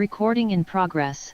Recording in progress.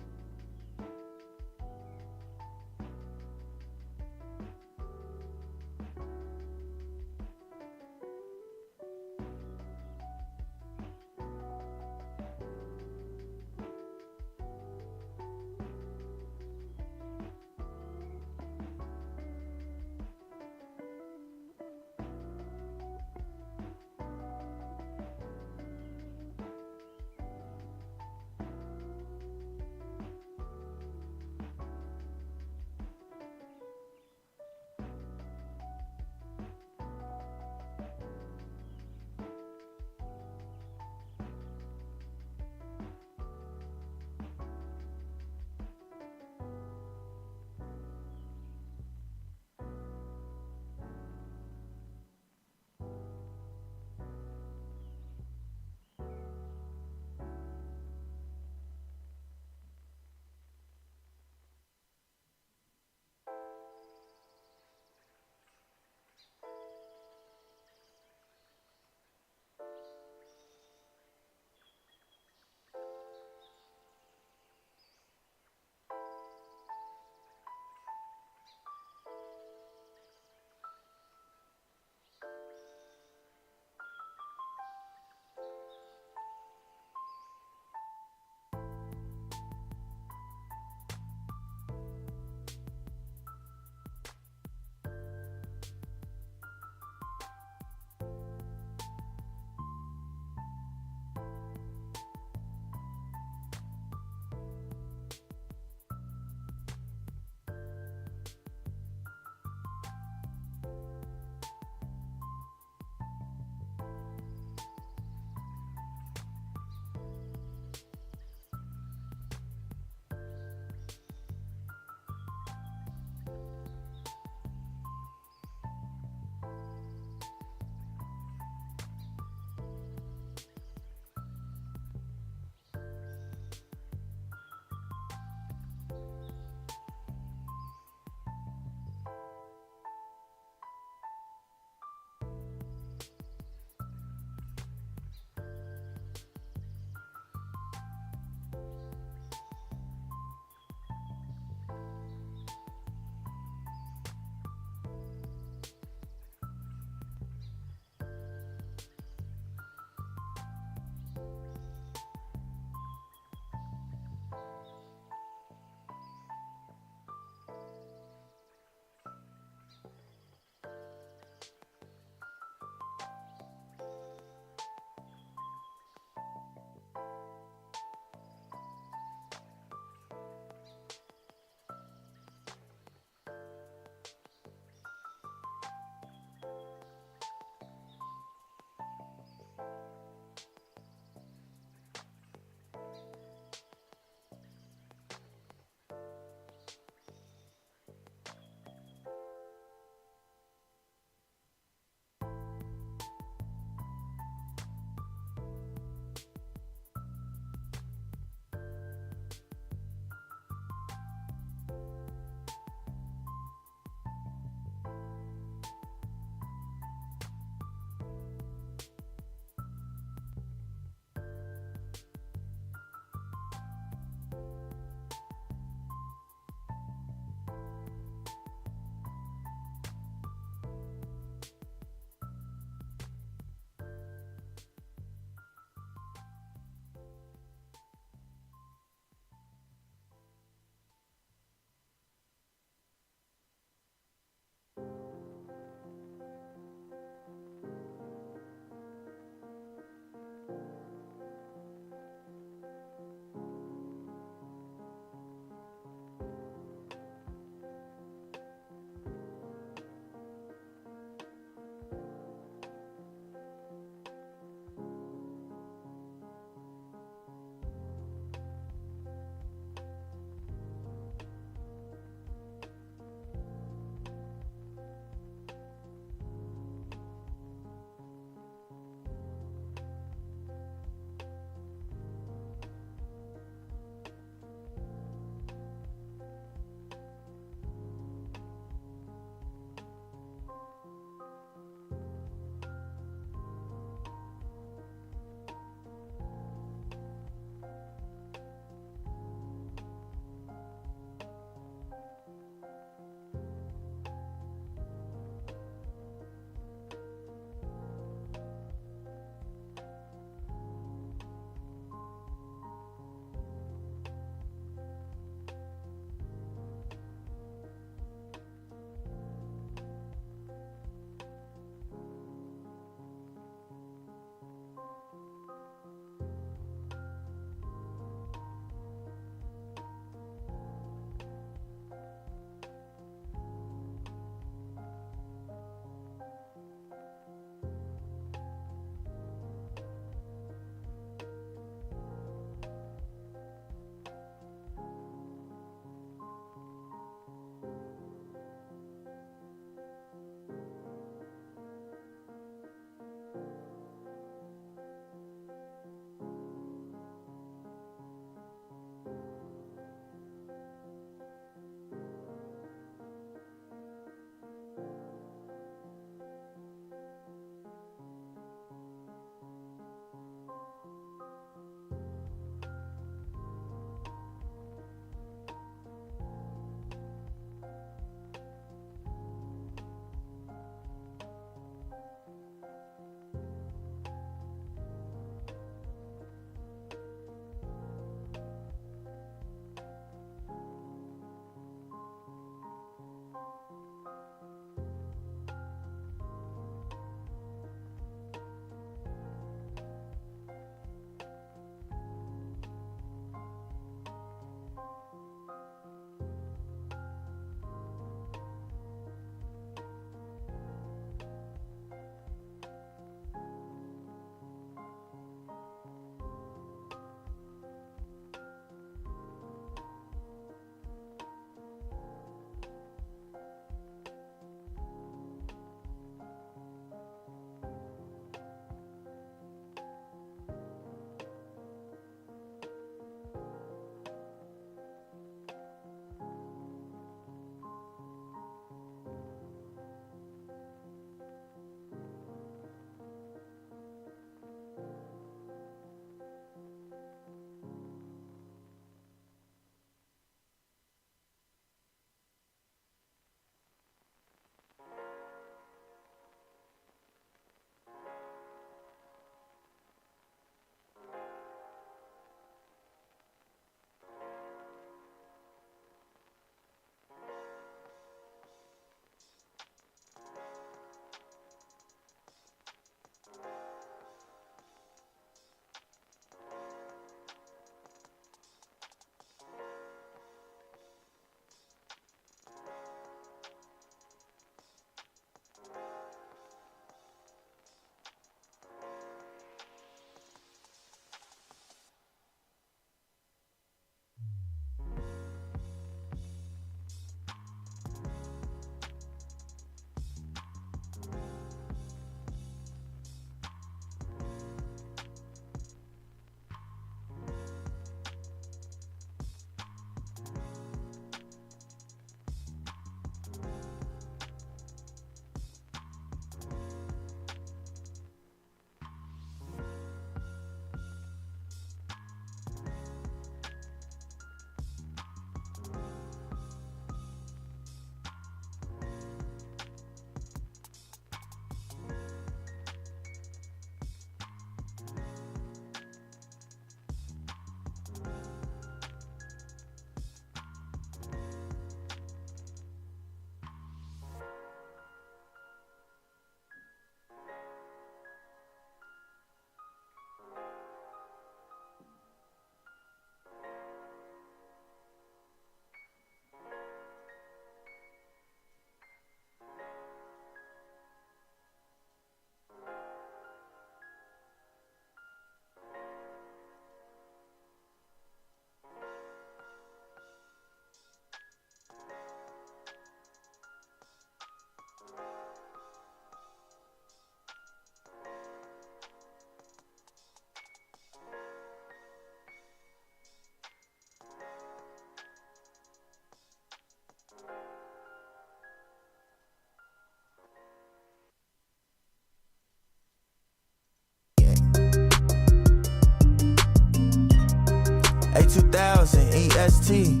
1000 EST.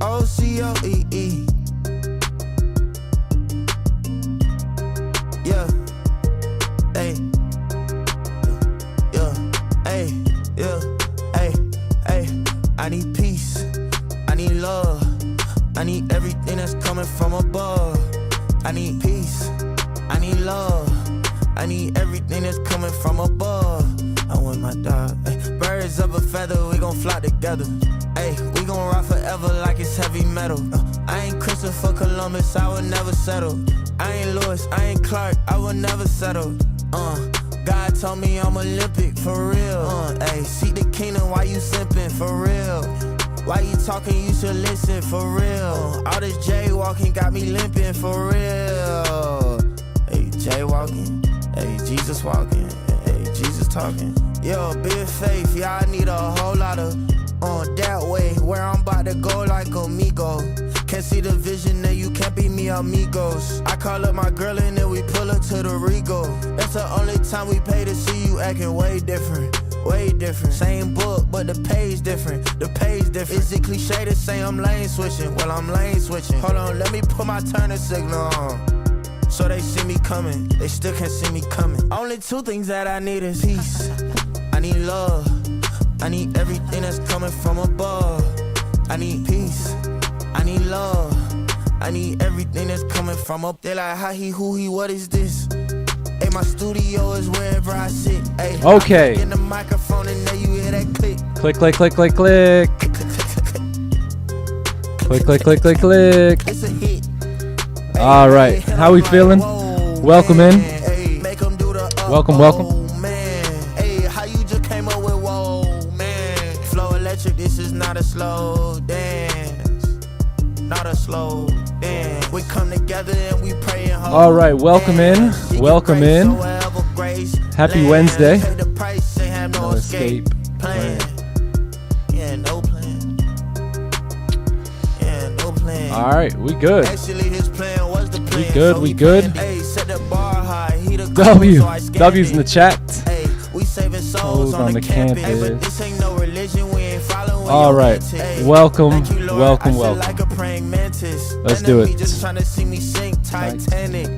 OCOEE. Yeah. Hey. Yeah. Hey. Yeah. Hey. Hey. I need peace. I need love. I need everything that's coming from above. I need peace. I need love. I need everything that's coming from above. I want my dog. Ay, birds of a feather, we gon' fly together. Ay, we gon' rock forever like it's heavy metal. I ain't Christopher Columbus, I would never settle. I ain't Lewis, I ain't Clark, I would never settle. God told me I'm Olympic, for real. Ay, seek the kingdom while you simping, for real. Why you talking, you should listen, for real. All this jaywalking got me limping, for real. Hey, jaywalking, hey, Jesus walking, hey, Jesus talking. Yo, big faith, yeah, I need a whole lot of that way, where I'm about to go like amigo. Can't see the vision that you can't be me amigos. I call up my girl and then we pull up to the Rego. That's the only time we pay to see you acting way different. Way different. Same book, but the page different. The page different. Is it cliche to say I'm lane switching? Well, I'm lane switching. Hold on, let me put my turning signal on, so they see me coming. They still can't see me coming. Only two things that I need is peace. I need love. I need everything that's coming from above. I need peace. I need love. I need everything that's coming from up. They like, how he, who he, what is this? Hey, my studio is wherever I sit. Hey, okay. In the microphone and then you hear that click. Click, click, click, click, click. Click, click, click, click, click. It's a hit. All right, how we feeling? Welcome in. Welcome, welcome. Hey, how you just came up with whoa, man? Flow electric, this is not a slow dance. Not a slow dance. We come together and we pray and hope. All right, welcome in. Welcome in. Happy Wednesday. No escape plan. Yeah, no plan. Yeah, no plan. All right, we good. Actually, his plan was the plan. We good, So we he good. planned, ayy, set the bar high, he the W. so I scanned W's in the it. chat. Ayy, we saving souls on the campus. Ayy, but this ain't no religion, we ain't following All your right, antics. welcome, Thank you, Lord. welcome, I feel welcome. like a praying mantis. Let's do Enemy it. just trying to see me sink Titanic.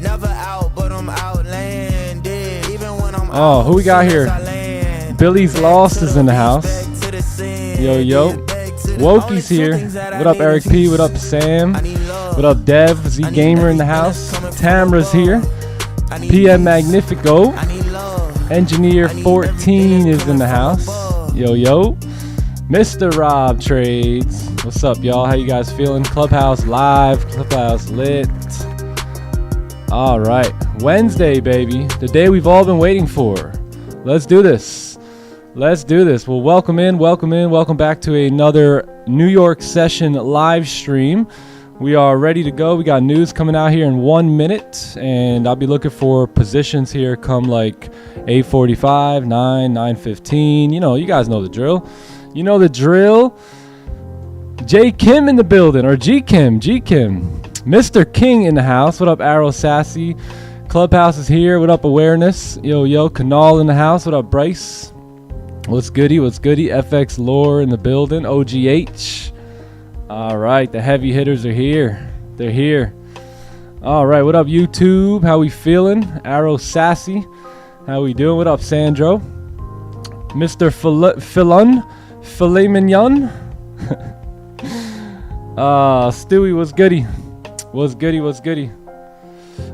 Never out, but I'm outlanded. Even when I'm Oh, who we got soon here? as I land. Billy's Back Lost to is the in the beat, house. back to the scene. Yo, yo. Yeah, back to the- Wokey's Only two here. things that I What up, need Eric is P? What up, Sam? I need love. What up, Dev? Z I need Gamer in the everything house. that's coming from Tamra's above. here. I need PM peace. Magnifico. I need love. Engineer I need 14 everything is that's in the coming house. from above. Yo, yo. Mr. Rob Trades. What's up, y'all? How you guys feeling? Clubhouse live. Clubhouse lit. All right. Wednesday, baby. The day we've all been waiting for. Let's do this. Let's do this. Well, welcome in. Welcome in. Welcome back to another New York session live stream. We are ready to go. We got news coming out here in 1 minute, and I'll be looking for positions here come like 8:45, 9, 9:15. You know, you guys know the drill. You know the drill. J Kim in the building, or G Kim. Mr. King in the house. What up, Arrow Sassy? Clubhouse is here. What up, Awareness? Yo, yo. Canal in the house. What up, Bryce? What's goody? What's goody? FX Lore in the building. OGH. All right, the heavy hitters are here. They're here. All right, what up, YouTube? How we feeling? Arrow Sassy. How we doing? What up, Sandro? Mr. Filet Mignon. Stewie, what's goody? What's goody?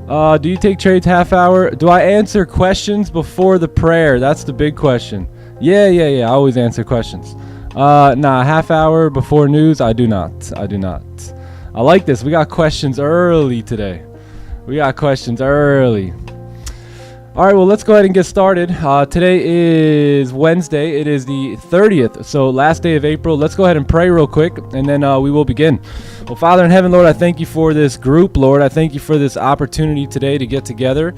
Do you take trades half hour? Do I answer questions before the prayer? That's the big question. Yeah. I always answer questions. Nah, half hour before news. I do not. I like this. We got questions early today. All right, well, let's go ahead and get started. Today is Wednesday. It is the 30th, so last day of April. Let's go ahead and pray real quick, and then we will begin. Well, Father in heaven, Lord, I thank you for this group. Lord, I thank you for this opportunity today to get together.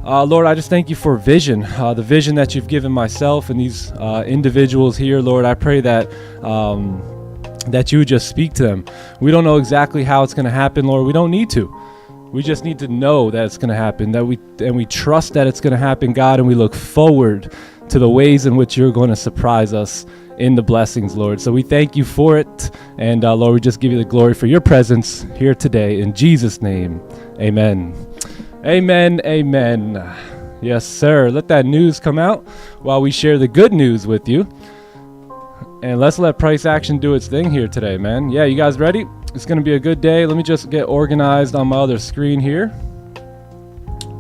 Lord, I just thank you for vision, the vision that you've given myself and these individuals here. Lord, I pray that that you would just speak to them. We don't know exactly how it's going to happen, Lord. We don't need to. We just need to know that it's going to happen, that we trust that it's going to happen, God, and we look forward to the ways in which you're going to surprise us in the blessings, Lord. So we thank you for it, and Lord, we just give you the glory for your presence here today. In Jesus' name, amen. Amen, amen. Yes, sir. Let that news come out while we share the good news with you. And let's let price action do its thing here today, man. Yeah, you guys ready? It's going to be a good day. Let me just get organized on my other screen here.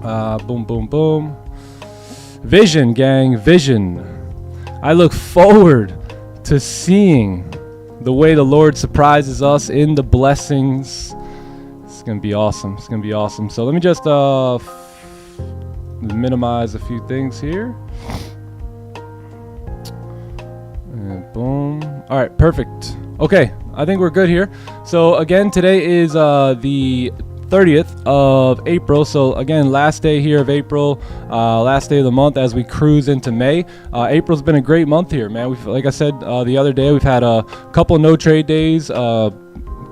Boom, boom, boom. Vision, gang, vision. I look forward to seeing the way the Lord surprises us in the blessings. It's going to be awesome. It's going to be awesome. So let me just minimize a few things here. And boom. All right, perfect. Okay, I think we're good here. So again, today is the 30th of April. So again, last day here of April, last day of the month as we cruise into May. April's been a great month here, man. We've, like I said the other day, we've had a couple no trade days,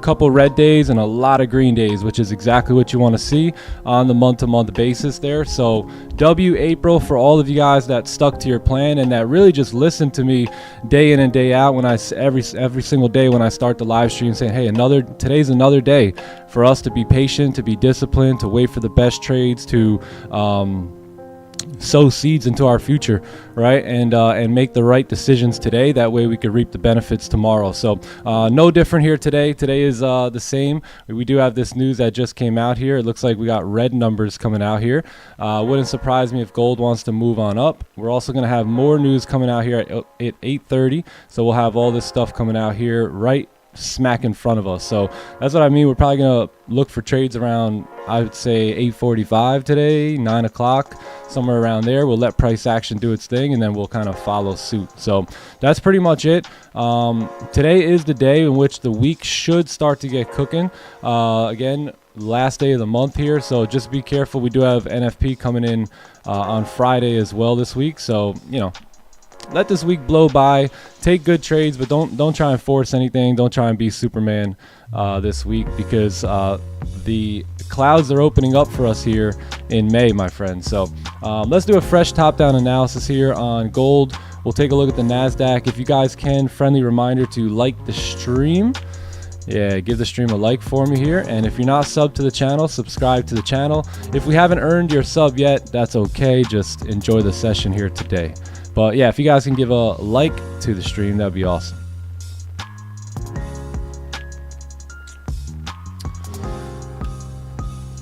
couple red days, and a lot of green days, which is exactly what you want to see on the month-to-month basis there. So W April for all of you guys that stuck to your plan and that really just listened to me day in and day out when I every single day when I start the live stream, saying, hey, today's another day for us to be patient, to be disciplined, to wait for the best trades, to sow seeds into our future, right? And make the right decisions today. That way we could reap the benefits tomorrow. So no different here today. Today is the same. We do have this news that just came out here. It looks like we got red numbers coming out here. Wouldn't surprise me if gold wants to move on up. We're also going to have more news coming out here at 8:30. So we'll have all this stuff coming out here right smack in front of us. So that's what I mean. We're probably going to look for trades around, I would say, 8:45 today, 9 o'clock, somewhere around there. We'll let price action do its thing, and then we'll kind of follow suit. So that's pretty much it. Today is the day in which the week should start to get cooking. Again, last day of the month here, so just be careful. We do have NFP coming in on Friday as well this week. So, you know, let this week blow by. Take good trades, but don't try and force anything. Don't try and be Superman this week, because the clouds are opening up for us here in May, my friends. So let's do a fresh top-down analysis here on gold. We'll take a look at the NASDAQ. If you guys can, friendly reminder to like the stream. Yeah, give the stream a like for me here. And if you're not subbed to the channel, subscribe to the channel. If we haven't earned your sub yet, that's okay. Just enjoy the session here today. But yeah, if you guys can give a like to the stream, that'd be awesome.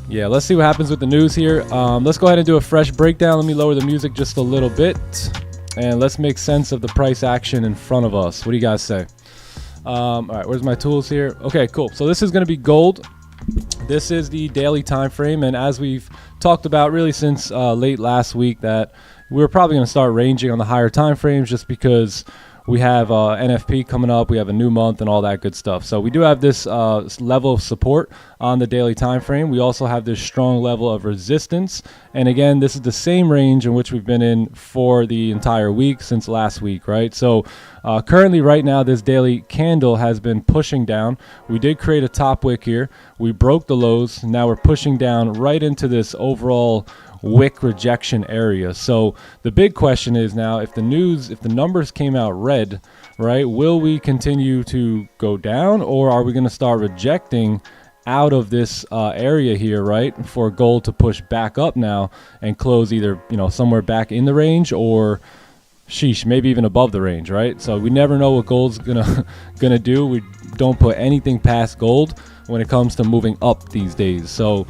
Yeah, let's see what happens with the news here. Let's go ahead and do a fresh breakdown. Let me lower the music just a little bit, and let's make sense of the price action in front of us. What do you guys say? All right, where's my tools here? Okay, cool. So this is going to be gold. This is the daily time frame, and as we've talked about really since late last week, that we're probably going to start ranging on the higher time frames just because we have NFP coming up, we have a new month and all that good stuff. So we do have this level of support on the daily time frame. We also have this strong level of resistance. And again, this is the same range in which we've been in for the entire week since last week, right? So currently right now, this daily candle has been pushing down. We did create a top wick here. We broke the lows. Now we're pushing down right into this overall wick rejection area. So the big question is now, if the numbers came out red, right, will we continue to go down, or are we going to start rejecting out of this area here, right, for gold to push back up now and close either, you know, somewhere back in the range, or sheesh, maybe even above the range, right? So we never know what gold's gonna do. We don't put anything past gold when it comes to moving up these days. So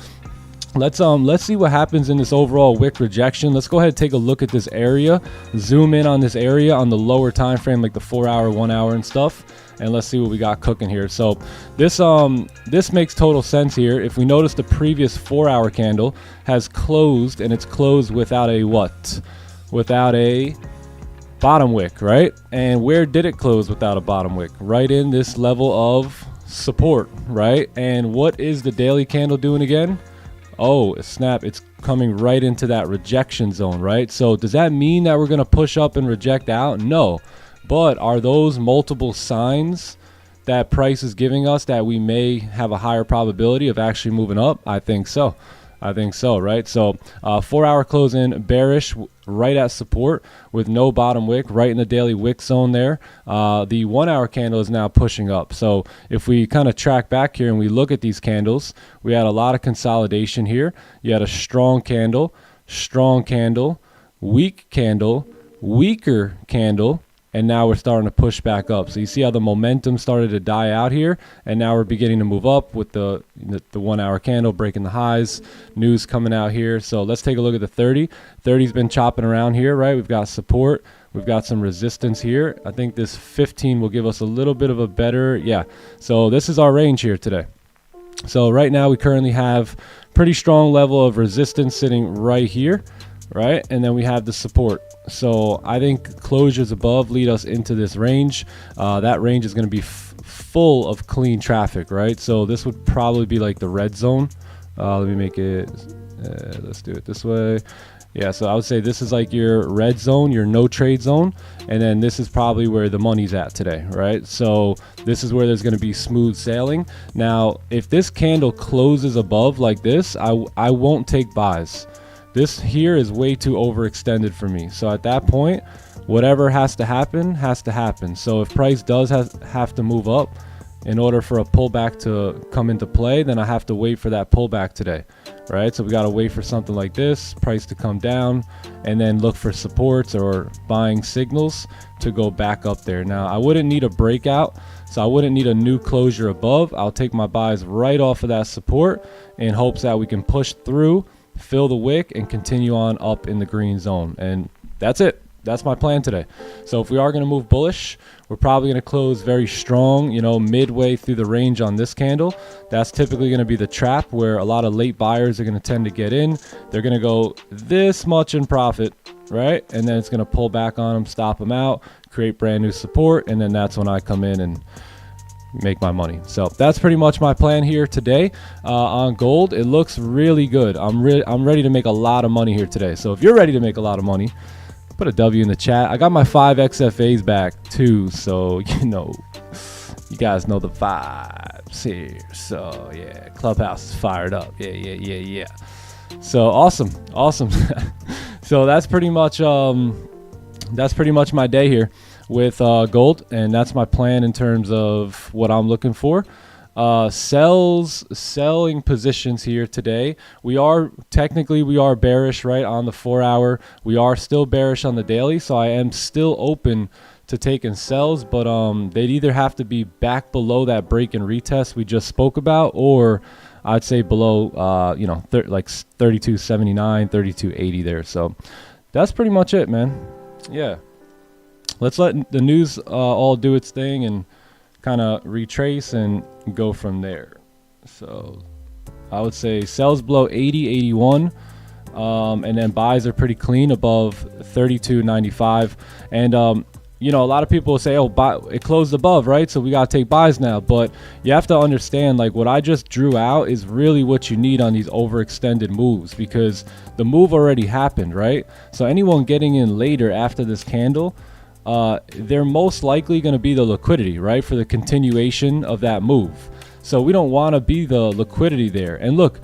let's see what happens in this overall wick rejection. Let's go ahead and take a look at this area, zoom in on this area on the lower time frame, like the 4 hour, 1 hour and stuff, and let's see what we got cooking here. So this makes total sense here. If we notice, the previous 4 hour candle has closed, and it's closed without a what? Without a bottom wick, right? And where did it close without a bottom wick? Right in this level of support, right? And what is the daily candle doing again? Oh, snap, it's coming right into that rejection zone, right? So does that mean that we're going to push up and reject out? No. But are those multiple signs that price is giving us that we may have a higher probability of actually moving up? I think so. I think so, right? So 4 hour close in bearish right at support with no bottom wick, right in the daily wick zone there. The 1 hour candle is now pushing up. So if we kind of track back here and we look at these candles, we had a lot of consolidation here. You had a strong candle, weak candle, weaker candle, and now we're starting to push back up. So you see how the momentum started to die out here, and now we're beginning to move up with the 1 hour candle breaking the highs, news coming out here. So let's take a look at the 30. 30's been chopping around here, right? We've got support, we've got some resistance here. I think this 15 will give us a little bit of a better, yeah. So this is our range here today. So right now we currently have pretty strong level of resistance sitting right here, right? And then we have the support. So I think closures above lead us into this range. That range is going to be full of clean traffic, right? So this would probably be like the red zone. Let me make it, let's do it this way. Yeah, so I would say this is like your red zone, your no trade zone, and then this is probably where the money's at today, right? So this is where there's going to be smooth sailing. Now, if this candle closes above like this, I won't take buys. This here is way too overextended for me. So at that point, whatever has to happen, has to happen. So if price does have to move up in order for a pullback to come into play, then I have to wait for that pullback today, right? So we got to wait for something like this, price to come down, and then look for supports or buying signals to go back up there. Now, I wouldn't need a breakout, so I wouldn't need a new closure above. I'll take my buys right off of that support in hopes that we can push through, fill the wick, and continue on up in the green zone. And that's it. That's my plan today. So if we are going to move bullish, we're probably going to close very strong, you know, midway through the range on this candle. That's typically going to be the trap where a lot of late buyers are going to tend to get in. They're going to go this much in profit, right? And then it's going to pull back on them, stop them out, create brand new support, and then that's when I come in and make my money. So that's pretty much my plan here today on gold. It looks really good. I'm ready to make a lot of money here today. So if you're ready to make a lot of money, put a W in the chat. I got my 5 XFAs back too, so you know, you guys know the vibes here. So yeah, Clubhouse is fired up. Yeah. So awesome. So that's pretty much my day here with gold, and that's my plan in terms of what I'm looking for. Selling positions here today. We are bearish, right, on the 4 hour. We are still bearish on the daily, so I am still open to taking sells, but they'd either have to be back below that break and retest we just spoke about, or I'd say below like 32.79, 32.80 there. So that's pretty much it, man. Yeah, let's let the news all do its thing and kind of retrace and go from there. So I would say sells below 80, 81, and then buys are pretty clean above 32.95. And you know, a lot of people will say, oh, it closed above, right? So we got to take buys now. But you have to understand, like, what I just drew out is really what you need on these overextended moves, because the move already happened, right? So anyone getting in later after this candle, they're most likely going to be the liquidity, right, for the continuation of that move. So we don't want to be the liquidity there. And look,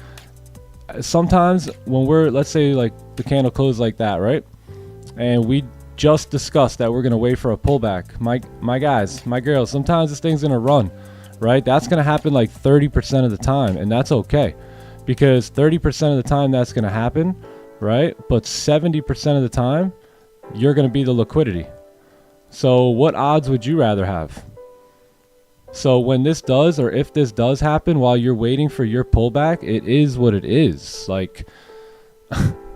sometimes when we're, let's say, like the candle closed like that, right, and we just discussed that we're going to wait for a pullback, my guys, my girls, sometimes this thing's going to run, right? That's going to happen like 30% of the time, and that's okay, because 30% of the time that's going to happen, right? But 70% of the time you're going to be the liquidity. So what odds would you rather have? So when this does, or if this does happen while you're waiting for your pullback, it is what it is. Like,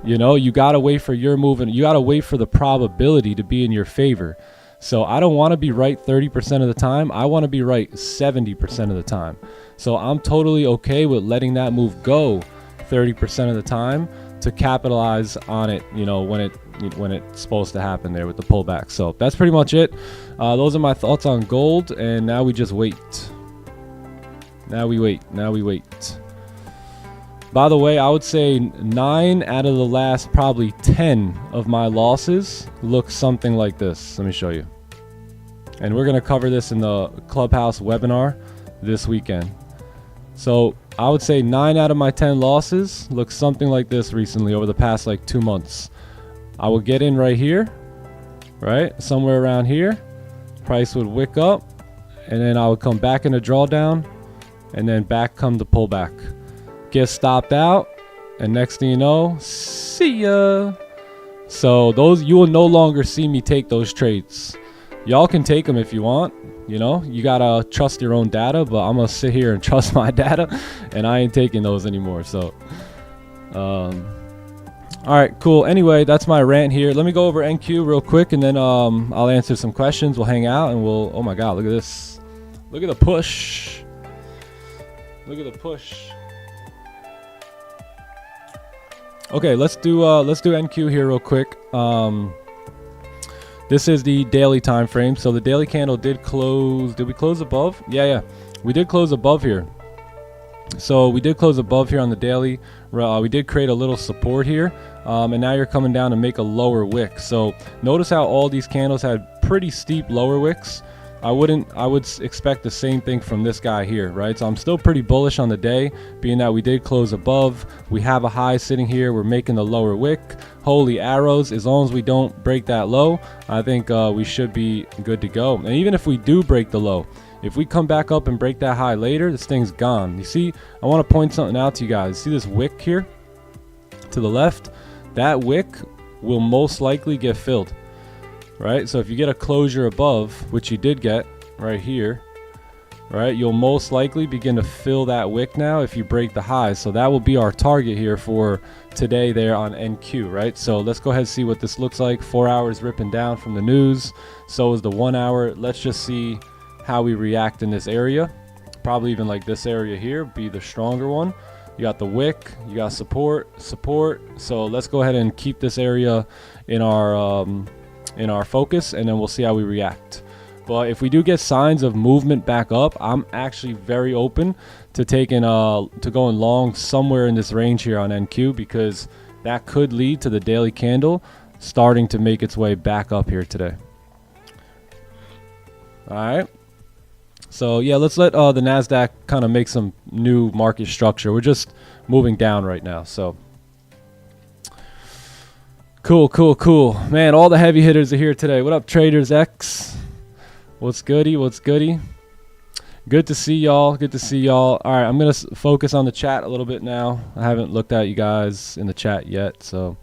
you know, you got to wait for your move, and you got to wait for the probability to be in your favor. So I don't want to be right 30% of the time. I want to be right 70% of the time. So I'm totally okay with letting that move go 30% of the time to capitalize on it, you know, when it's supposed to happen there with the pullback. So that's pretty much it. Those are my thoughts on gold, and now we just wait. Now we wait. By the way, I would say 9 out of the last probably 10 of my losses look something like this. Let me show you. And we're going to cover this in the Clubhouse webinar this weekend. So I would say 9 out of my 10 losses look something like this recently over the past like 2 months. I will get in right here, right? Somewhere around here. Price would wick up, and then I would come back in a drawdown, and then back come the pullback. Get stopped out, and next thing you know, see ya. So those, you will no longer see me take those trades. Y'all can take them if you want. You know, you gotta trust your own data, but I'm gonna sit here and trust my data, and I ain't taking those anymore. So all right, cool. Anyway, that's my rant here. Let me go over NQ real quick, and then I'll answer some questions. We'll hang out, and we'll, oh my god, look at this, look at the push, look at the push. Okay, let's do NQ here real quick. This is the daily time frame. So the daily candle did close. Did we close above? Yeah, we did close above here. So we did close above here on the daily. We did create a little support here, and now you're coming down to make a lower wick. So notice how all these candles had pretty steep lower wicks. I would expect the same thing from this guy here, right? So I'm still pretty bullish on the day, being that we did close above. We have a high sitting here. We're making the lower wick. Holy arrows, as long as we don't break that low, I think we should be good to go. And even if we do break the low, if we come back up and break that high later, this thing's gone. You see, I want to point something out to you guys. See this wick here to the left? That wick will most likely get filled. Right, so if you get a closure above, which you did get right here, right, you'll most likely begin to fill that wick now if you break the highs. So that will be our target here for today there on NQ, right? So let's go ahead and see what this looks like. 4 hours ripping down from the news. So is the 1 hour. Let's just see how we react in this area. Probably even like this area here, be the stronger one. You got the wick, you got support. So let's go ahead and keep this area in our focus, and then we'll see how we react. But if we do get signs of movement back up, I'm actually very open to taking to going long somewhere in this range here on NQ, because that could lead to the daily candle starting to make its way back up here today. All right, so yeah, let's let the NASDAQ kind of make some new market structure. We're just moving down right now, so Cool. Man, all the heavy hitters are here today. What up, Traders X? What's goody? Good to see y'all. All right, I'm going to focus on the chat a little bit now. I haven't looked at you guys in the chat yet, so.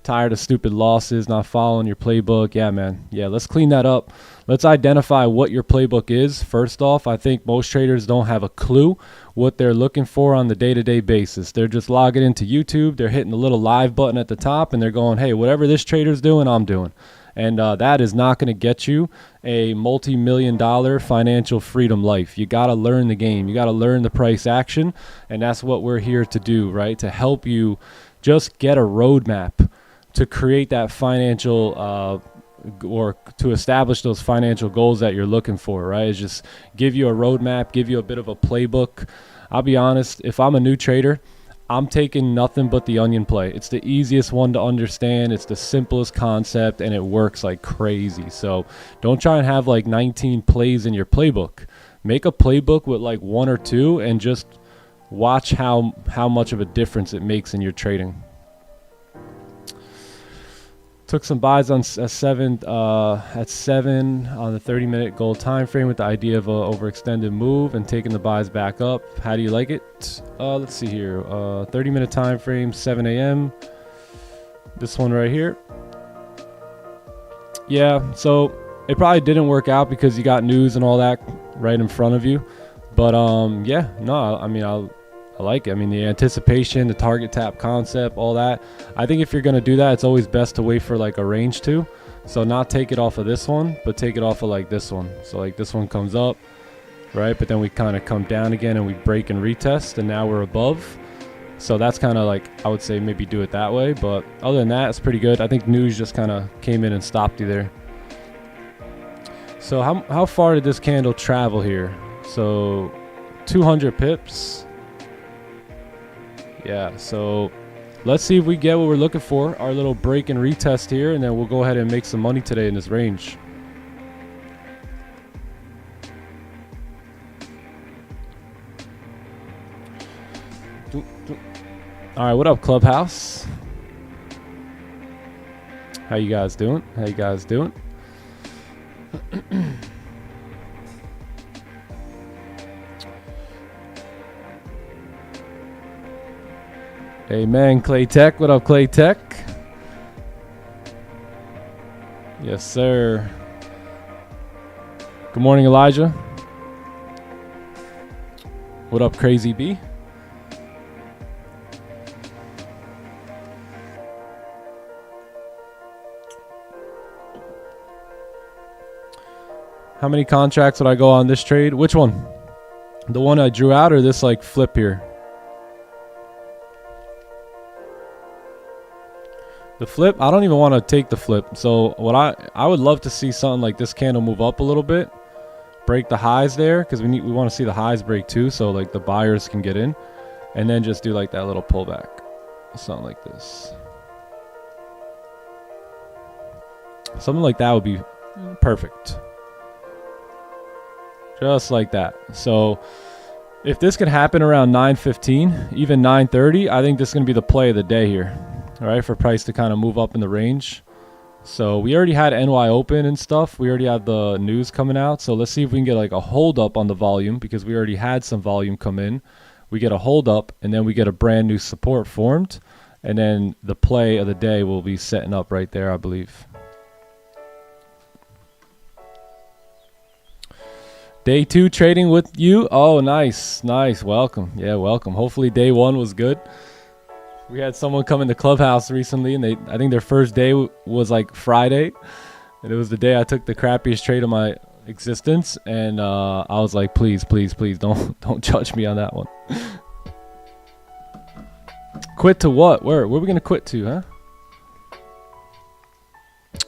Tired of stupid losses, not following your playbook. Yeah, man. Yeah, let's clean that up. Let's identify what your playbook is. First off, I think most traders don't have a clue what they're looking for on the day-to-day basis. They're just logging into YouTube. They're hitting the little live button at the top, and they're going, hey, whatever this trader's doing, I'm doing. And that is not going to get you a multi-million-dollar financial freedom life. You got to learn the game. You got to learn the price action, and that's what we're here to do, right? To help you just get a roadmap to create that financial or to establish those financial goals that you're looking for, right? It's just give you a roadmap, give you a bit of a playbook. I'll be honest, if I'm a new trader, I'm taking nothing but the onion play. It's the easiest one to understand. It's the simplest concept, and it works like crazy. So don't try and have like 19 plays in your playbook. Make a playbook with like 1 or 2 and just watch how much of a difference it makes in your trading. Took some buys on at 7 on the 30-minute gold time frame with the idea of a overextended move and taking the buys back up. How do you like it? Let's see here. 30-minute time frame, 7 a.m. This one right here. Yeah, so it probably didn't work out because you got news and all that right in front of you. But yeah, no, I mean I like it. I mean, the anticipation, the target tap concept, all that. I think if you're going to do that, it's always best to wait for like a range to. So not take it off of this one, but take it off of like this one. So like this one comes up, right? But then we kind of come down again and we break and retest, and now we're above. So that's kind of like, I would say maybe do it that way. But other than that, it's pretty good. I think news just kind of came in and stopped you there. So how far did this candle travel here? So 200 pips. Yeah, so let's see if we get what we're looking for, our little break and retest here, and then we'll go ahead and make some money today in this range. All right, what up, Clubhouse? How you guys doing? How you guys doing? Amen, Clay Tech. What up, Clay Tech? Yes, sir. Good morning, Elijah. What up, Crazy B? How many contracts would I go on this trade? Which one? The one I drew out or this like flip here? The flip, I don't even want to take the flip. So what I would love to see something like this candle move up a little bit, break the highs there, because we want to see the highs break too, so like the buyers can get in, and then just do like that little pullback, something like this. Something like that would be perfect. Just like that. So if this could happen around 9:15, even 9:30, I think this is going to be the play of the day here. All right, for price to kind of move up in the range. So we already had NY open and stuff. We already have the news coming out. So let's see if we can get like a hold up on the volume, because we already had some volume come in. We get a hold up, and then we get a brand new support formed. And then the play of the day will be setting up right there, I believe. Day 2 trading with you. Oh, nice. Nice. Welcome. Yeah, welcome. Hopefully day 1 was good. We had someone come in the Clubhouse recently, and I think their first day was like Friday. And it was the day I took the crappiest trade of my existence. And I was like, please, please, please don't judge me on that one. Quit to what? Where are we going to quit to, huh?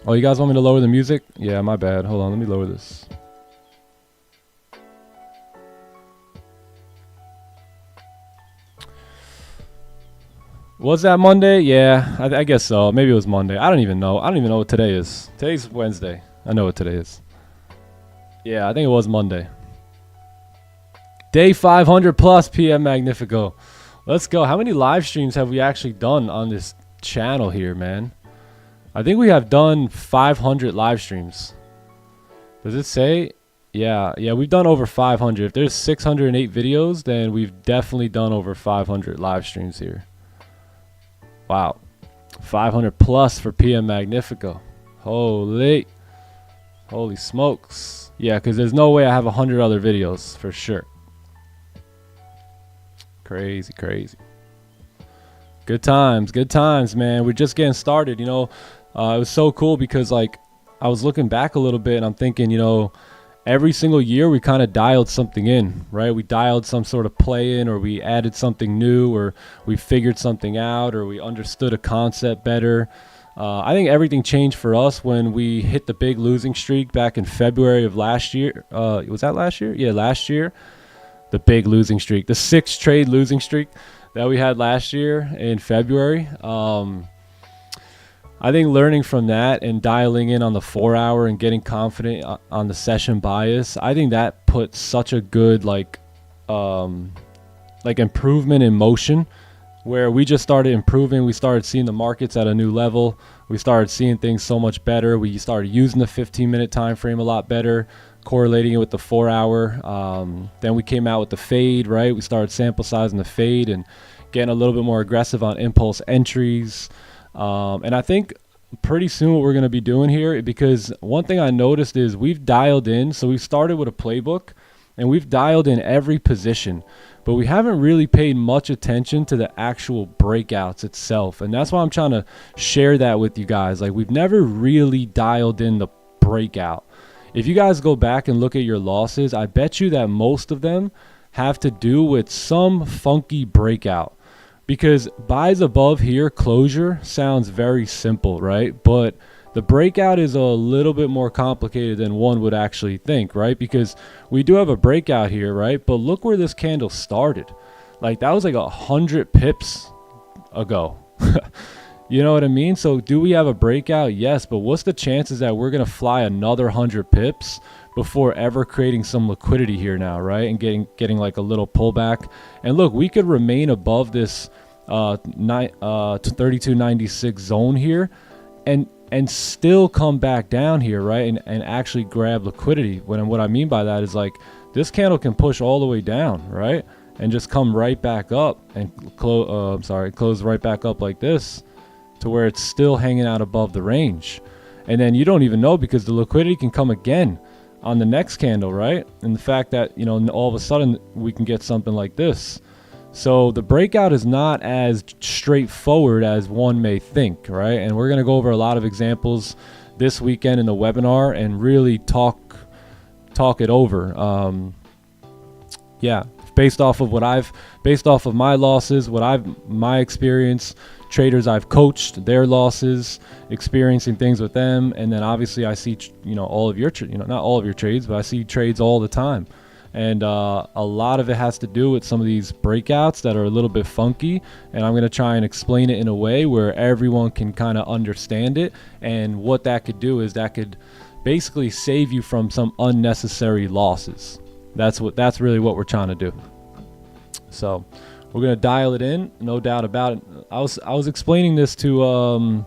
Oh, you guys want me to lower the music? Yeah, my bad. Hold on. Let me lower this. Was that Monday? Yeah, I guess so. Maybe it was Monday. I don't even know. I don't even know what today is. Today's Wednesday. I know what today is. Yeah, I think it was Monday. Day 500 plus PM Magnifico. Let's go. How many live streams have we actually done on this channel here, man? I think we have done 500 live streams. Does it say? Yeah, we've done over 500. If there's 608 videos, then we've definitely done over 500 live streams here. Wow, 500 plus for PM Magnifico. Holy smokes. Yeah, because there's no way I have 100 other videos for sure. Crazy. Good times, man. We're just getting started, you know. It was so cool because like I was looking back a little bit and I'm thinking, you know, every single year we kind of dialed something in, right? We dialed some sort of play in, or we added something new, or we figured something out, or we understood a concept better. I think everything changed for us when we hit the big losing streak back in February of last year. Was that last year? Yeah, last year. The big losing streak, the 6 trade losing streak that we had last year in February. I think learning from that and dialing in on the 4-hour and getting confident on the session bias, I think that put such a good like improvement in motion, where we just started improving. We started seeing the markets at a new level. We started seeing things so much better. We started using the 15-minute time frame a lot better, correlating it with the 4-hour. Then we came out with the fade, right? We started sample sizing the fade and getting a little bit more aggressive on impulse entries. And I think pretty soon what we're going to be doing here, because one thing I noticed is we've dialed in. So we started with a playbook and we've dialed in every position, but we haven't really paid much attention to the actual breakouts itself. And that's why I'm trying to share that with you guys. Like, we've never really dialed in the breakout. If you guys go back and look at your losses, I bet you that most of them have to do with some funky breakout. Because buys above here, closure, sounds very simple, right? But the breakout is a little bit more complicated than one would actually think, right? Because we do have a breakout here, right? But look where this candle started. Like, that was like 100 pips ago. You know what I mean? So do we have a breakout? Yes, but what's the chances that we're going to fly another 100 pips before ever creating some liquidity here now, right? And getting like a little pullback. And look, we could remain above this 32.96 zone here and still come back down here, right? And actually grab liquidity. What I mean by that is like this candle can push all the way down, right? And just come right back up and close right back up like this to where it's still hanging out above the range. And then you don't even know, because the liquidity can come again on the next candle, right? And the fact that, you know, all of a sudden we can get something like this. So the breakout is not as straightforward as one may think, right? And we're going to go over a lot of examples this weekend in the webinar and really talk it over. Yeah, based off of my losses, my experience, traders I've coached, their losses, experiencing things with them, and then obviously I see, you know, all of your, not all of your trades, but I see trades all the time. And a lot of it has to do with some of these breakouts that are a little bit funky. And I'm going to try and explain it in a way where everyone can kind of understand it. And what that could do is that could basically save you from some unnecessary losses. That's really what we're trying to do. So we're going to dial it in, no doubt about it. I was explaining this to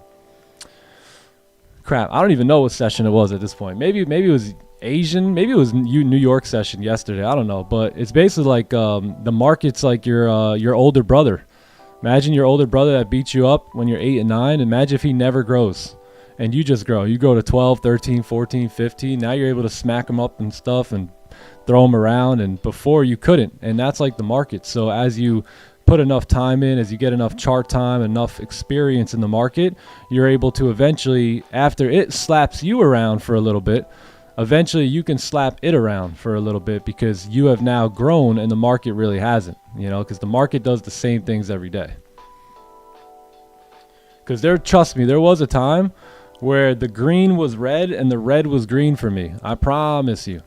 crap, I don't even know what session it was at this point. Maybe it was Asian, maybe it was New York session yesterday, I don't know. But it's basically like the market's like your older brother. Imagine your older brother that beats you up when you're 8 and 9. Imagine if he never grows and you just grow. You grow to 12, 13, 14, 15. Now you're able to smack him up and stuff and throw them around, and before you couldn't. And that's like the market. So as you put enough time in, as you get enough chart time, enough experience in the market, you're able to eventually, after it slaps you around for a little bit, eventually you can slap it around for a little bit, because you have now grown and the market really hasn't, you know, because the market does the same things every day. Because trust me, there was a time where the green was red and the red was green for me. I promise you.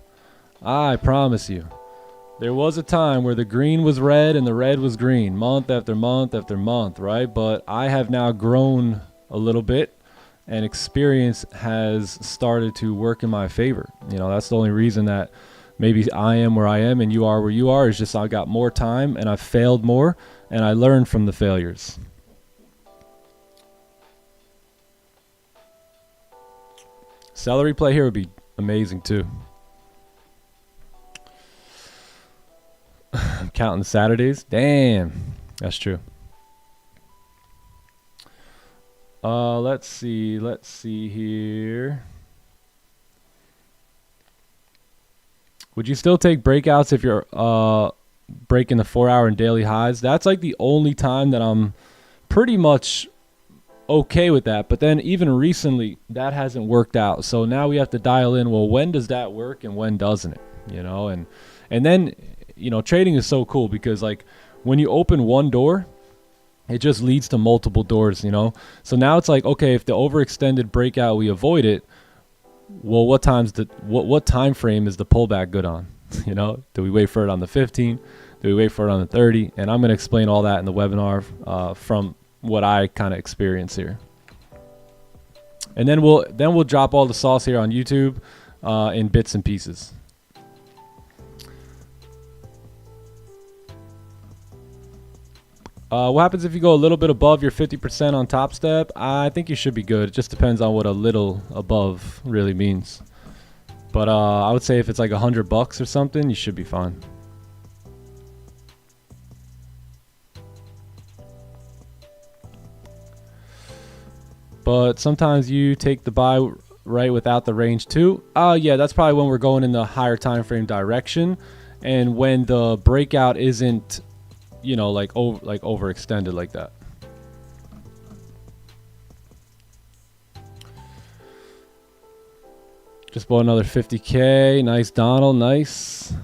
There was a time where the green was red and the red was green, month after month after month, right? But I have now grown a little bit, and experience has started to work in my favor. You know, that's the only reason that maybe I am where I am and you are where you are, is just I got more time and I failed more and I learned from the failures. Celery play here would be amazing too. I'm counting the Saturdays. Damn, that's true. Let's see here. Would you still take breakouts if you're breaking the 4-hour and daily highs? That's like the only time that I'm pretty much okay with that. But then even recently, that hasn't worked out. So now we have to dial in, well, when does that work and when doesn't it? You know, and then, you know, trading is so cool, because like when you open one door, it just leads to multiple doors, you know. So now it's like, okay, if the overextended breakout, we avoid it, well, what time frame is the pullback good on? You know, do we wait for it on the 15? Do we wait for it on the 30? And I'm going to explain all that in the webinar from what I kind of experience here. And then we'll drop all the sauce here on YouTube in bits and pieces. What happens if you go a little bit above your 50% on Top Step? I think you should be good. It just depends on what a little above really means. But I would say if it's like $100 or something, you should be fine. But sometimes you take the buy right without the range too. Yeah, that's probably when we're going in the higher time frame direction, and when the breakout isn't, you know, like overextended like that. Just bought another 50K. Nice, Donald. Nice.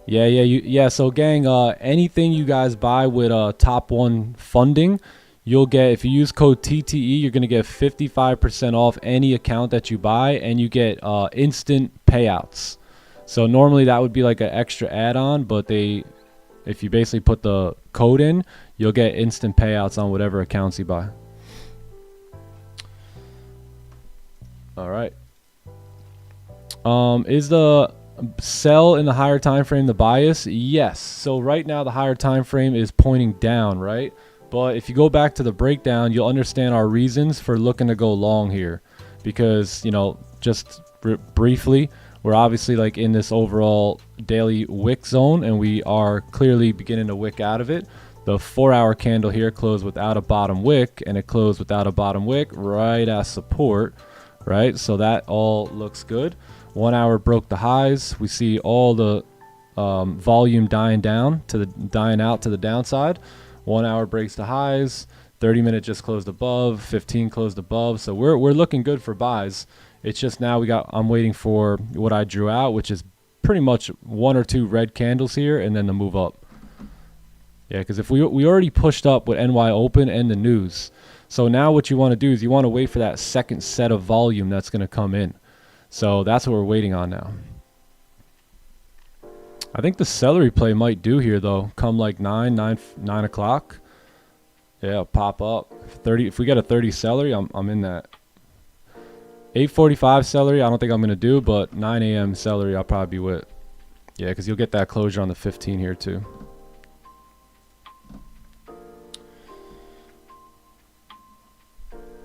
Yeah. So gang, anything you guys buy with top one funding, you'll get, if you use code TTE, you're gonna get 55% off any account that you buy, and you get instant payouts. So normally that would be like an extra add-on, but if you basically put the code in, you'll get instant payouts on whatever accounts you buy. All right. Is the sell in the higher time frame the bias? Yes. So right now the higher time frame is pointing down, right? But if you go back to the breakdown, you'll understand our reasons for looking to go long here, because, you know, just briefly, we're obviously like in this overall daily wick zone, and we are clearly beginning to wick out of it. The 4-hour candle here closed without a bottom wick, and it closed without a bottom wick right at support, right? So that all looks good. 1 hour broke the highs. We see all the volume dying out to the downside. 1 hour breaks the highs. 30-minute just closed above. 15 closed above. So we're looking good for buys. It's just now I'm waiting for what I drew out, which is pretty much 1 or 2 red candles here, and then the move up. Yeah, because if we already pushed up with NY Open and the news. So now what you want to do is you want to wait for that second set of volume that's going to come in. So that's what we're waiting on now. I think the celery play might do here though. Come like 9 o'clock. Yeah, pop up. 30. If we get a 30 celery, I'm in that. 8:45 celery, I don't think I'm gonna do, but 9 a.m. celery, I'll probably be with. Yeah, because you'll get that closure on the 15 here too.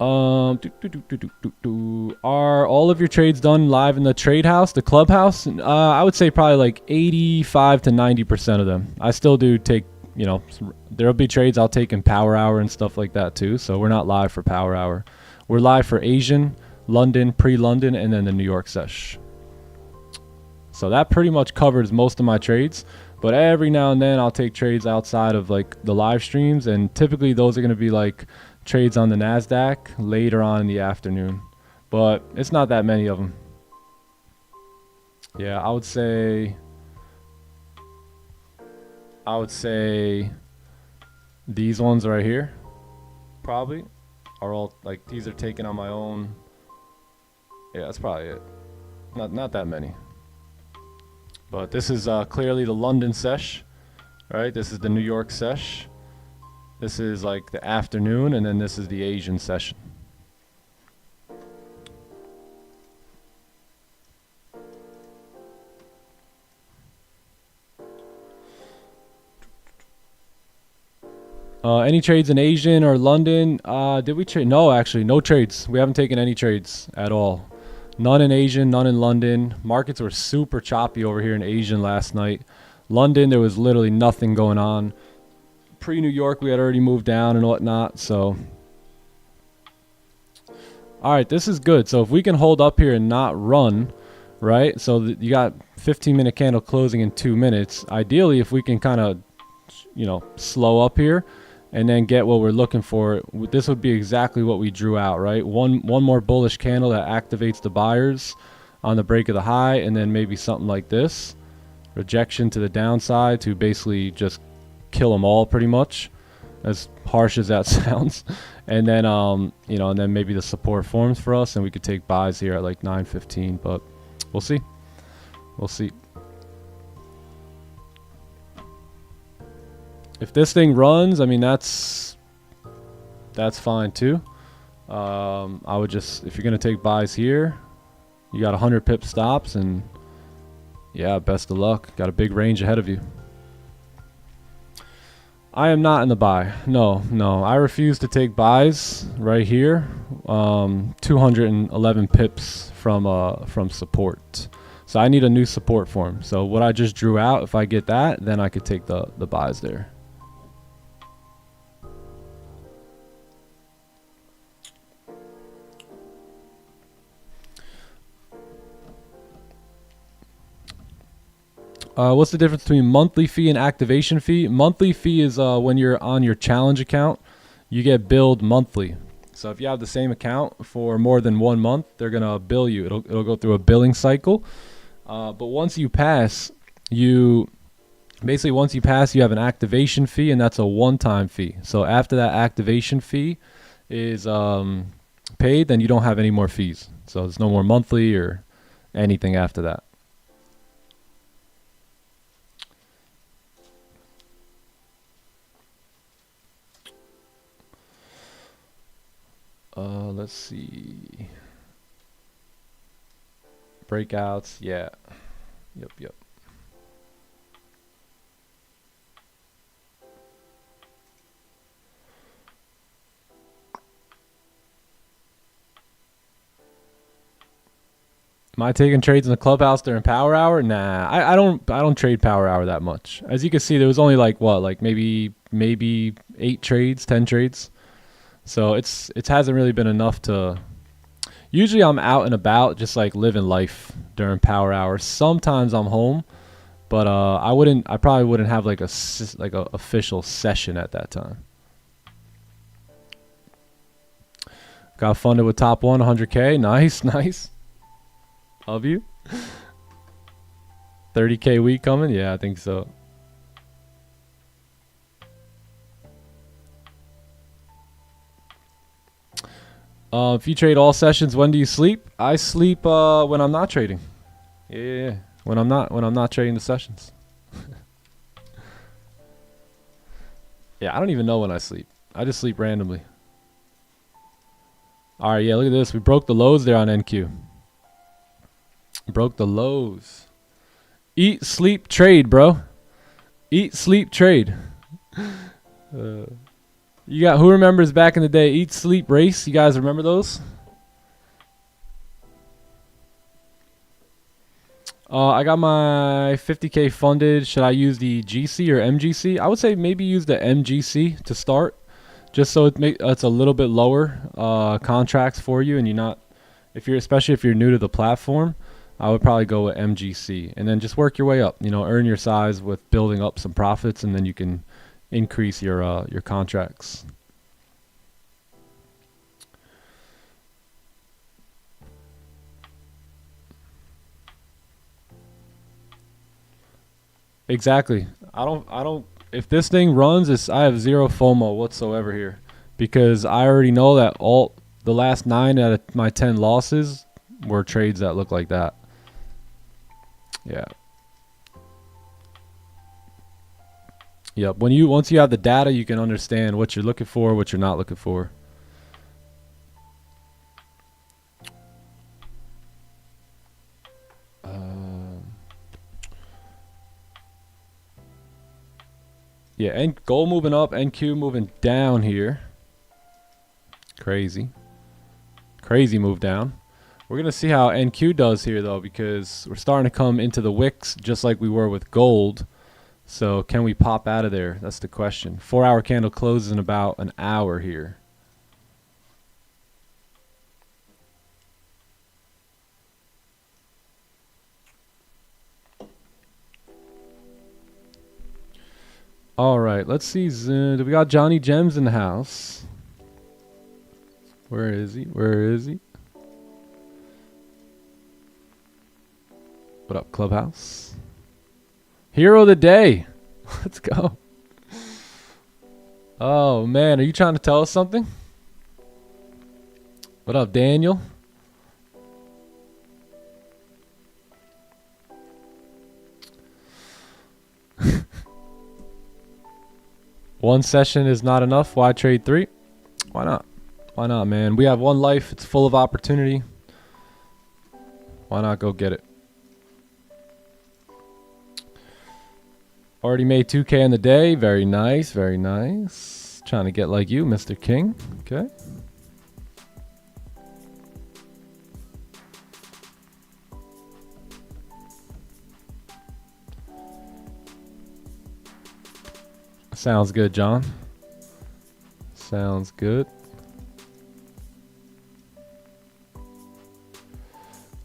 Are all of your trades done live in the trade house, the clubhouse? I would say probably like 85 to 90% of them. I still do take, you know, there'll be trades I'll take in power hour and stuff like that too. So we're not live for power hour. We're live for Asian, London, pre-London, and then the New York sesh. So that pretty much covers most of my trades. But every now and then I'll take trades outside of like the live streams, and typically those are going to be like trades on the NASDAQ later on in the afternoon, but it's not that many of them. Yeah, I would say these ones right here probably are all like, these are taken on my own. Yeah, that's probably it. Not that many. But this is clearly the London sesh, right? This is the New York sesh. This is like the afternoon, and then this is the Asian session. Any trades in Asian or London? Did we trade? No, actually, no trades. We haven't taken any trades at all. None in Asian, none in London. Markets were super choppy over here in Asian last night. London, there was literally nothing going on. Pre-New York, we had already moved down and whatnot. So, all right, this is good. So if we can hold up here and not run, right? So you got 15-minute candle closing in 2 minutes. Ideally, if we can kind of, you know, slow up here and then get what we're looking for, this would be exactly what we drew out, right? One more bullish candle that activates the buyers on the break of the high, and then maybe something like this, rejection to the downside to basically just kill them all, pretty much, as harsh as that sounds. And then you know, and then maybe the support forms for us, and we could take buys here at like 9:15, but we'll see. If this thing runs, I mean, that's fine too. I would just, if you're gonna take buys here, you got 100 pip stops, and yeah, best of luck. Got a big range ahead of you. I am not in the buy. No. I refuse to take buys right here. 211 pips from support. So I need a new support form. So what I just drew out, if I get that, then I could take the buys there. What's the difference between monthly fee and activation fee? Monthly fee is when you're on your challenge account, you get billed monthly. So if you have the same account for more than 1 month, they're gonna bill you. It'll go through a billing cycle. But once you pass, you have an activation fee, and that's a one-time fee. So after that activation fee is paid, then you don't have any more fees. So there's no more monthly or anything after that. Let's see. Breakouts, yeah. Yep. Am I taking trades in the clubhouse during power hour? Nah, I don't trade power hour that much. As you can see, there was only like what, like maybe 8 trades, 10 trades. So it hasn't really been enough to. Usually I'm out and about, just like living life during power hour. Sometimes I'm home, but I probably wouldn't have like a official session at that time. Got funded with top one, 100K. Nice. Of you? 30K week coming? Yeah, I think so. If you trade all sessions, when do you sleep? I sleep when I'm not trading. Yeah. When I'm not trading the sessions. Yeah, I don't even know when I sleep. I just sleep randomly. All right, yeah, look at this. We broke the lows there on NQ. Broke the lows. Eat, sleep, trade, bro. Eat, sleep, trade. You got, who remembers back in the day, eat, sleep, race? You guys remember those? I got my 50K funded. Should I use the GC or MGC? I would say maybe use the MGC to start, just so it's a little bit lower contracts for you, and you're not, especially if you're new to the platform. I would probably go with MGC and then just work your way up. You know, earn your size with building up some profits, and then you can increase your contracts. Exactly. I don't. If this thing runs, I have zero FOMO whatsoever here, because I already know that all the last 9 out of my 10 losses were trades that look like that. Yeah. Yep. Once you have the data, you can understand what you're looking for, what you're not looking for. Yeah, and gold moving up, NQ moving down here. Crazy move down. We're going to see how NQ does here, though, because we're starting to come into the wicks just like we were with gold. So can we pop out of there? That's the question. 4-hour candle closes in about an hour here. All right, let's see. Do we got Johnny Gems in the house? Where is he? What up, Clubhouse? Hero of the day. Let's go. Oh, man. Are you trying to tell us something? What up, Daniel? One session is not enough. Why trade 3? Why not? Why not, man? We have one life. It's full of opportunity. Why not go get it? Already made 2K in the day. Very nice. Very nice. Trying to get like you, Mr. King. Okay. Sounds good, John. Sounds good.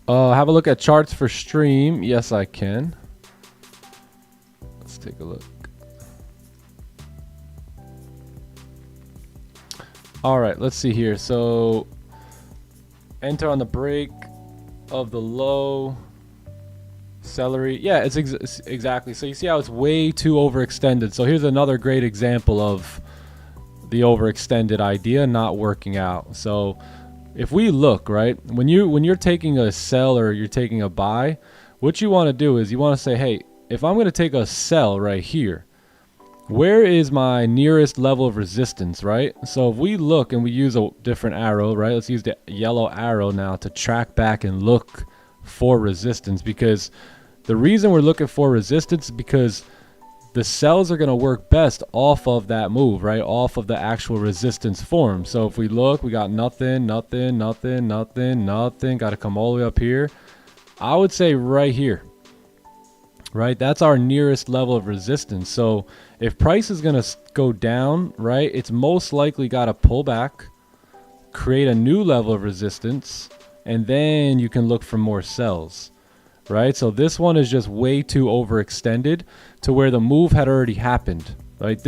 Have a look at charts for stream. Yes, I can. Let's take a look. All right, let's see here. So enter on the break of the low. Celery. Yeah, it's exactly. So you see how it's way too overextended. So here's another great example of the overextended idea not working out. So if we look, right, when you're taking a sell or you're taking a buy, what you want to do is you want to say, hey, if I'm going to take a sell right here, where is my nearest level of resistance, right? So if we look and we use a different arrow, right? Let's use the yellow arrow now to track back and look for resistance, because the reason we're looking for resistance is because the sells are going to work best off of that move, right? Off of the actual resistance form. So if we look, we got nothing, nothing, nothing, nothing, nothing. Got to come all the way up here. I would say right here, right? That's our nearest level of resistance. So if price is going to go down, right, it's most likely got to pull back, create a new level of resistance, and then you can look for more sells, right? So this one is just way too overextended to where the move had already happened, right?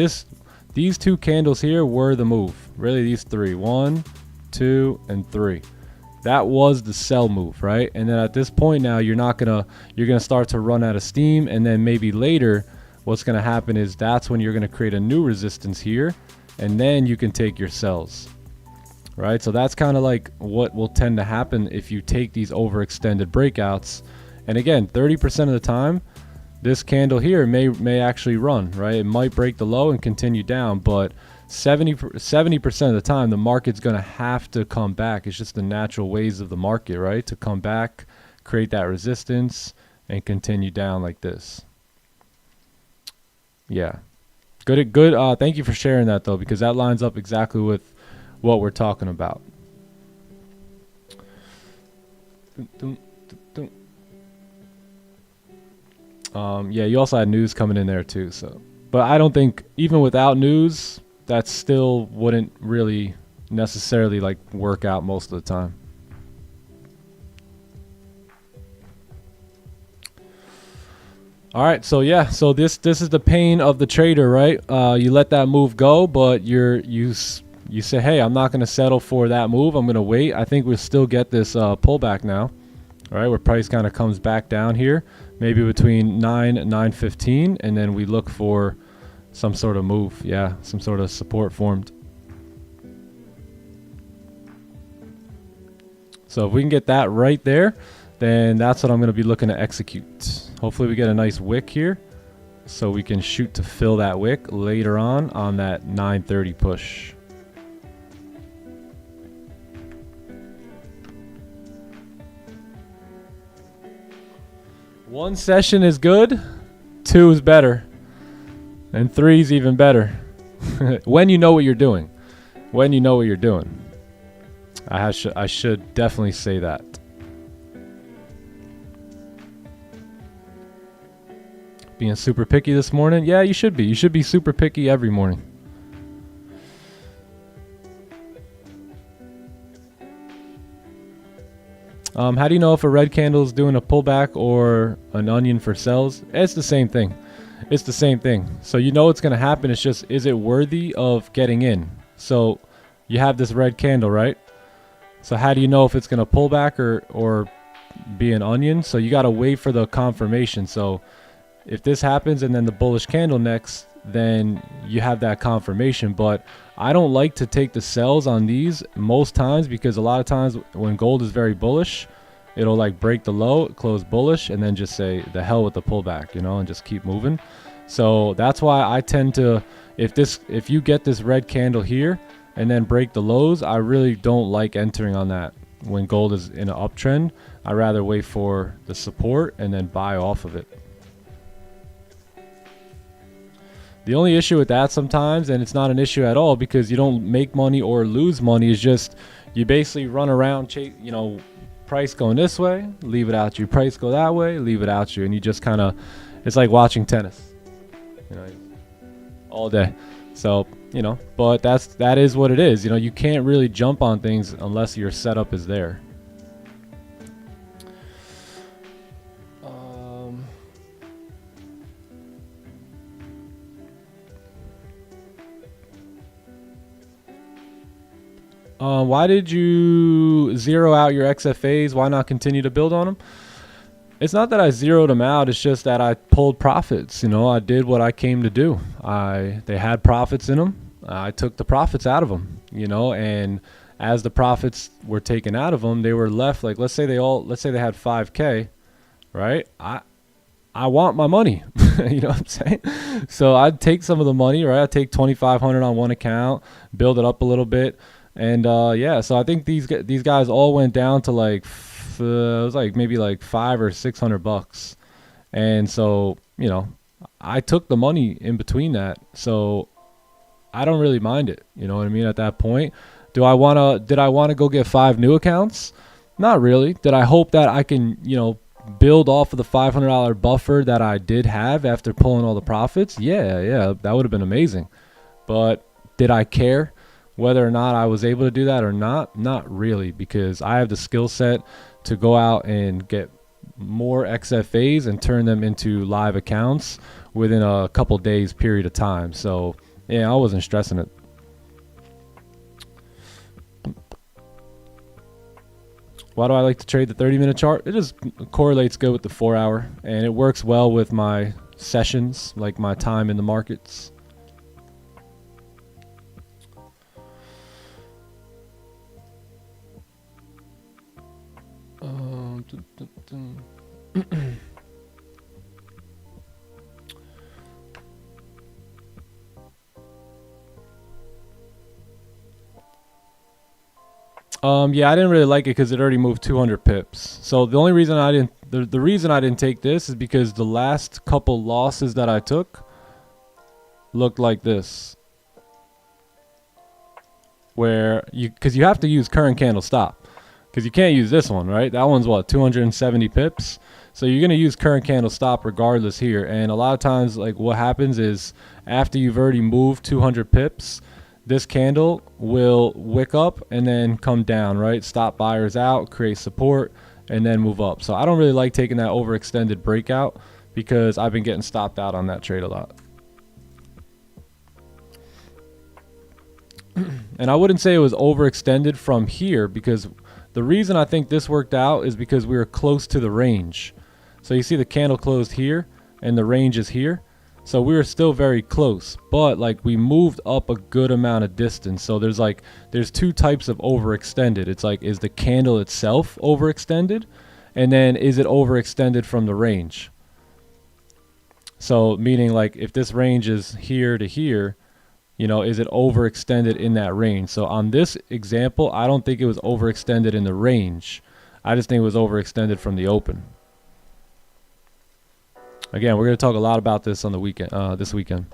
These two candles here were the move. Really, these three, 1, 2, and 3. That was the sell move, right? And then at this point now, you're gonna start to run out of steam, and then maybe later, what's gonna happen is that's when you're gonna create a new resistance here, and then you can take your sells, right? So that's kind of like what will tend to happen if you take these overextended breakouts. And again, 30% of the time, this candle here may actually run, right? It might break the low and continue down, but 70% of the time, the market's going to have to come back. It's just the natural ways of the market, right? To come back, create that resistance, and continue down like this. Yeah. Good. Thank you for sharing that, though, because that lines up exactly with what we're talking about. Yeah, you also had news coming in there too. So, but I don't think even without news, that still wouldn't really necessarily like work out most of the time. All right, so yeah, so this is the pain of the trader, right? You let that move go, but you say, hey, I'm not going to settle for that move. I'm going to wait. I think we'll still get this pullback now. All right, where price kind of comes back down here, maybe between 9 and 9.15, and then we look for some sort of move. Yeah, some sort of support formed. So if we can get that right there, then that's what I'm going to be looking to execute. Hopefully we get a nice wick here so we can shoot to fill that wick later on that 9:30 push. One session is good, 2 is better, and 3 is even better. When you know what you're doing. When you know what you're doing. I should definitely say that. Being super picky this morning? Yeah, you should be. You should be super picky every morning. How do you know if a red candle is doing a pullback or an onion for sells? It's the same thing. It's the same thing. So you know what's going to happen. It's just, is it worthy of getting in? So you have this red candle, right? So how do you know if it's going to pull back or be an onion? So you got to wait for the confirmation. So if this happens and then the bullish candle next, then you have that confirmation. But I don't like to take the sells on these most times, because a lot of times when gold is very bullish, it'll like break the low, close bullish, and then just say the hell with the pullback, you know, and just keep moving. So that's why I tend to, if you get this red candle here and then break the lows, I really don't like entering on that when gold is in an uptrend. I rather wait for the support and then buy off of it. The only issue with that sometimes, and it's not an issue at all because you don't make money or lose money, is just you basically run around, you know, price going this way, leave it out you. Price go that way, leave it out you. And you just kind of, it's like watching tennis, you know, all day. So, you know, but that is what it is. You know, you can't really jump on things unless your setup is there. Why did you zero out your XFAs? Why not continue to build on them? It's not that I zeroed them out. It's just that I pulled profits. You know, I did what I came to do. They had profits in them. I took the profits out of them, you know, and as the profits were taken out of them, they were left, like, let's say they had 5K, right? I want my money. You know what I'm saying? So I'd take some of the money, right? I'd take 2,500 on one account, build it up a little bit. And yeah, so I think these guys all went down to like, it was like maybe like $500 or $600. And so, you know, I took the money in between that. So I don't really mind it. You know what I mean? At that point, did I want to go get 5 new accounts? Not really. Did I hope that I can, you know, build off of the $500 buffer that I did have after pulling all the profits? Yeah, that would have been amazing. But did I care whether or not I was able to do that or not? Not really, because I have the skill set to go out and get more XFAs and turn them into live accounts within a couple days period of time. So yeah, I wasn't stressing it. Why do I like to trade the 30-minute chart? It just correlates good with the 4-hour, and it works well with my sessions, like my time in the markets. Yeah, I didn't really like it because it already moved 200 pips. So the only reason I didn't, the reason I didn't take this is because the last couple losses that I took looked like this, where because you have to use current candle stop, because you can't use this one, right? That one's what, 270 pips. So you're gonna use current candle stop regardless here. And a lot of times, like what happens is after you've already moved 200 pips, this candle will wick up and then come down, right? Stop buyers out, create support, and then move up. So I don't really like taking that overextended breakout because I've been getting stopped out on that trade a lot. And I wouldn't say it was overextended from here, because the reason I think this worked out is because we were close to the range. So you see the candle closed here and the range is here. So we were still very close, but like we moved up a good amount of distance. So there's two types of overextended. It's like, is the candle itself overextended? And then is it overextended from the range? So meaning like if this range is here to here, you know, is it overextended in that range? So on this example, I don't think it was overextended in the range. I just think it was overextended from the open. Again, we're going to talk a lot about this on the weekend, this weekend.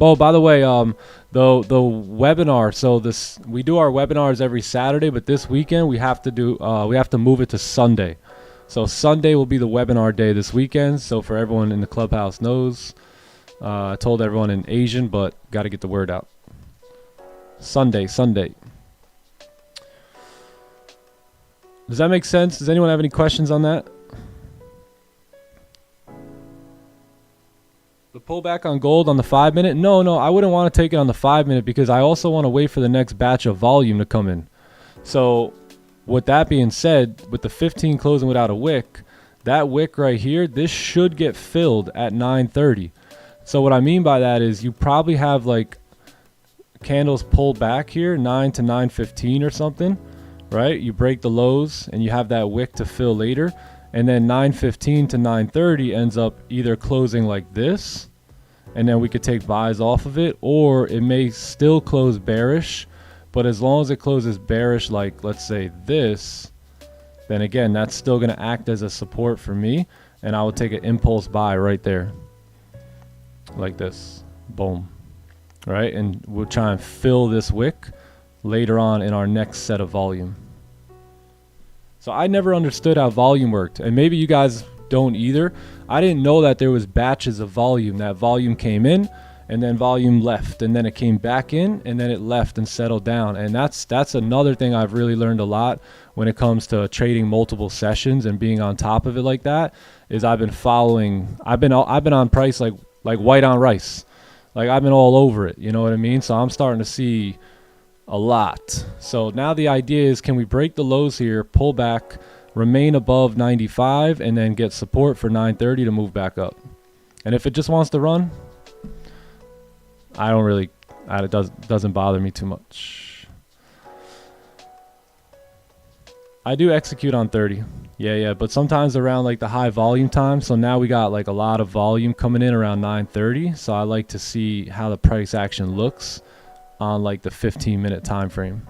Oh, by the way, the webinar. So we do our webinars every Saturday, but this weekend we have to move it to Sunday. So Sunday will be the webinar day this weekend. So for everyone in the clubhouse knows, I told everyone in Asian, but got to get the word out. Sunday. Does that make sense? Does anyone have any questions on that? The pullback on gold on the 5-minute? No, I wouldn't want to take it on the 5-minute because I also want to wait for the next batch of volume to come in. So with that being said, with the 15 closing without a wick, that wick right here, this should get filled at 9:30. So what I mean by that is you probably have like candles pulled back here, 9 to 9:15 or something, right? You break the lows and you have that wick to fill later. And then 9:15 to 9:30 ends up either closing like this, and then we could take buys off of it, or it may still close bearish, but as long as it closes bearish like let's say this, then again that's still going to act as a support for me, and I would take an impulse buy right there like this, boom, right? And we'll try and fill this wick later on in our next set of volume. So I never understood how volume worked, and maybe you guys don't either. I didn't know that there was batches of volume. That volume came in, and then volume left, and then it came back in, and then it left and settled down. And that's another thing I've really learned a lot when it comes to trading multiple sessions and being on top of it like that. Is I've been on price like white on rice, like I've been all over it. You know what I mean? So I'm starting to see a lot. So now the idea is, can we break the lows here, pull back, remain above 95, and then get support for 9:30 to move back up? And if it just wants to run, it doesn't bother me too much. I do execute on 30. Yeah, but sometimes around like the high volume time. So now we got like a lot of volume coming in around 9:30. So I like to see how the price action looks on like the 15-minute time frame.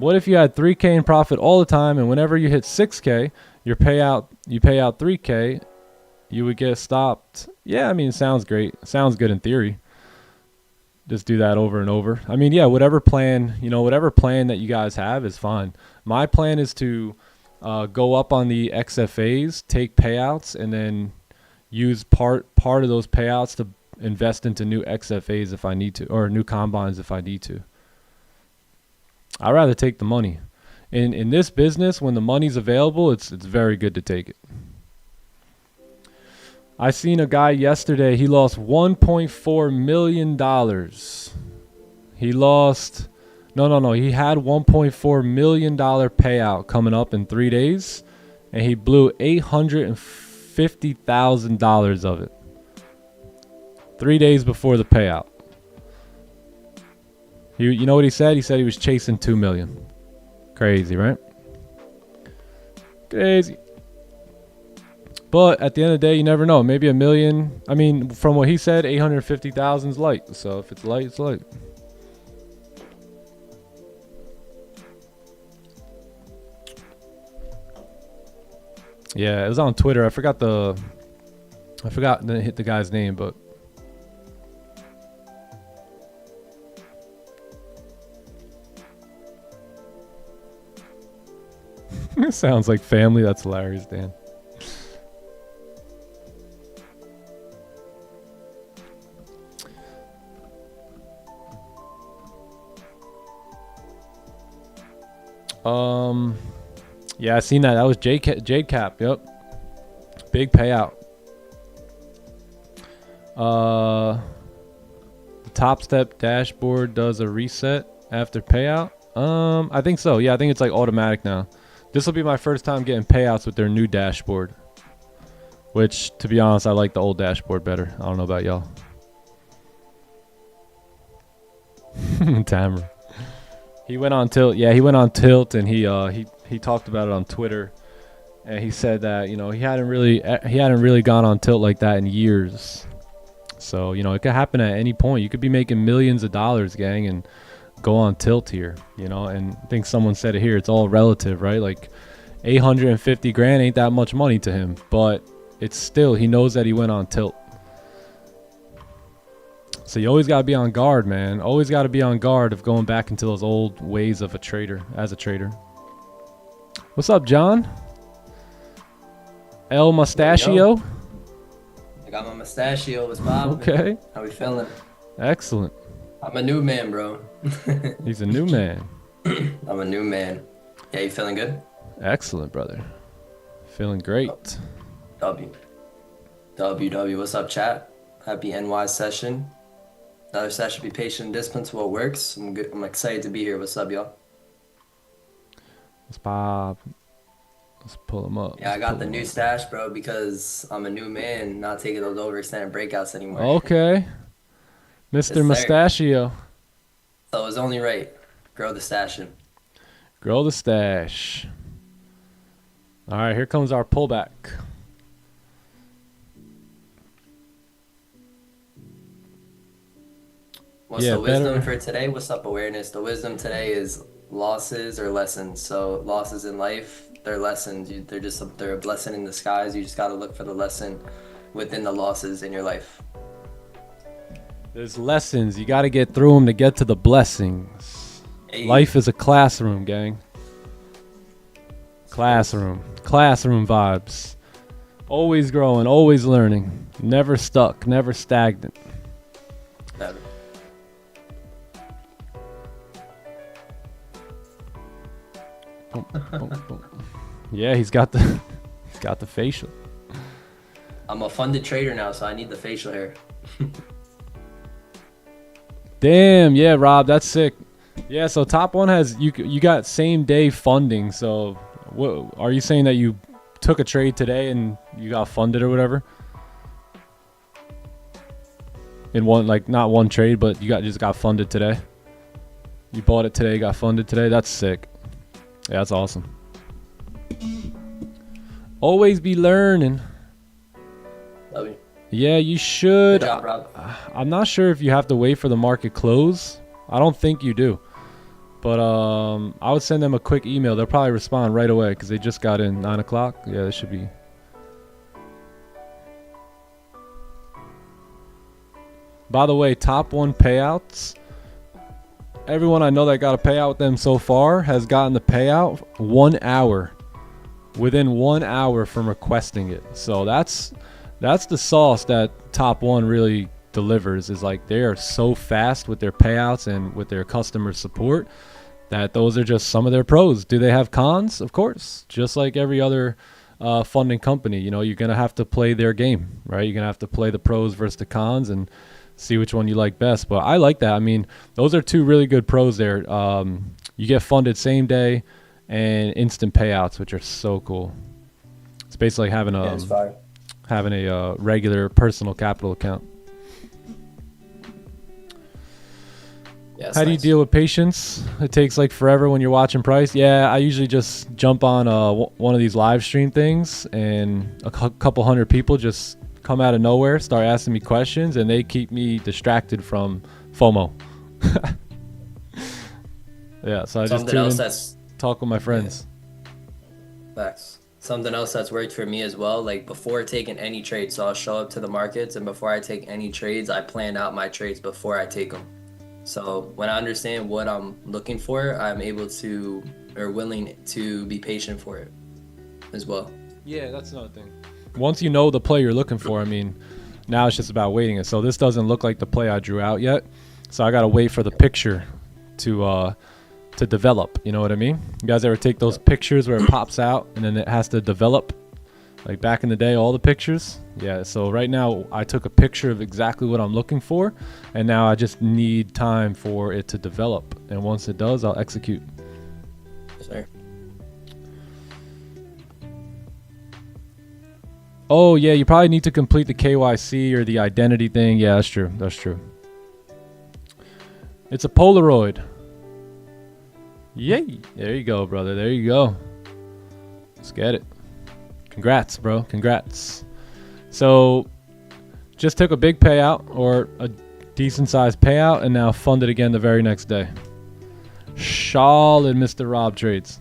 What if you had 3K in profit all the time, and whenever you hit 6K, you pay out 3K, you would get stopped? Yeah, I mean, it sounds great. Sounds good in theory. Just do that over and over. I mean, yeah, whatever plan that you guys have is fine. My plan is to go up on the XFAs, take payouts, and then use part of those payouts to invest into new XFAs if I need to, or new combines if I need to. I'd rather take the money. In this business, when the money's available, it's very good to take it. I seen a guy yesterday, he lost $1.4 million. He lost, no, he had $1.4 million payout coming up in 3 days, and he blew $850,000 of it 3 days before the payout. You know what he said? He said he was chasing 2 million. Crazy, right? Crazy. But at the end of the day, you never know. Maybe a million. I mean, from what he said, 850,000 is light. So if it's light, it's light. Yeah, it was on Twitter. I forgot to hit the guy's name, but it sounds like family. That's hilarious, Dan. Yeah, I seen that. That was Jade Cap. Yep. Big payout. The Top Step dashboard does a reset after payout. I think so. Yeah, I think it's like automatic now. This will be my first time getting payouts with their new dashboard. Which, to be honest, I like the old dashboard better. I don't know about y'all. Tamara. He went on tilt. Yeah, he went on tilt, and he talked about it on Twitter, and he said that, you know, he hadn't really gone on tilt like that in years. So, you know, it could happen at any point. You could be making millions of dollars, gang, and go on tilt here, you know. And I think someone said it here. It's all relative, right? Like 850 grand ain't that much money to him, but it's still, he knows that he went on tilt. So you always got to be on guard, man. Always got to be on guard of going back into those old ways of a trader, as a trader. What's up, John? El Mustachio? I got my mustachio. What's poppin'? Okay. How we feeling? Excellent. I'm a new man, bro. He's a new man. I'm a new man. Yeah, you feeling good? Excellent, brother. Feeling great. W. What's up, chat? Happy NY session. Another session. Be patient and disciplined to what works. I'm good. I'm excited to be here. What's up, y'all? Let's pop. Let's pull him up. Yeah, I got the new stash, bro, because I'm a new man, not taking those overextended breakouts anymore. Okay. Mr. Mustachio. So it was only right. Grow the stashing. Grow the stash. All right, here comes our pullback. What's the wisdom for today? What's up, awareness? The wisdom today is losses or lessons. So losses in life, they're lessons. They're a blessing in disguise. You just got to look for the lesson within the losses in your life. There's lessons. You got to get through them to get to the blessings. Hey. Life is a classroom, gang. Classroom vibes. Always growing, always learning. Never stuck, never stagnant. Never. Yeah, he's got the facial. I'm a funded trader now, so I need the facial hair. Damn, yeah, Rob, that's sick. Yeah, so top one has you got same day funding. So what are you saying that you took a trade today and you got funded or whatever? In one, like not one trade, but you just got funded today. You bought it today, got funded today. That's sick. Yeah, that's awesome. Always be learning. Love you. Yeah, you should. Good job, Rob. I'm not sure if you have to wait for the market close. I don't think you do. But I would send them a quick email. They'll probably respond right away because they just got in 9 o'clock. Yeah, they should be. By the way, top 1 payouts. Everyone I know that got a payout with them so far has gotten the payout 1 hour. Within 1 hour from requesting it. So that's the sauce that top 1 really delivers, is like they are so fast with their payouts and with their customer support that those are just some of their pros. Do they have cons? Of course. Just like every other funding company, you know, you're going to have to play their game, right? You're going to have to play the pros versus the cons and see which one you like best. But I like that. I mean, those are 2 really good pros there. You get funded same day and instant payouts, which are so cool. It's basically having a regular personal capital account. Yeah, how do you deal with patience? It takes like forever when you're watching price. Yeah, I usually just jump on one of these live stream things, and a couple hundred people just come out of nowhere, start asking me questions, and they keep me distracted from FOMO. Yeah, so I just tune in, talk with my friends. Yeah. Facts. Something else that's worked for me as well, like before taking any trades, so I'll show up to the markets, and before I take any trades, I plan out my trades before I take them. So when I understand what I'm looking for, I'm able to, or willing to be patient for it as well. Yeah, that's another thing. Once you know the play you're looking for, I mean, now it's just about waiting it. So this doesn't look like the play I drew out yet. So I got to wait for the picture to develop. You know what I mean? You guys ever take those pictures where it pops out and then it has to develop? Like back in the day, all the pictures. Yeah, so right now I took a picture of exactly what I'm looking for, and now I just need time for it to develop. And once it does, I'll execute. Sir. Oh, yeah, you probably need to complete the KYC or the identity thing. Yeah, that's true. That's true. It's a Polaroid. Yay. There you go, brother. There you go. Let's get it. Congrats, bro. Congrats. So just took a big payout or a decent sized payout and now funded again the very next day. Solid, Mr. Rob Trades.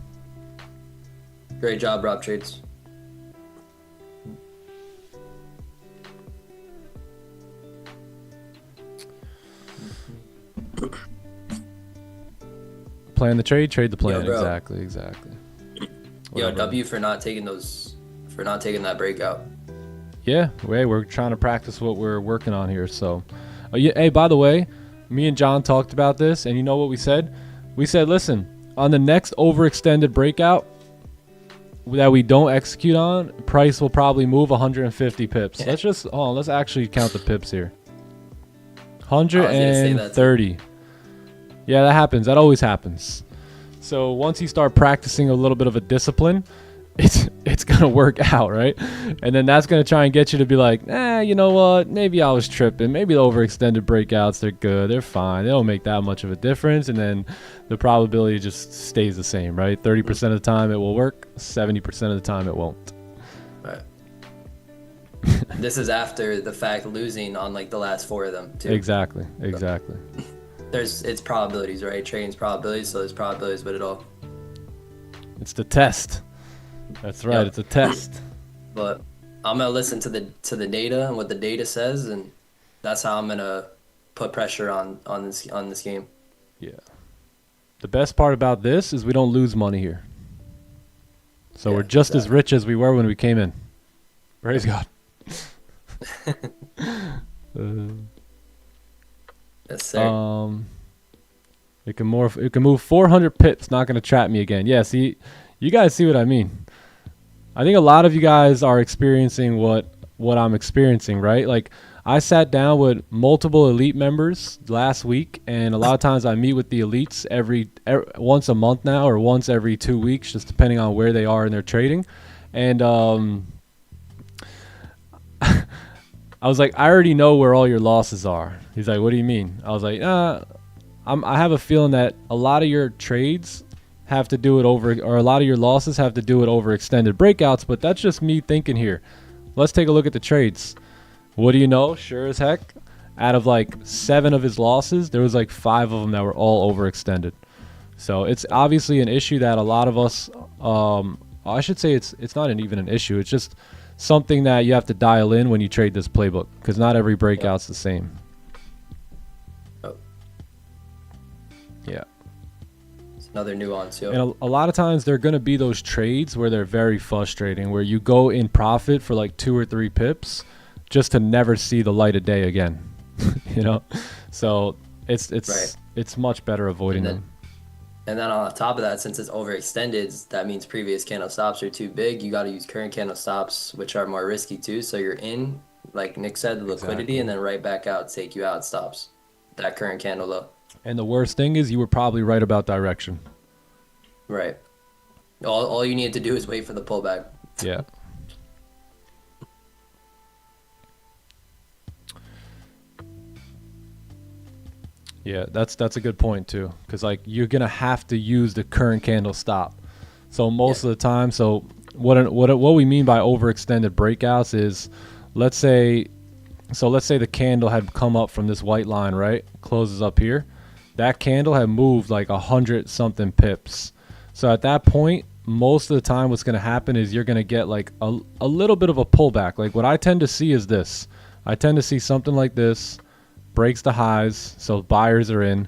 Great job, Rob Trades. Plan the trade, trade the plan. Yo, exactly. Yo, W for not taking that breakout. Yeah, we're trying to practice what we're working on here. So, yeah, hey, by the way, me and John talked about this, and you know what we said? We said, listen, on the next overextended breakout that we don't execute on, price will probably move 150 pips. Yeah. Let's actually count the pips here. 130. Yeah, that happens. That always happens. So once you start practicing a little bit of a discipline, it's gonna work out, right? And then that's gonna try and get you to be like, you know what? Maybe I was tripping. Maybe the overextended breakouts, they're good. They're fine. They don't make that much of a difference. And then the probability just stays the same, right? 30% of the time it will work. 70% of the time it won't. Right. This is after the fact losing on like the last 4 of them too. Exactly. It's probabilities, right? Trading's probabilities, so there's probabilities with it all. It's the test. That's right. Yep. It's a test. But I'm gonna listen to the data and what the data says, and that's how I'm gonna put pressure on this game. Yeah. The best part about this is we don't lose money here. So we're just as rich as we were when we came in. Praise God. Yes, sir. It can move 400 pips. Not gonna trap me again. Yeah. See, you guys see what I mean. I think a lot of you guys are experiencing what I'm experiencing, right? Like I sat down with multiple elite members last week, and a lot of times I meet with the elites every once a month now, or once every 2 weeks, just depending on where they are in their trading. And I was like, I already know where all your losses are. He's like, what do you mean? I was like, I have a feeling that a lot of your trades have to do it over, or a lot of your losses have to do it over extended breakouts, but that's just me thinking here. Let's take a look at the trades. What do you know? Sure as heck, out of like 7 of his losses, there was like 5 of them that were all overextended. So it's obviously an issue that a lot of us, I should say it's not even an issue. It's just something that you have to dial in when you trade this playbook, because not every breakout's the same. Yeah. It's another nuance. Yo. And a lot of times there are going to be those trades where they're very frustrating, where you go in profit for like 2 or 3 pips just to never see the light of day again. You know? So it's much better avoiding them. And then on top of that, since it's overextended, that means previous candle stops are too big. You got to use current candle stops, which are more risky too. So you're in, like Nick said, the liquidity, and then right back out, take you out stops. That current candle low. And the worst thing is you were probably right about direction. Right. All you need to do is wait for the pullback. Yeah. Yeah, that's a good point too, because like you're gonna have to use the current candle stop. So most of the time, so what we mean by overextended breakouts is, let's say the candle had come up from this white line, right? Closes up here. That candle had moved like 100 something pips. So at that point, most of the time what's gonna happen is you're gonna get like a little bit of a pullback. Like what I tend to see is this. I tend to see something like this. Breaks the highs, so buyers are in,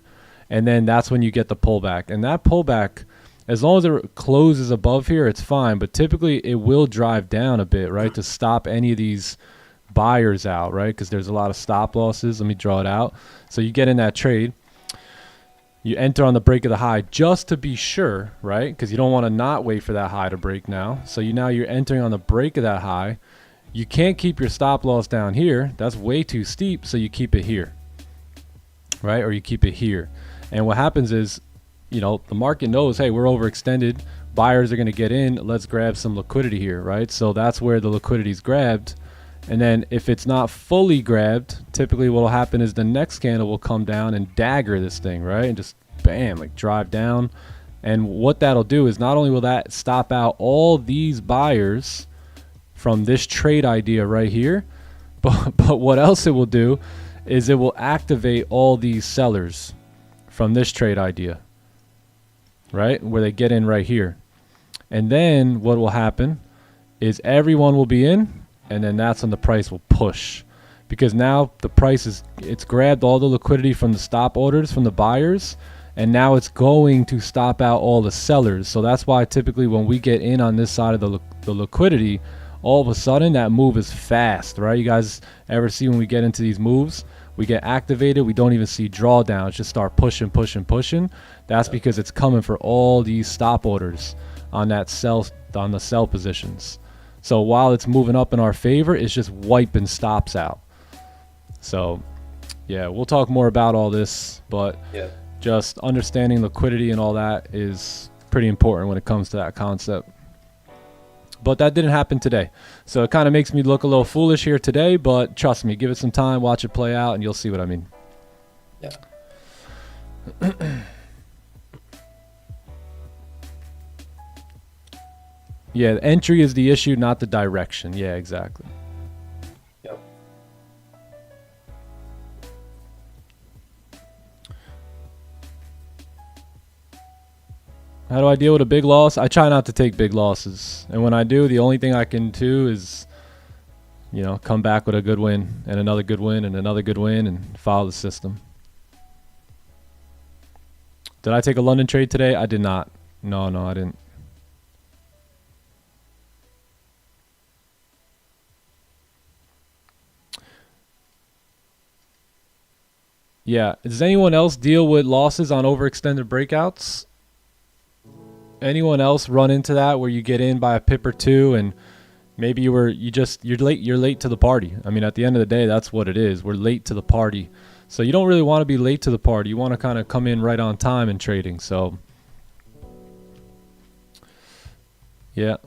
and then that's when you get the pullback. And that pullback, as long as it closes above here, it's fine, but typically it will drive down a bit, right, to stop any of these buyers out, right, because there's a lot of stop losses. Let me draw it out. So you get in that trade, you enter on the break of the high just to be sure, right, because you don't want to not wait for that high to break now. So you're entering on the break of that high. You can't keep your stop loss down here. That's way too steep, so you keep it here. Right? Or you keep it here. And what happens is, you know, the market knows, hey, we're overextended. Buyers are going to get in. Let's grab some liquidity here, right? So that's where the liquidity is grabbed. And then if it's not fully grabbed, typically what will happen is the next candle will come down and dagger this thing, right? And just bam, like drive down. And what that'll do is not only will that stop out all these buyers from this trade idea right here, but what else it will do is it will activate all these sellers from this trade idea, right? Where they get in right here. And then what will happen is everyone will be in, and then that's when the price will push. Because now the price it's grabbed all the liquidity from the stop orders from the buyers, and now it's going to stop out all the sellers. So that's why typically when we get in on this side of the liquidity, all of a sudden that move is fast, right? You guys ever see when we get into these moves, we get activated, we don't even see drawdowns, just start pushing. That's because it's coming for all these stop orders on that on the sell positions. So while it's moving up in our favor, it's just wiping stops out. So yeah, we'll talk more about all this, but just understanding liquidity and all that is pretty important when it comes to that concept. But that didn't happen today. So it kind of makes me look a little foolish here today, but trust me, give it some time, watch it play out, and you'll see what I mean. Yeah. Yeah, the entry is the issue, not the direction. Yeah, exactly. Yep. How do I deal with a big loss? I try not to take big losses. And when I do, the only thing I can do is, you know, come back with a good win and another good win and another good win and follow the system. Did I take a London trade today? I did not. No, I didn't. Yeah. Does anyone else deal with losses on overextended breakouts? Anyone else run into that where you get in by a pip or two and Maybe you're late to the party. I mean, at the end of the day, that's what it is. We're late to the party. So you don't really want to be late to the party. You want to kind of come in right on time in trading. So yeah,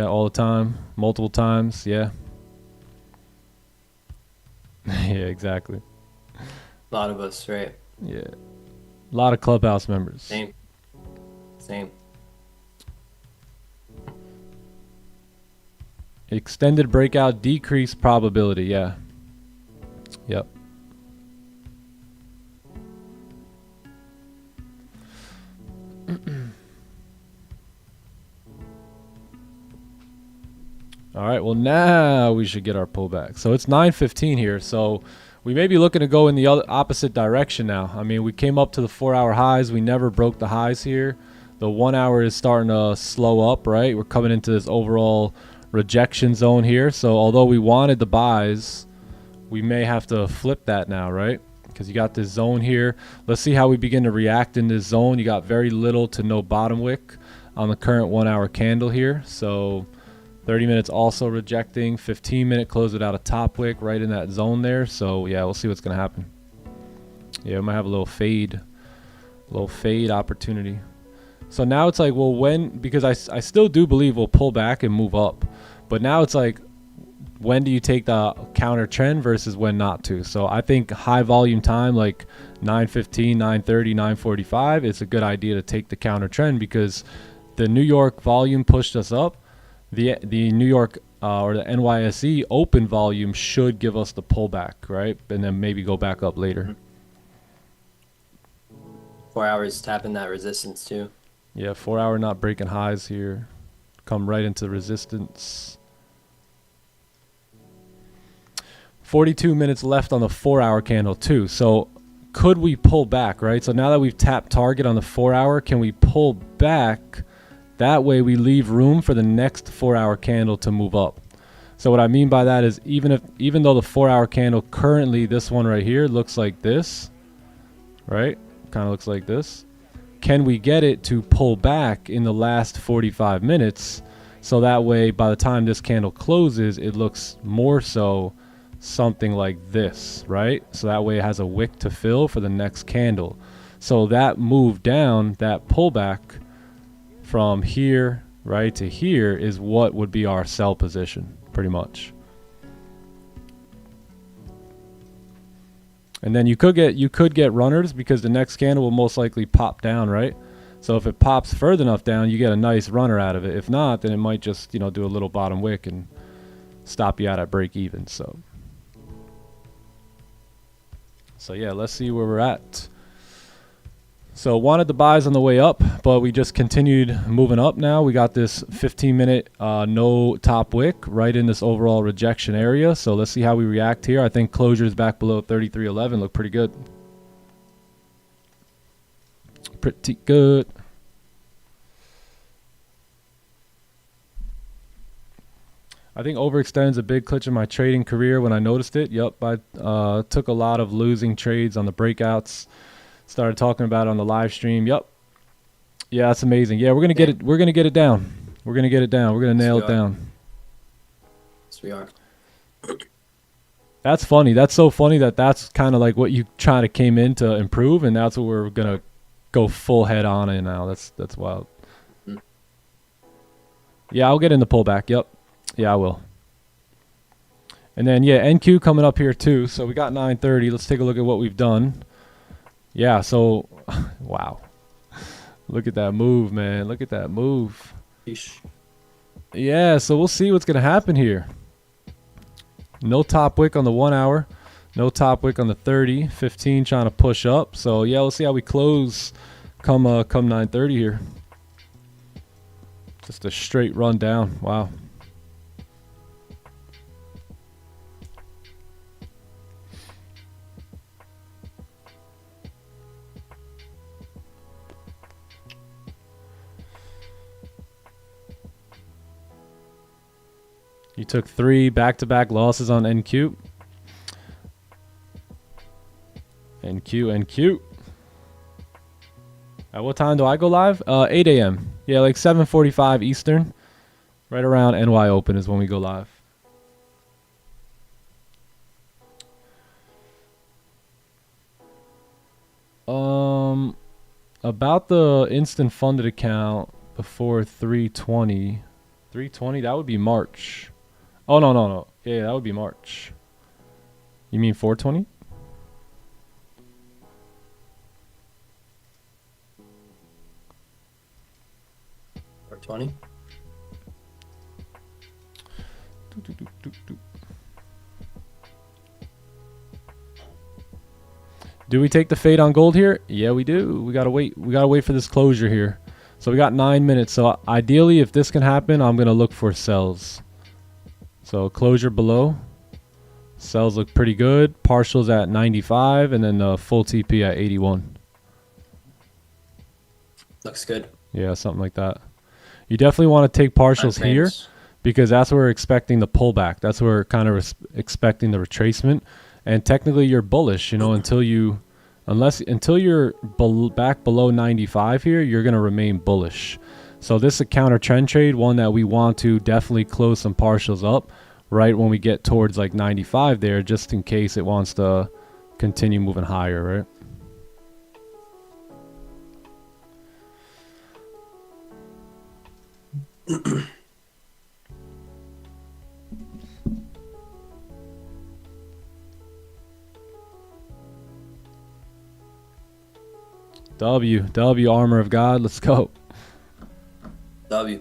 all the time, multiple times. Yeah. Yeah, exactly. A lot of us, right? Yeah. A lot of Clubhouse members. Same. Extended breakout, decreased probability. Yeah. Yep. All right, well, now we should get our pullback. So it's 9:15 here. So we may be looking to go in the opposite direction now. I mean, we came up to the 4-hour highs. We never broke the highs here. The 1 hour is starting to slow up, right? We're coming into this overall rejection zone here. So although we wanted the buys, we may have to flip that now, right? Because you got this zone here. Let's see how we begin to react in this zone. You got very little to no bottom wick on the current 1 hour candle here. So 30 minutes also rejecting. 15-minute close without a top wick right in that zone there. So yeah, we'll see what's going to happen. Yeah, we might have a little fade opportunity. So now it's like, well, because I still do believe we'll pull back and move up. But now it's like, when do you take the counter trend versus when not to? So I think high volume time like 9:15, 9:30, 9:45, it's a good idea to take the counter trend because the New York volume pushed us up. The New York or the NYSE open volume should give us the pullback, right? And then maybe go back up later. 4 hours tapping that resistance too. Yeah, 4 hour not breaking highs here. Come right into resistance. 42 minutes left on the 4 hour candle too. So could we pull back, right? So now that we've tapped target on the 4 hour, can we pull back? That way we leave room for the next 4 hour candle to move up. So what I mean by that is even though the 4 hour candle currently, this one right here looks like this, right? Kind of looks like this. Can we get it to pull back in the last 45 minutes? So that way by the time this candle closes, it looks more so something like this, right? So that way it has a wick to fill for the next candle. So that move down, that pullback from here right to here is what would be our sell position pretty much. And then you could get runners because the next candle will most likely pop down, right? So if it pops further enough down, you get a nice runner out of it. If not, then it might just, do a little bottom wick and stop you out at break even. So yeah, let's see where we're at. So wanted the buys on the way up, but we just continued moving up now. We got this 15-minute no top wick right in this overall rejection area. So let's see how we react here. I think closures back below 33.11 look pretty good. Pretty good. I think overextend's a big glitch in my trading career when I noticed it. Yep, I took a lot of losing trades on the breakouts. Started talking about it on the live stream. Yep. Yeah, that's amazing. Yeah, we're gonna get it. We're gonna get it down. We're gonna get it down. We're gonna nail it down. Yes, we are. That's funny. That's so funny that's kind of like what you try to came in to improve, and that's what we're gonna go full head on in now. That's wild. Mm-hmm. Yeah, I'll get in the pullback. Yep. Yeah, I will. And then yeah, NQ coming up here too. So we got 9:30. Let's take a look at what we've done. Yeah, so, wow. Look at that move, man. Look at that move. Yeesh. Yeah, so we'll see what's going to happen here. No top wick on the 1 hour. No top wick on the 30. 15 trying to push up. So, yeah, let's see how we close come 9:30 here. Just a straight run down. Wow. You took 3 back-to-back losses on NQ. NQ. At what time do I go live? 8 a.m. Yeah, like 7:45 Eastern. Right around NY Open is when we go live. About the instant funded account before 320. 320, that would be March. Oh, no. Yeah, that would be March. You mean 420? 420. Do we take the fade on gold here? Yeah, we do. We gotta wait. We gotta wait for this closure here. So we got 9 minutes. So ideally, if this can happen, I'm gonna look for sells. So closure below. Sells look pretty good. Partials at 95, and then the full TP at 81. Looks good. Yeah, something like that. You definitely want to take partials here because that's where we're expecting the pullback. That's where we're kind of expecting the retracement. And technically, you're bullish, you know, until you're back below 95 here, you're going to remain bullish. So this is a counter trend trade, one that we want to definitely close some partials up right when we get towards like 95 there, just in case it wants to continue moving higher, right? W armor of God, let's go. W.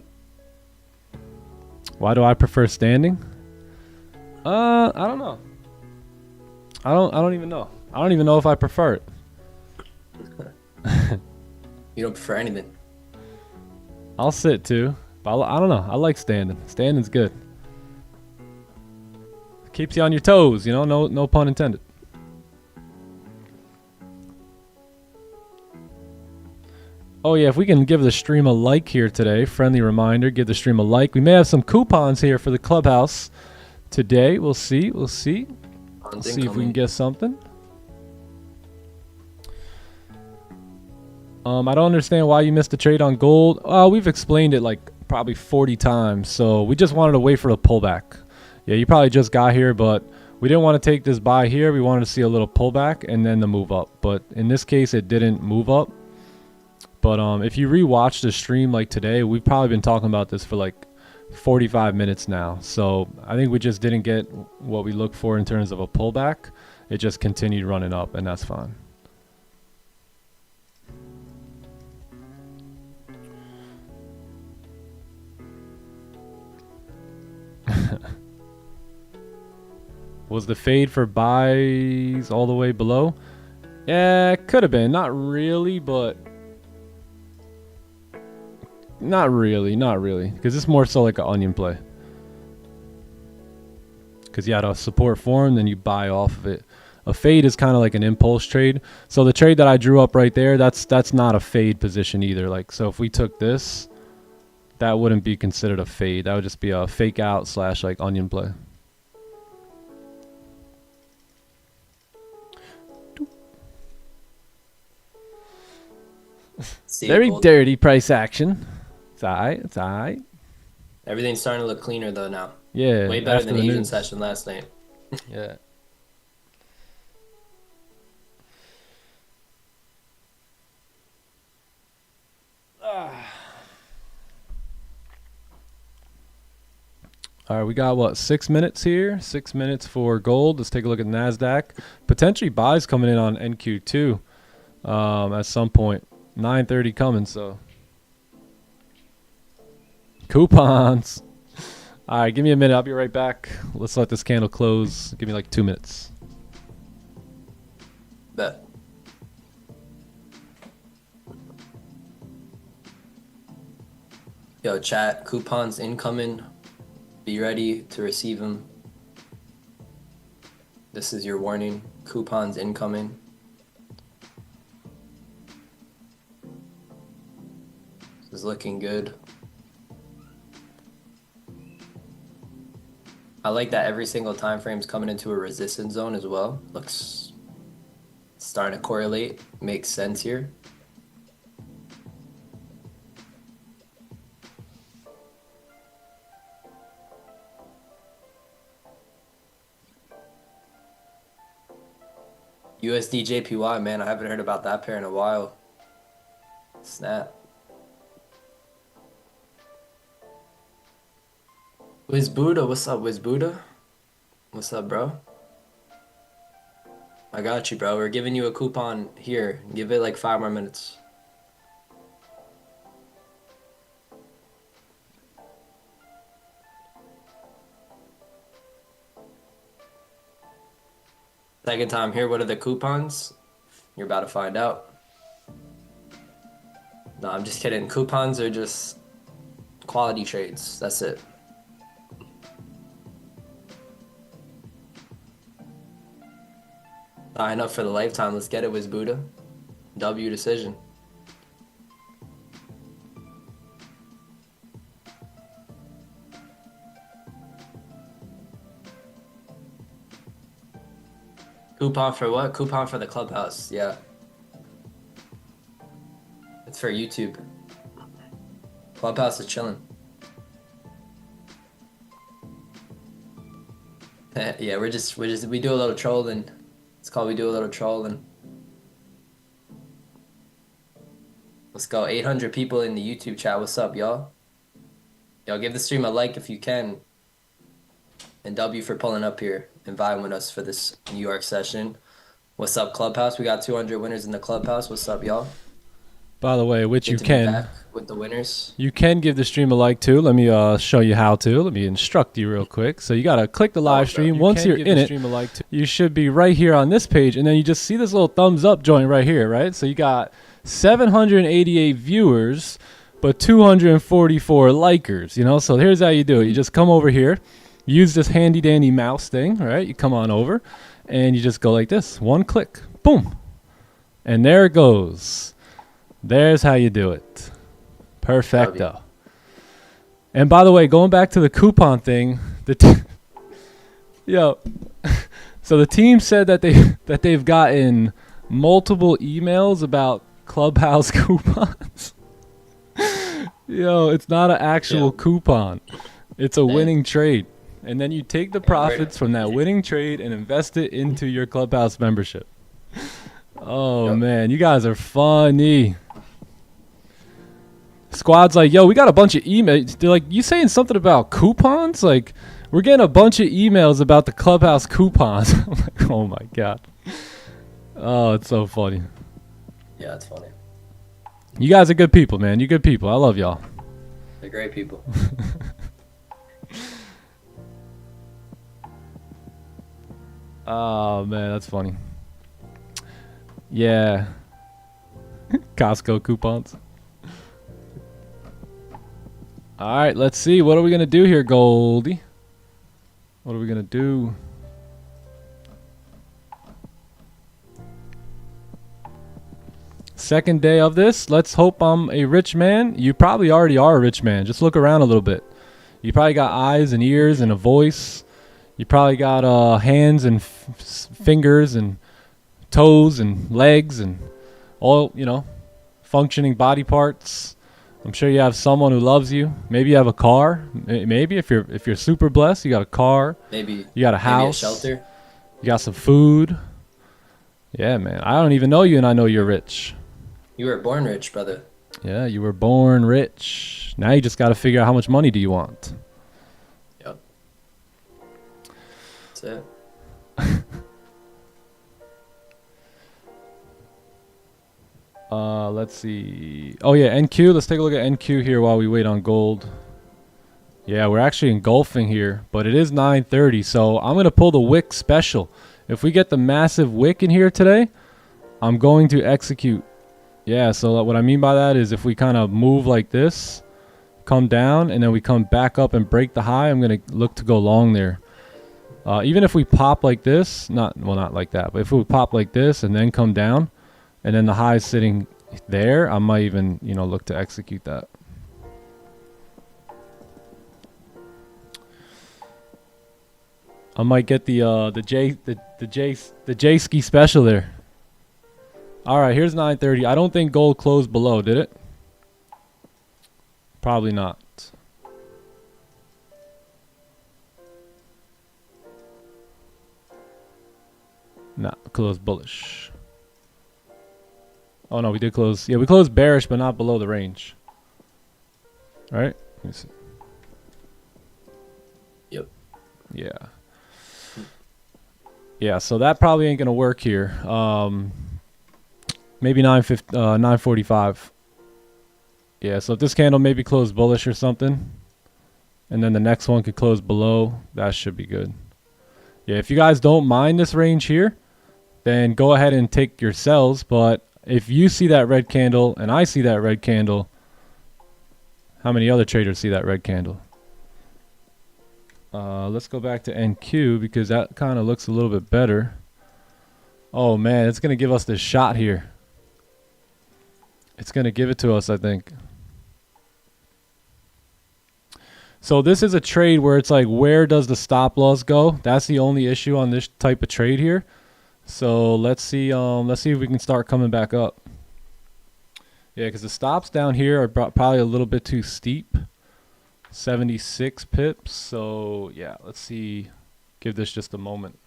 Why do I prefer standing? I don't know. I don't even know. I don't even know if I prefer it. You don't prefer anything. I'll sit too, but I don't know. I like standing. Standing's good. Keeps you on your toes, you know. No pun intended. Oh yeah, if we can give the stream a like here today, friendly reminder, give the stream a like. We may have some coupons here for the clubhouse today. We'll see. We'll see if we can get something. I don't understand why you missed the trade on gold. We've explained it like probably 40 times. So we just wanted to wait for the pullback. Yeah, you probably just got here, but we didn't want to take this buy here. We wanted to see a little pullback and then the move up. But in this case, it didn't move up. But if you rewatch the stream like today, we've probably been talking about this for like 45 minutes now. So I think we just didn't get what we looked for in terms of a pullback. It just continued running up, and that's fine. Was the fade for buys all the way below? Yeah, it could have been. Not really, but... Not really. Because it's more so like an onion play. Because you had a support form, then you buy off of it. A fade is kind of like an impulse trade. So the trade that I drew up right there, that's not a fade position either. Like, so if we took this, that wouldn't be considered a fade. That would just be a fake out / like onion play. Very dirty price action. It's alright. It's alright. Everything's starting to look cleaner though now. Yeah. Way better than the Asian session last night. Yeah. All right, we got what, 6 minutes here? 6 minutes for gold. Let's take a look at NASDAQ. Potentially buys coming in on NQ2 at some point. 9:30 coming, so. Coupons. All right, give me a minute. I'll be right back. Let's let this candle close. Give me like 2 minutes. Bet. Yo, chat, coupons incoming. Be ready to receive them. This is your warning. Coupons incoming. This is looking good. I like that every single time frame's coming into a resistance zone as well. Looks starting to correlate. Makes sense here. USD JPY, man. I haven't heard about that pair in a while. Snap. Wiz Buddha, what's up, Wiz Buddha? What's up, bro? I got you, bro. We're giving you a coupon here. Give it like 5 more minutes. Second time here. What are the coupons? You're about to find out. No, I'm just kidding. Coupons are just quality trades. That's it. Sign up for the lifetime. Let's get it, Wiz Buddha. W decision. Coupon for what? Coupon for the clubhouse. Yeah. It's for YouTube. Clubhouse is chilling. Yeah, we do a little trolling. It's called we do a little trolling. Let's go. 800 people in the YouTube chat. What's up, y'all? Y'all give the stream a like if you can. And W for pulling up here and vibing with us for this New York session. What's up, Clubhouse? We got 200 winners in the Clubhouse. What's up, y'all? By the way, which you can. With the winners. You can give the stream a like too. Let me show you how to. Let me instruct you real quick. So you got to click the live stream. Once you're in it, you should be right here on this page. And then you just see this little thumbs up joint right here, right? So you got 788 viewers, but 244 likers, you know? So here's how you do it. You just come over here. Use this handy dandy mouse thing, right? You come on over and you just go like this. One click. Boom. And there it goes. There's how you do it. Perfecto. And by the way, going back to the coupon thing, yo, so the team said that they've gotten multiple emails about Clubhouse coupons. Yo, it's not an actual coupon. It's a winning trade. And then you take the profits from that winning trade and invest it into your Clubhouse membership. Oh, man, you guys are funny. Squad's like, yo, we got a bunch of emails. They're like, you saying something about coupons? Like, we're getting a bunch of emails about the Clubhouse coupons. I'm like, oh, my God. Oh, it's so funny. Yeah, it's funny. You guys are good people, man. You're good people. I love y'all. They're great people. Oh, man, that's funny. Yeah. Costco coupons. All right, let's see. What are we going to do here, Goldie? What are we going to do? Second day of this. Let's hope I'm a rich man. You probably already are a rich man. Just look around a little bit. You probably got eyes and ears and a voice. You probably got hands and fingers and toes and legs and all, you know, functioning body parts. I'm sure you have someone who loves you. Maybe you have a car. Maybe if you're super blessed, you got a car. Maybe you got a house. Maybe a shelter. You got some food. Yeah, man. I don't even know you, and I know you're rich. You were born rich, brother. Yeah, you were born rich. Now you just got to figure out how much money do you want. Yep. That's it. Let's see. Oh yeah, NQ. Let's take a look at NQ here while we wait on gold. Yeah, we're actually engulfing here, but it is 9:30, so I'm gonna pull the wick special. If we get the massive wick in here today, I'm going to execute. Yeah, so what I mean by that is if we kind of move like this, come down, and then we come back up and break the high, I'm gonna look to go long there. Even if we pop like this, not like that, but if we pop like this and then come down, and then the high is sitting there, I might even, you know, look to execute that. I might get the J ski special there. All right, here's 9:30. I don't think gold closed below, did it? Probably not. Not close bullish. Oh no, we did close. Yeah, we closed bearish, but not below the range. All right. Let me see. Yep. Yeah. Yeah, so that probably ain't gonna work here. Maybe 945. Yeah, so if this candle maybe closed bullish or something, and then the next one could close below, that should be good. Yeah, if you guys don't mind this range here, then go ahead and take your sells. But if you see that red candle and I see that red candle, how many other traders see that red candle? Let's go back to NQ because that kind of looks a little bit better. Oh man, it's going to give us this shot here. It's going to give it to us, I think. So this is a trade where it's like, where does the stop loss go? That's the only issue on this type of trade here. So let's see if we can start coming back up. Yeah, because the stops down here are probably a little bit too steep. 76 pips. So yeah, let's see. Give this just a moment.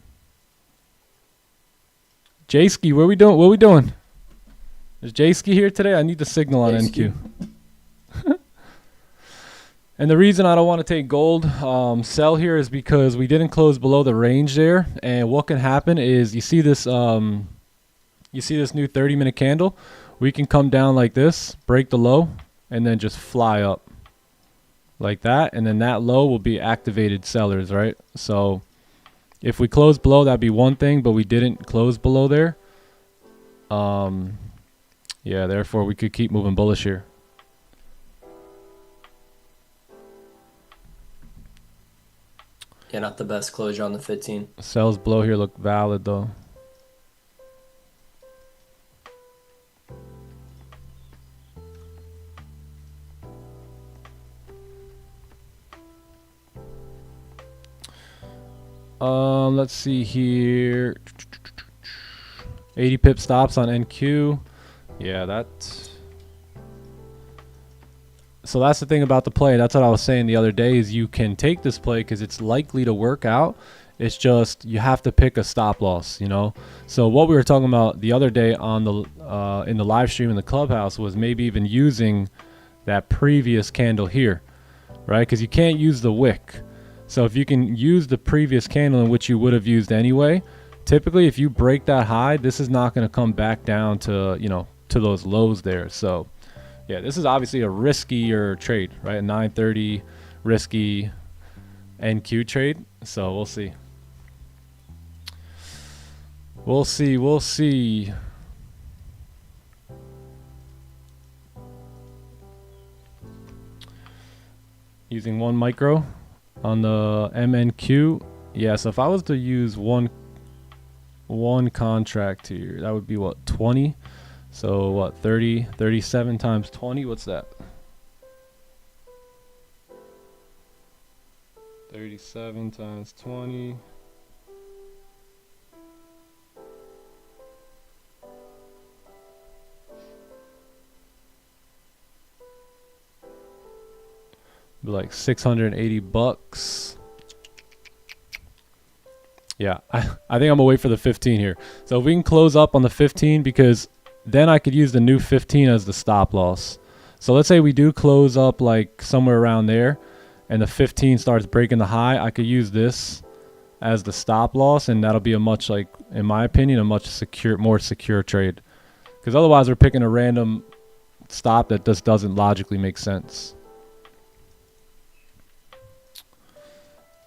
Jayski, what are we doing? What are we doing? Is Jayski here today? I need the signal on NQ. And the reason I don't want to take gold sell here is because we didn't close below the range there. And what can happen is you see this new 30-minute candle. We can come down like this, break the low, and then just fly up like that. And then that low will be activated sellers, right? So if we close below, that'd be one thing, but we didn't close below there. Yeah, therefore we could keep moving bullish here. Yeah, not the best closure on the 15. Sells below here look valid though. Let's see here. 80 pip stops on NQ. Yeah, so that's the thing about the play. That's what I was saying the other day is you can take this play because it's likely to work out. It's just you have to pick a stop loss, you know. So what we were talking about the other day on the in the live stream in the clubhouse was maybe even using that previous candle here, right? Because you can't use the wick. So if you can use the previous candle in which you would have used anyway, typically if you break that high, this is not going to come back down to, you know, to those lows there. So yeah, this is obviously a riskier trade, right? A 930 risky NQ trade. So we'll see. We'll see. Using one micro on the MNQ. Yeah, so if I was to use one contract here, that would be what, 20? So what, 37 times 20? What's that? 37 times 20. Be like 680 bucks. Yeah, I think I'm gonna wait for the 15 here. So if we can close up on the 15, because then I could use the new 15 as the stop loss. So let's say we do close up like somewhere around there and the 15 starts breaking the high, I could use this as the stop loss, and that'll be a much, like, in my opinion, a much more secure trade. Because otherwise we're picking a random stop that just doesn't logically make sense.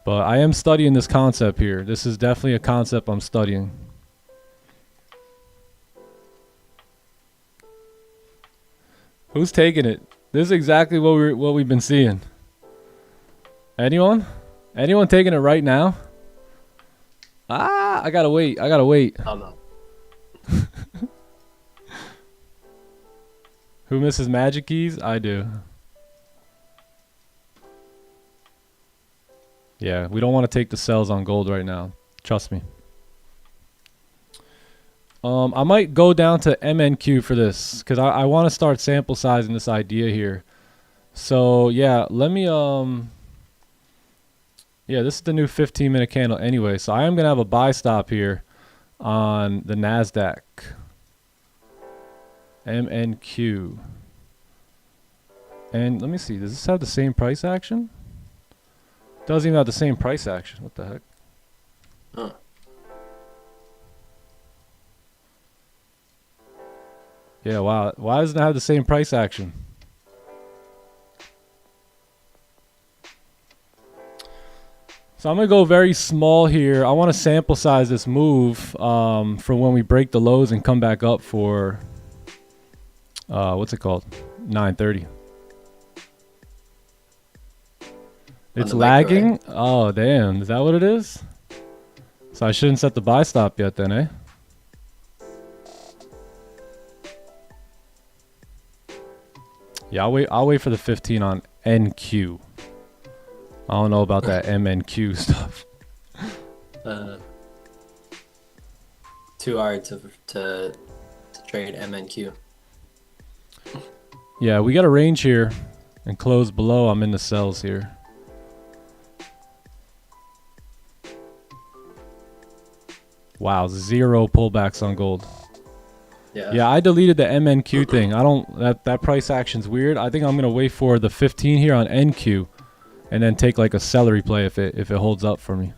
But I am studying this concept here. This is definitely a concept I'm studying. Who's taking it? This is exactly what we've been seeing. Anyone? Anyone taking it right now? I gotta wait. I'm not. Who misses magic keys? I do. Yeah, we don't want to take the sells on gold right now. Trust me. I might go down to MNQ for this because I want to start sample sizing this idea here. So yeah, let me yeah, this is the new 15-minute candle anyway. So I am gonna have a buy stop here on the NASDAQ. MNQ. And let me see, does this have the same price action? Doesn't even have the same price action. What the heck? Huh. Yeah, wow. Why doesn't it have the same price action? So I'm going to go very small here. I want to sample size this move from when we break the lows and come back up for, what's it called? 930. It's lagging? Right? Oh, damn. Is that what it is? So I shouldn't set the buy stop yet then, eh? Yeah, I'll wait for the 15 on NQ. I don't know about that MNQ stuff. Too hard to trade MNQ. Yeah, we got a range here and close below. I'm in the sells here. Wow, 0 pullbacks on gold. Yeah, I deleted the MNQ thing. I don't that price action's weird. I think I'm gonna wait for the 15 here on NQ, and then take like a celery play if it holds up for me.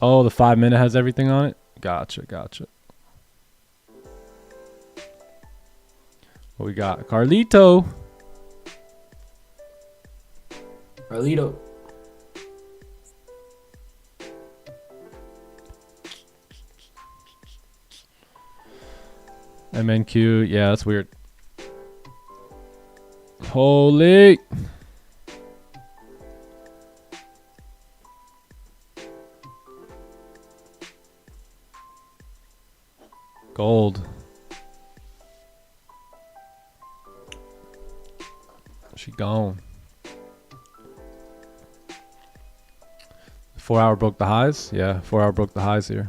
Oh, the 5-minute has everything on it? Gotcha. What we got? Carlito. MNQ. Yeah, that's weird. Holy. Gold. She gone. 4 hour broke the highs? Yeah, 4 hour broke the highs here.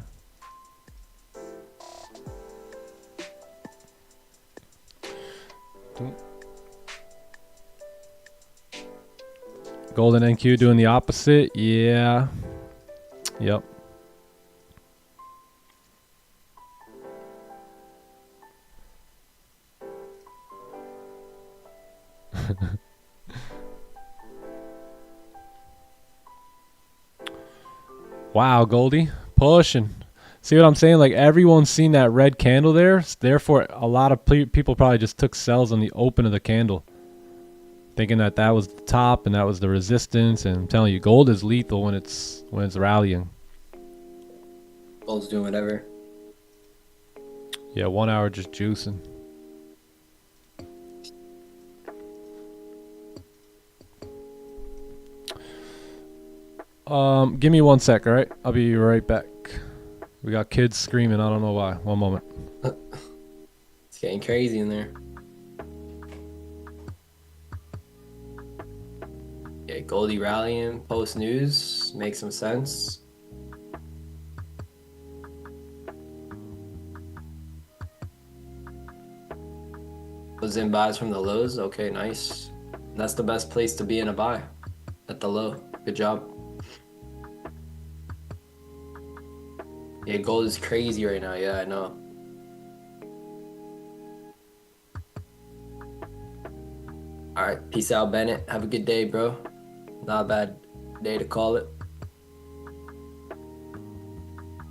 Gold and NQ doing the opposite? Yeah. Yep. Wow, Goldie. Pushing. See what I'm saying? Like, everyone's seen that red candle there. Therefore, a lot of people probably just took sells on the open of the candle, thinking that that was the top and that was the resistance. And I'm telling you, gold is lethal when it's rallying. Gold's doing whatever. Yeah, 1 hour just juicing. Give me 1 sec, all right? I'll be right back. We got kids screaming. I don't know why. 1 moment. It's getting crazy in there. Yeah, Goldie rallying post news makes some sense. Was in buys from the lows. Okay, nice. That's the best place to be in a buy, at the low. Good job. Yeah, gold is crazy right now. Yeah, I know. All right, peace out, Bennett. Have a good day, bro. Not a bad day to call it.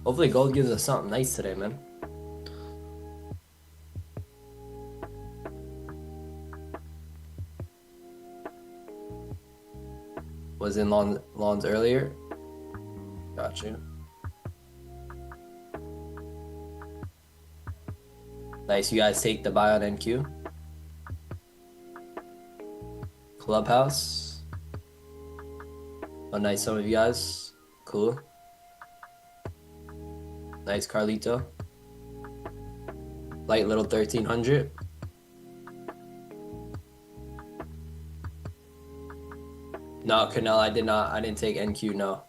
Hopefully gold gives us something nice today, man. Was in lawns earlier. Got you. Nice, you guys take the buy on NQ. Clubhouse. Oh, nice, some of you guys. Cool. Nice, Carlito. Light little 1300. No, Canel, I did not. I didn't take NQ, no.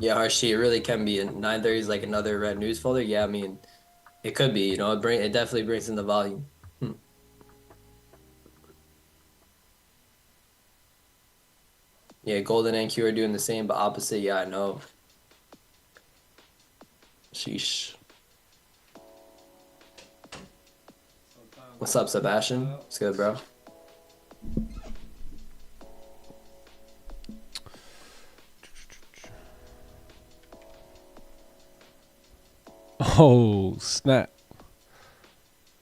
Yeah, Harshi, it really can be. And 930 is like another red news folder. Yeah, I mean, it could be. You know, it definitely brings in the volume. Hmm. Yeah, Gold and NQ are doing the same, but opposite. Yeah, I know. Sheesh. What's up, Sebastian? It's good, bro. Oh, snap.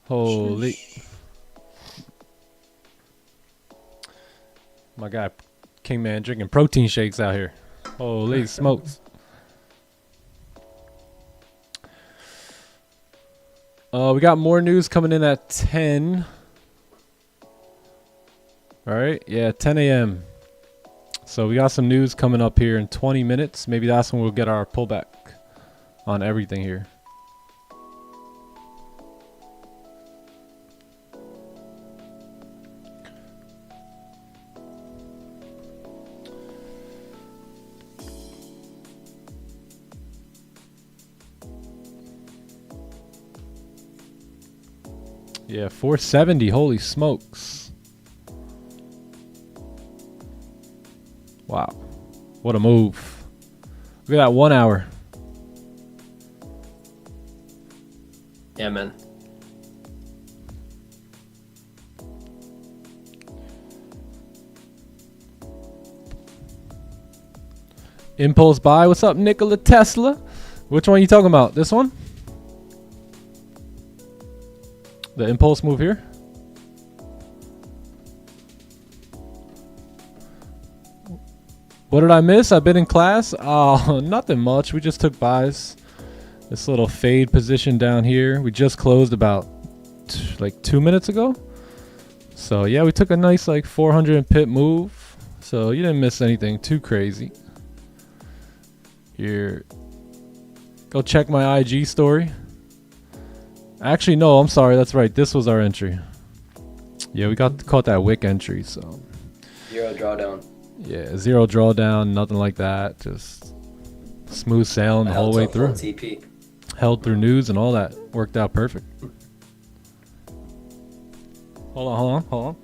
Holy. My guy, King Man, drinking protein shakes out here. Holy smokes. We got more news coming in at 10. All right. Yeah, 10 a.m. So we got some news coming up here in 20 minutes. Maybe that's when we'll get our pullback on everything here. Yeah, 470. Holy smokes. Wow. What a move. Look at that 1 hour. Yeah, man. Impulse buy. What's up, Nikola Tesla? Which one are you talking about? This one? The impulse move here? What did I miss? I've been in class. Oh, nothing much. We just took buys. This little fade position down here. We just closed about like 2 minutes ago. So yeah, we took a nice like 400 pip move. So you didn't miss anything too crazy. Here, go check my IG story. Actually, no, I'm sorry. That's right. This was our entry. Yeah, we caught that wick entry. So 0 drawdown. yeah, 0 drawdown, nothing like that. Just smooth sailing the whole way through. TP. Held through news and all that. Worked out perfect. Hold on.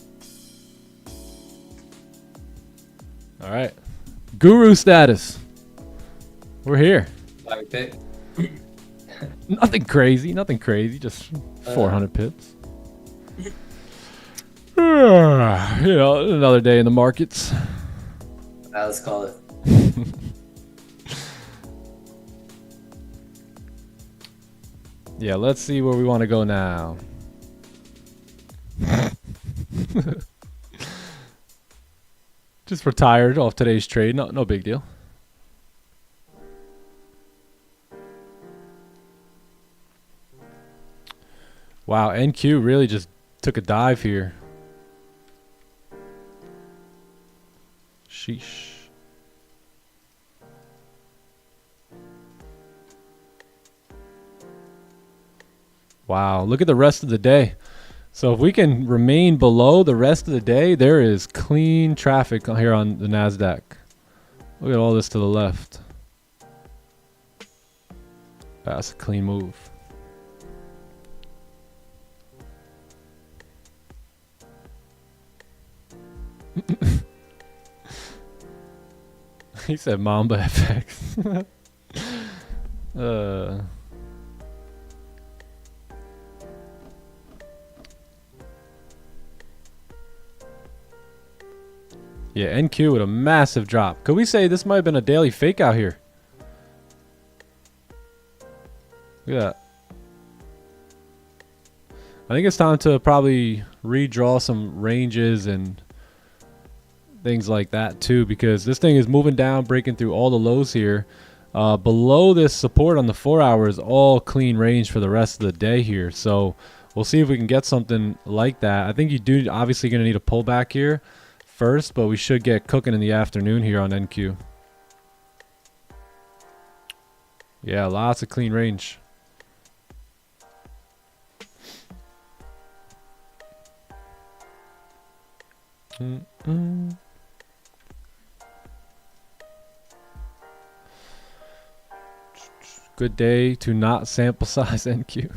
All right. Guru status. We're here. Buy pick. Nothing crazy. Just 400 pips. Another day in the markets. Let's call it. Yeah, let's see where we want to go now. Just retired off today's trade. No big deal. Wow, NQ really just took a dive here. Sheesh. Wow, look at the rest of the day. So if we can remain below the rest of the day, there is clean traffic here on the NASDAQ. Look at all this to the left. That's a clean move. He said Mamba FX. Yeah, NQ with a massive drop. Could we say this might have been a daily fake out here? Look at that. I think it's time to probably redraw some ranges and things like that too, because this thing is moving down, breaking through all the lows here. Below this support on the 4 hours, all clean range for the rest of the day here. So we'll see if we can get something like that. I think you do obviously going to need a pullback here first, but we should get cooking in the afternoon here on NQ. Yeah, lots of clean range. Good day to not sample size NQ.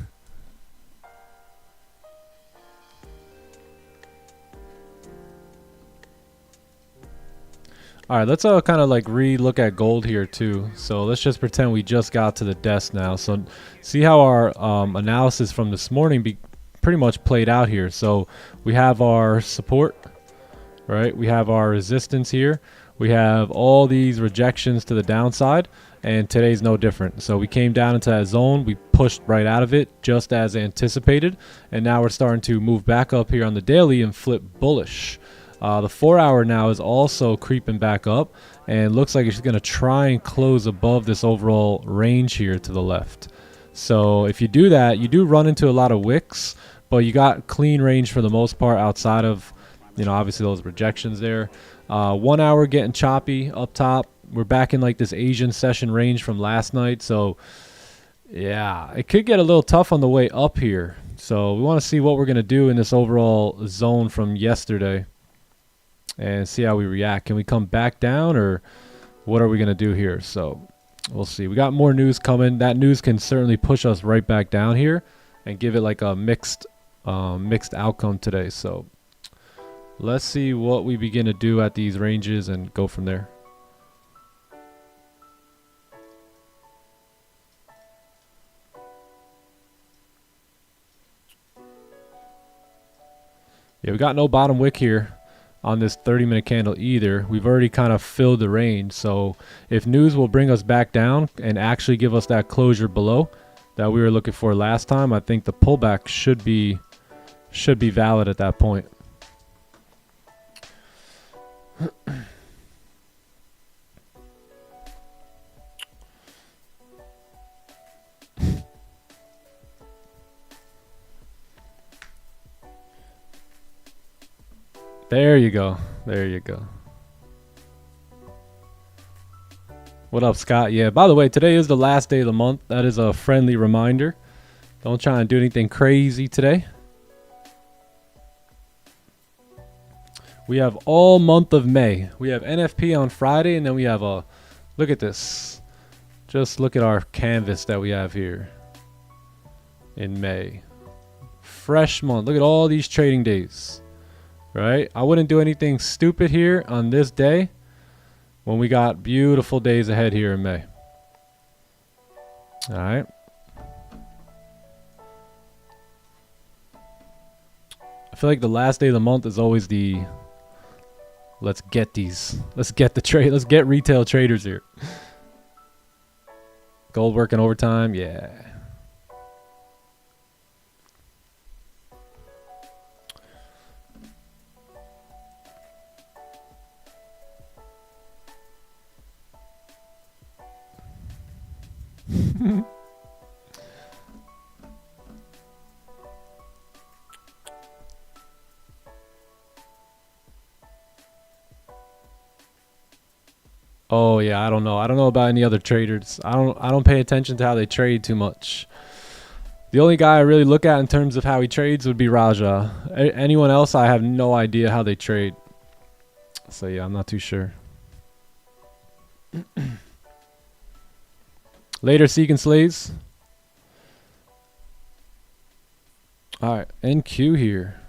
All right, let's kind of like re-look at gold here too. So let's just pretend we just got to the desk now. So see how our analysis from this morning pretty much played out here. So we have our support, right? We have our resistance here. We have all these rejections to the downside, and today's no different. So we came down into that zone. We pushed right out of it just as anticipated, and now we're starting to move back up here on the daily and flip bullish. The 4 hour now is also creeping back up, and looks like it's going to try and close above this overall range here to the left. So if you do that, you do run into a lot of wicks, but you got clean range for the most part outside of, you know, obviously those rejections there. 1 hour getting choppy up top. We're back in like this Asian session range from last night. So yeah, it could get a little tough on the way up here. So we want to see what we're going to do in this overall zone from yesterday and see how we react. Can we come back down, or what are we going to do here? So we'll see. We got more news coming. That news can certainly push us right back down here and give it like a mixed outcome today. So let's see what we begin to do at these ranges and go from there. Yeah, we got no bottom wick here on this 30-minute candle either. We've already kind of filled the range. So if news will bring us back down and actually give us that closure below that we were looking for last time, I think the pullback should be valid at that point. There you go. There you go. What up, Scott? Yeah, by the way, today is the last day of the month. That is a friendly reminder. Don't try and do anything crazy today. We have all month of May. We have NFP on Friday, and then we have a... Look at this. Just look at our canvas that we have here in May. Fresh month. Look at all these trading days. Right? I wouldn't do anything stupid here on this day when we got beautiful days ahead here in May. All right. I feel like the last day of the month is always the let's get the trade, let's get retail traders here. Gold working overtime, yeah. Oh yeah, I don't know. I don't know about any other traders. I don't pay attention to how they trade too much. The only guy I really look at in terms of how he trades would be Raja. Anyone else, I have no idea how they trade. So yeah, I'm not too sure. Later, Seeking Slaves. Alright, NQ here.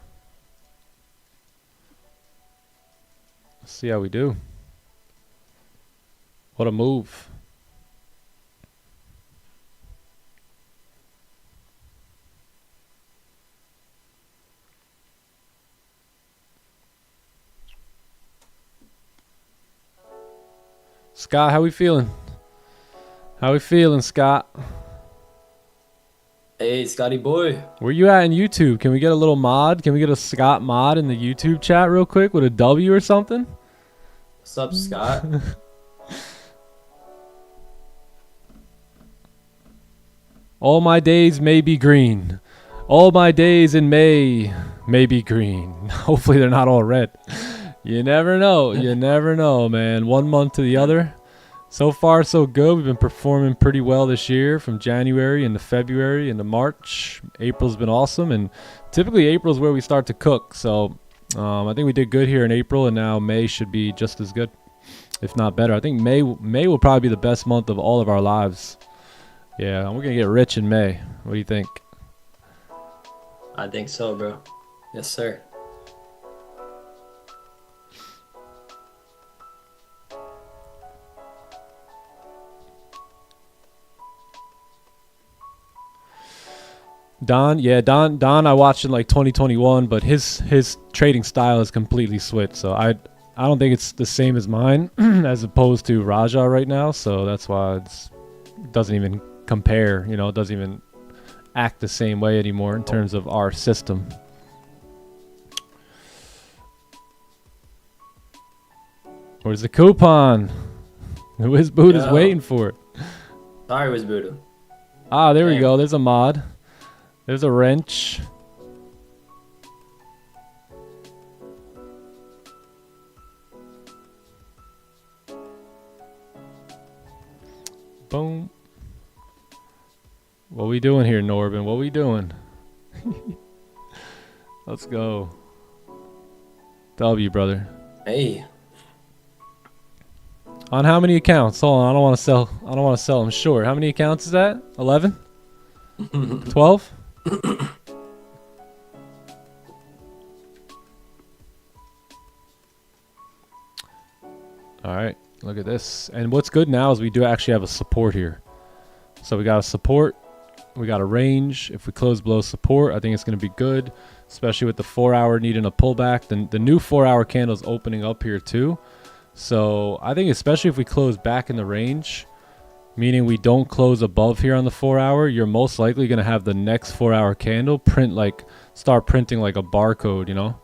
Let's see how we do. What a move. Scott, how we feeling? How we feeling, Scott? Hey, Scotty boy. Where you at in YouTube? Can we get a little mod? Can we get a Scott mod in the YouTube chat real quick with a W or something? What's up, Scott? All my days may be green. All my days in May may be green. Hopefully they're not all red. You never know. You never know, man. 1 month to the other. So far, so good. We've been performing pretty well this year from January into February into March. April's been awesome. And typically April's where we start to cook. So I think we did good here in April. And now May should be just as good, if not better. I think May will probably be the best month of all of our lives. Yeah, we're gonna get rich in May. What do you think? I think so, bro. Yes, sir. Don, yeah, Don. I watched in like 2021, but his trading style is completely switched. So I don't think it's the same as mine, as opposed to Raja right now. So that's why it doesn't even compare. You know, it doesn't even act the same way anymore in terms of our system. Where's the coupon? Wiz Boot is waiting for it. Sorry, Wiz Boot. Ah, there we go. There's a mod. There's a wrench. Boom. What we doing here, Norbin? What we doing? Let's go. W, brother. Hey. On how many accounts? Hold on, I don't want to sell them short. How many accounts is that? 11? 12? All right, look at this. And what's good now is we do actually have a support here. So we got a support, we got a range. If we close below support, I think it's going to be good, especially with the 4 hour needing a pullback. Then the new 4 hour candle is opening up here too. So I think especially if we close back in the range, meaning we don't close above here on the 4 hour, you're most likely going to have the next 4 hour candle start printing like a barcode, you know,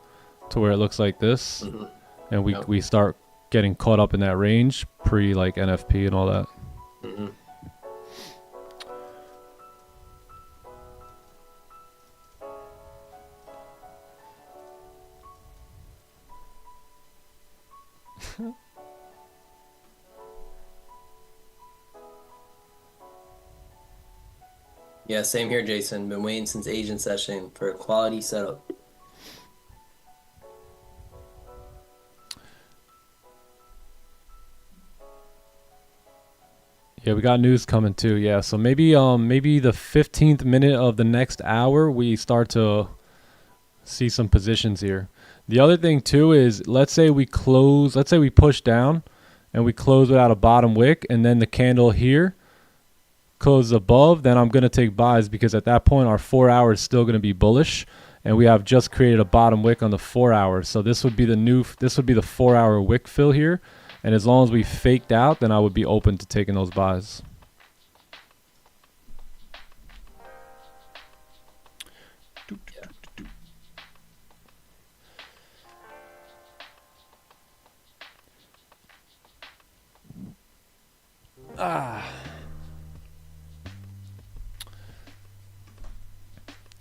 to where it looks like this. And we start getting caught up in that range pre like NFP and all that. Yeah, same here, Jason. Been waiting since Asian session for a quality setup. Yeah, we got news coming too. Yeah, so maybe the 15th minute of the next hour we start to see some positions here. The other thing too is let's say we push down and we close without a bottom wick, and then the candle here closes above, then I'm going to take buys, because at that point our 4 hour is still going to be bullish and we have just created a bottom wick on the 4 hours. So this would be the 4 hour wick fill here. And as long as we faked out, then I would be open to taking those buys.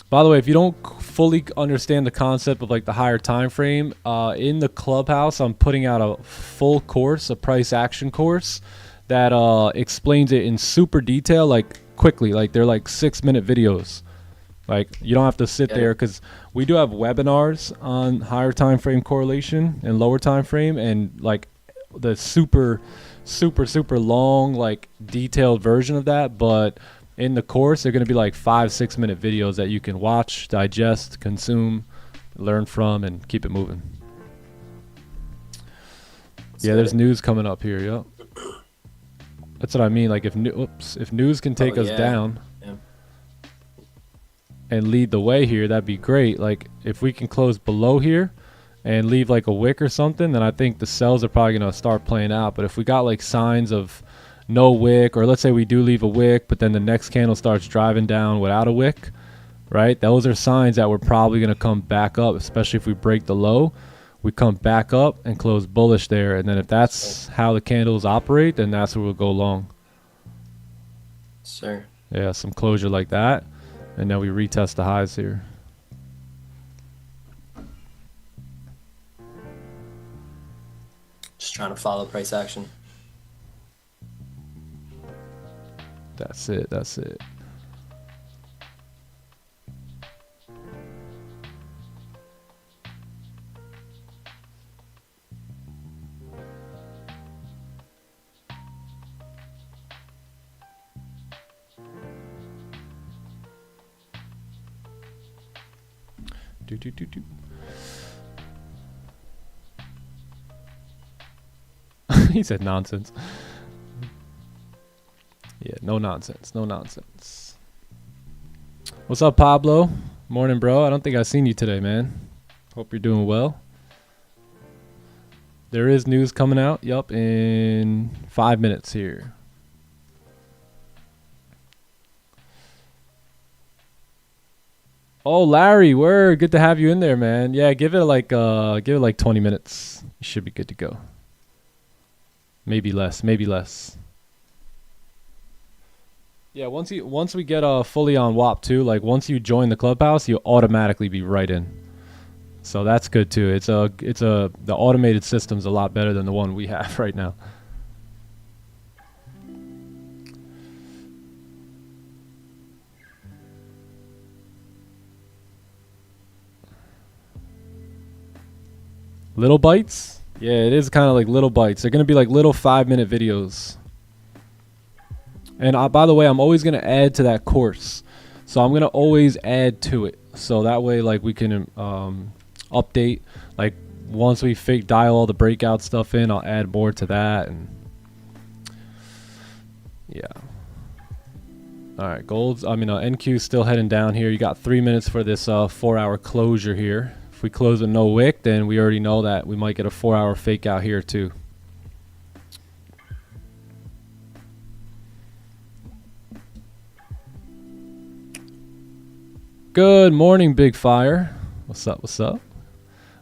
By the way, if you don't fully understand the concept of like the higher time frame, in the clubhouse, I'm putting out a full course, a price action course that explains it in super detail, like quickly. Like they're like 6-minute videos. Like you don't have to sit there, because we do have webinars on higher time frame correlation and lower time frame, and like the super long, like detailed version of that. But in the course, they're going to be like 5-6 minute videos that you can watch, digest, consume, learn from, and keep it moving. Yeah, there's news coming up here. Yep. That's what I mean. Like if news can take us down and lead the way here, that'd be great. Like if we can close below here and leave like a wick or something, then I think the sells are probably going to start playing out. But if we got like signs of no wick, or let's say we do leave a wick, but then the next candle starts driving down without a wick, right? Those are signs that we're probably going to come back up, especially if we break the low. We come back up and close bullish there. And then if that's how the candles operate, then that's where we'll go long. Sir. Yeah, some closure like that. And then we retest the highs here. Just trying to follow price action. That's it. That's it. He said nonsense. Yeah, no nonsense. No nonsense. What's up, Pablo? Morning, bro. I don't think I've seen you today, man. Hope you're doing well. There is news coming out. Yup, in 5 minutes here. Oh, Larry, word. Good to have you in there, man. Yeah, give it like 20 minutes. You should be good to go. Maybe less, maybe less. Yeah, once we get fully on WAP too, like once you join the clubhouse, you'll automatically be right in. So that's good too. The automated system's a lot better than the one we have right now. Little bites? Yeah, it is kind of like little bites. They're going to be like little 5-minute videos. And by the way, I'm always going to add to that course. So I'm going to always add to it. So that way, like, we can update. Like, once we dial all the breakout stuff in, I'll add more to that. And yeah. All right, NQ still heading down here. You got 3 minutes for this 4-hour closure here. If we close with no wick, then we already know that we might get a 4-hour fake out here too. Good morning, Big Fire. What's up? What's up?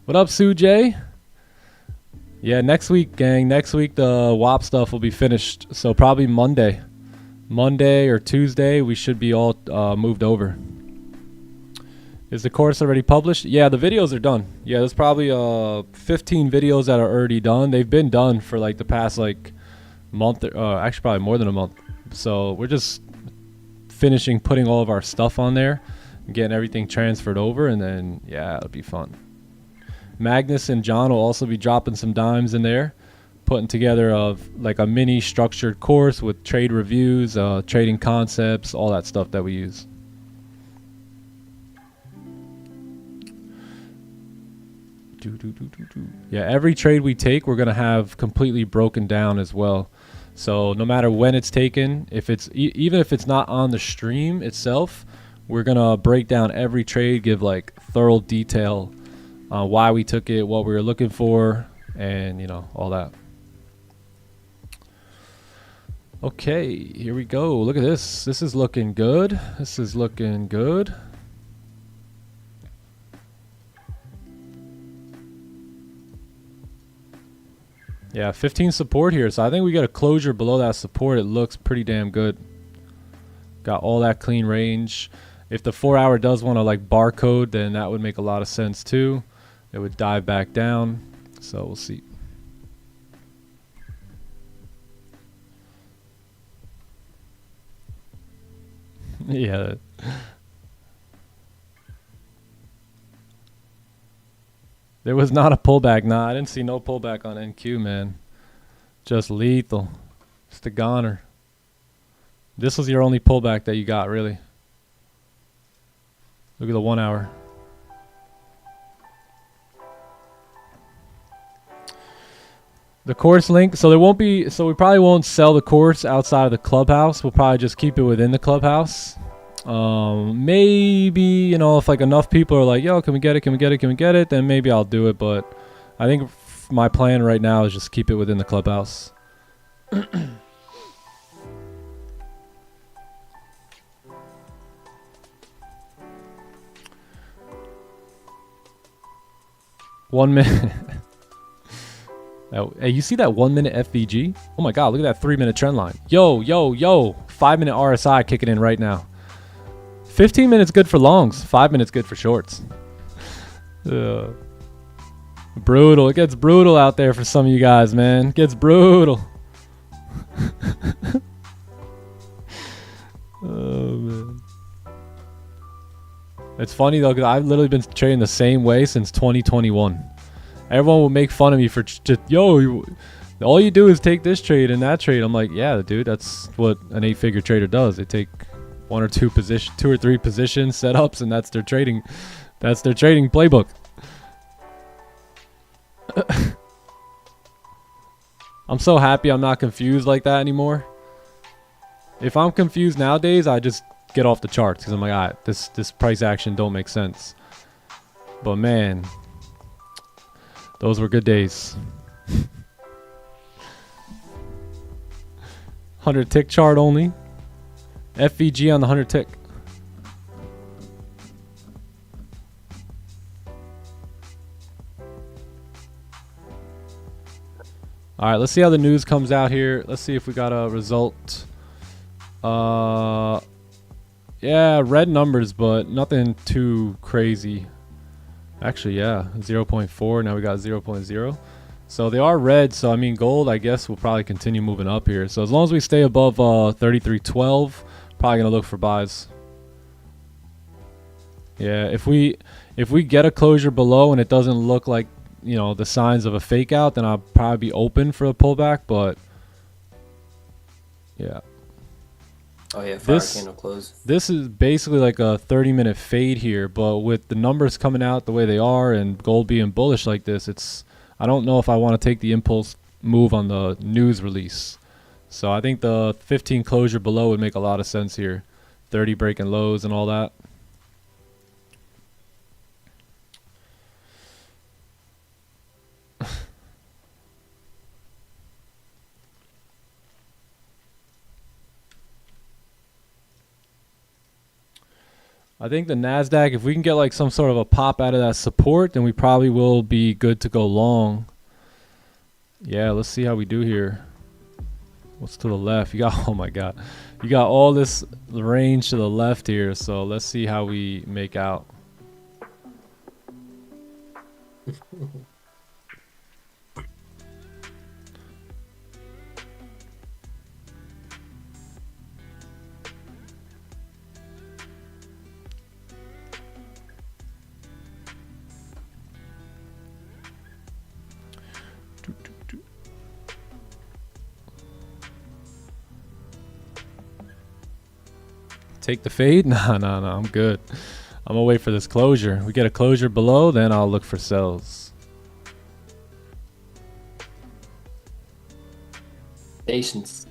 What up, Sujay? Yeah, next week, gang. Next week, the WAP stuff will be finished. So probably Monday or Tuesday, we should be all moved over. Is the course already published? Yeah, the videos are done. Yeah, there's probably 15 videos that are already done. They've been done for like the past like month, actually probably more than a month. So we're just finishing putting all of our stuff on there, getting everything transferred over, and then yeah, it'll be fun. Magnus and John will also be dropping some dimes in there, putting together like a mini structured course with trade reviews, trading concepts, all that stuff that we use. Yeah, every trade we take, we're gonna have completely broken down as well. So no matter when it's taken, if it's even if it's not on the stream itself, we're gonna break down every trade, give like thorough detail on why we took it, what we were looking for, and you know, all that. Okay, here we go. Look at this. This is looking good. This is looking good. Yeah, 15 support here. So I think we got a closure below that support. It looks pretty damn good. Got all that clean range. If the 4-hour does want to like barcode, then that would make a lot of sense too. It would dive back down. So we'll see. Yeah. There was not a pullback. Nah, I didn't see no pullback on NQ, man. Just lethal. Just a goner. This was your only pullback that you got, really. Look at the 1 hour. The course link. So there won't be, so we probably won't sell the course outside of the clubhouse. We'll probably just keep it within the clubhouse. Maybe, you know, if like enough people are like, yo, can we get it, can we get it, can we get it, then maybe I'll do it. But I think my plan right now is just keep it within the clubhouse. 1 minute. Hey, you see that 1 minute FVG? Oh my god, look at that 3 minute trend line. Yo, 5 minute RSI kicking in right now. 15 minutes good for longs, 5 minutes good for shorts. Brutal. It gets brutal out there for some of you guys, man. It gets brutal. Oh man. It's funny though, because I've literally been trading the same way since 2021. Everyone will make fun of me for just, yo, all you do is take this trade and that trade. I'm like, yeah, dude, that's what an 8-figure trader does. They take 1 or 2 or 3 position setups, and that's their trading That's their trading playbook. I'm so happy I'm not confused like that anymore. If I'm confused nowadays, I just get off the charts because I'm like, alright, this price action don't make sense. But man, those were good days. 100 tick chart only. FVG on the 100 tick. All right, let's see how the news comes out here. Let's see if we got a result. Yeah, red numbers, but nothing too crazy. Actually, yeah, 0.4. Now we got 0.0. So they are red. So I mean, gold, I guess, will probably continue moving up here. So as long as we stay above 33.12, probably gonna look for buys. Yeah, if we get a closure below and it doesn't look like, you know, the signs of a fake out, then I'll probably be open for a pullback. But yeah. Oh yeah, fire candle close. This is basically like a 30-minute fade here, but with the numbers coming out the way they are and gold being bullish like this, I don't know if I want to take the impulse move on the news release. So I think the 15 closure below would make a lot of sense here. 30 breaking lows and all that. I think the NASDAQ, if we can get like some sort of a pop out of that support, then we probably will be good to go long. Yeah, let's see how we do here. What's to the left? You got, oh my God. You got all this range to the left here, so let's see how we make out. Take the fade? No, I'm good. I'm gonna wait for this closure. We get a closure below, then I'll look for sells. Patience.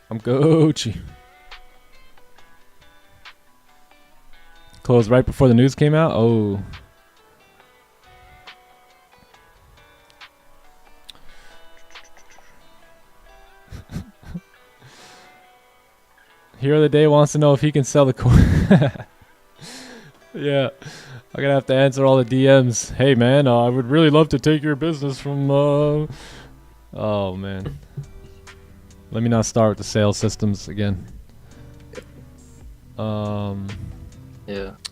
I'm Gucci. Closed right before the news came out? Oh. Hero of the Day wants to know if he can sell the coin. Yeah, I'm gonna have to answer all the DMs. Hey man, I would really love to take your business from oh man, let me not start with the sales systems again.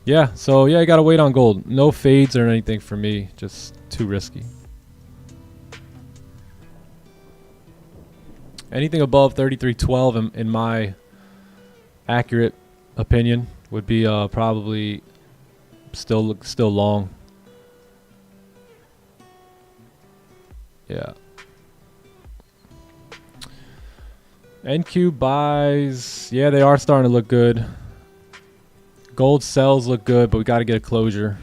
Yeah, so yeah, I gotta wait on gold. No fades or anything for me, just too risky. Anything above 33.12 in my accurate opinion would be probably still long. Yeah. NQ buys, yeah, they are starting to look good. Gold sells look good, but we got to get a closure.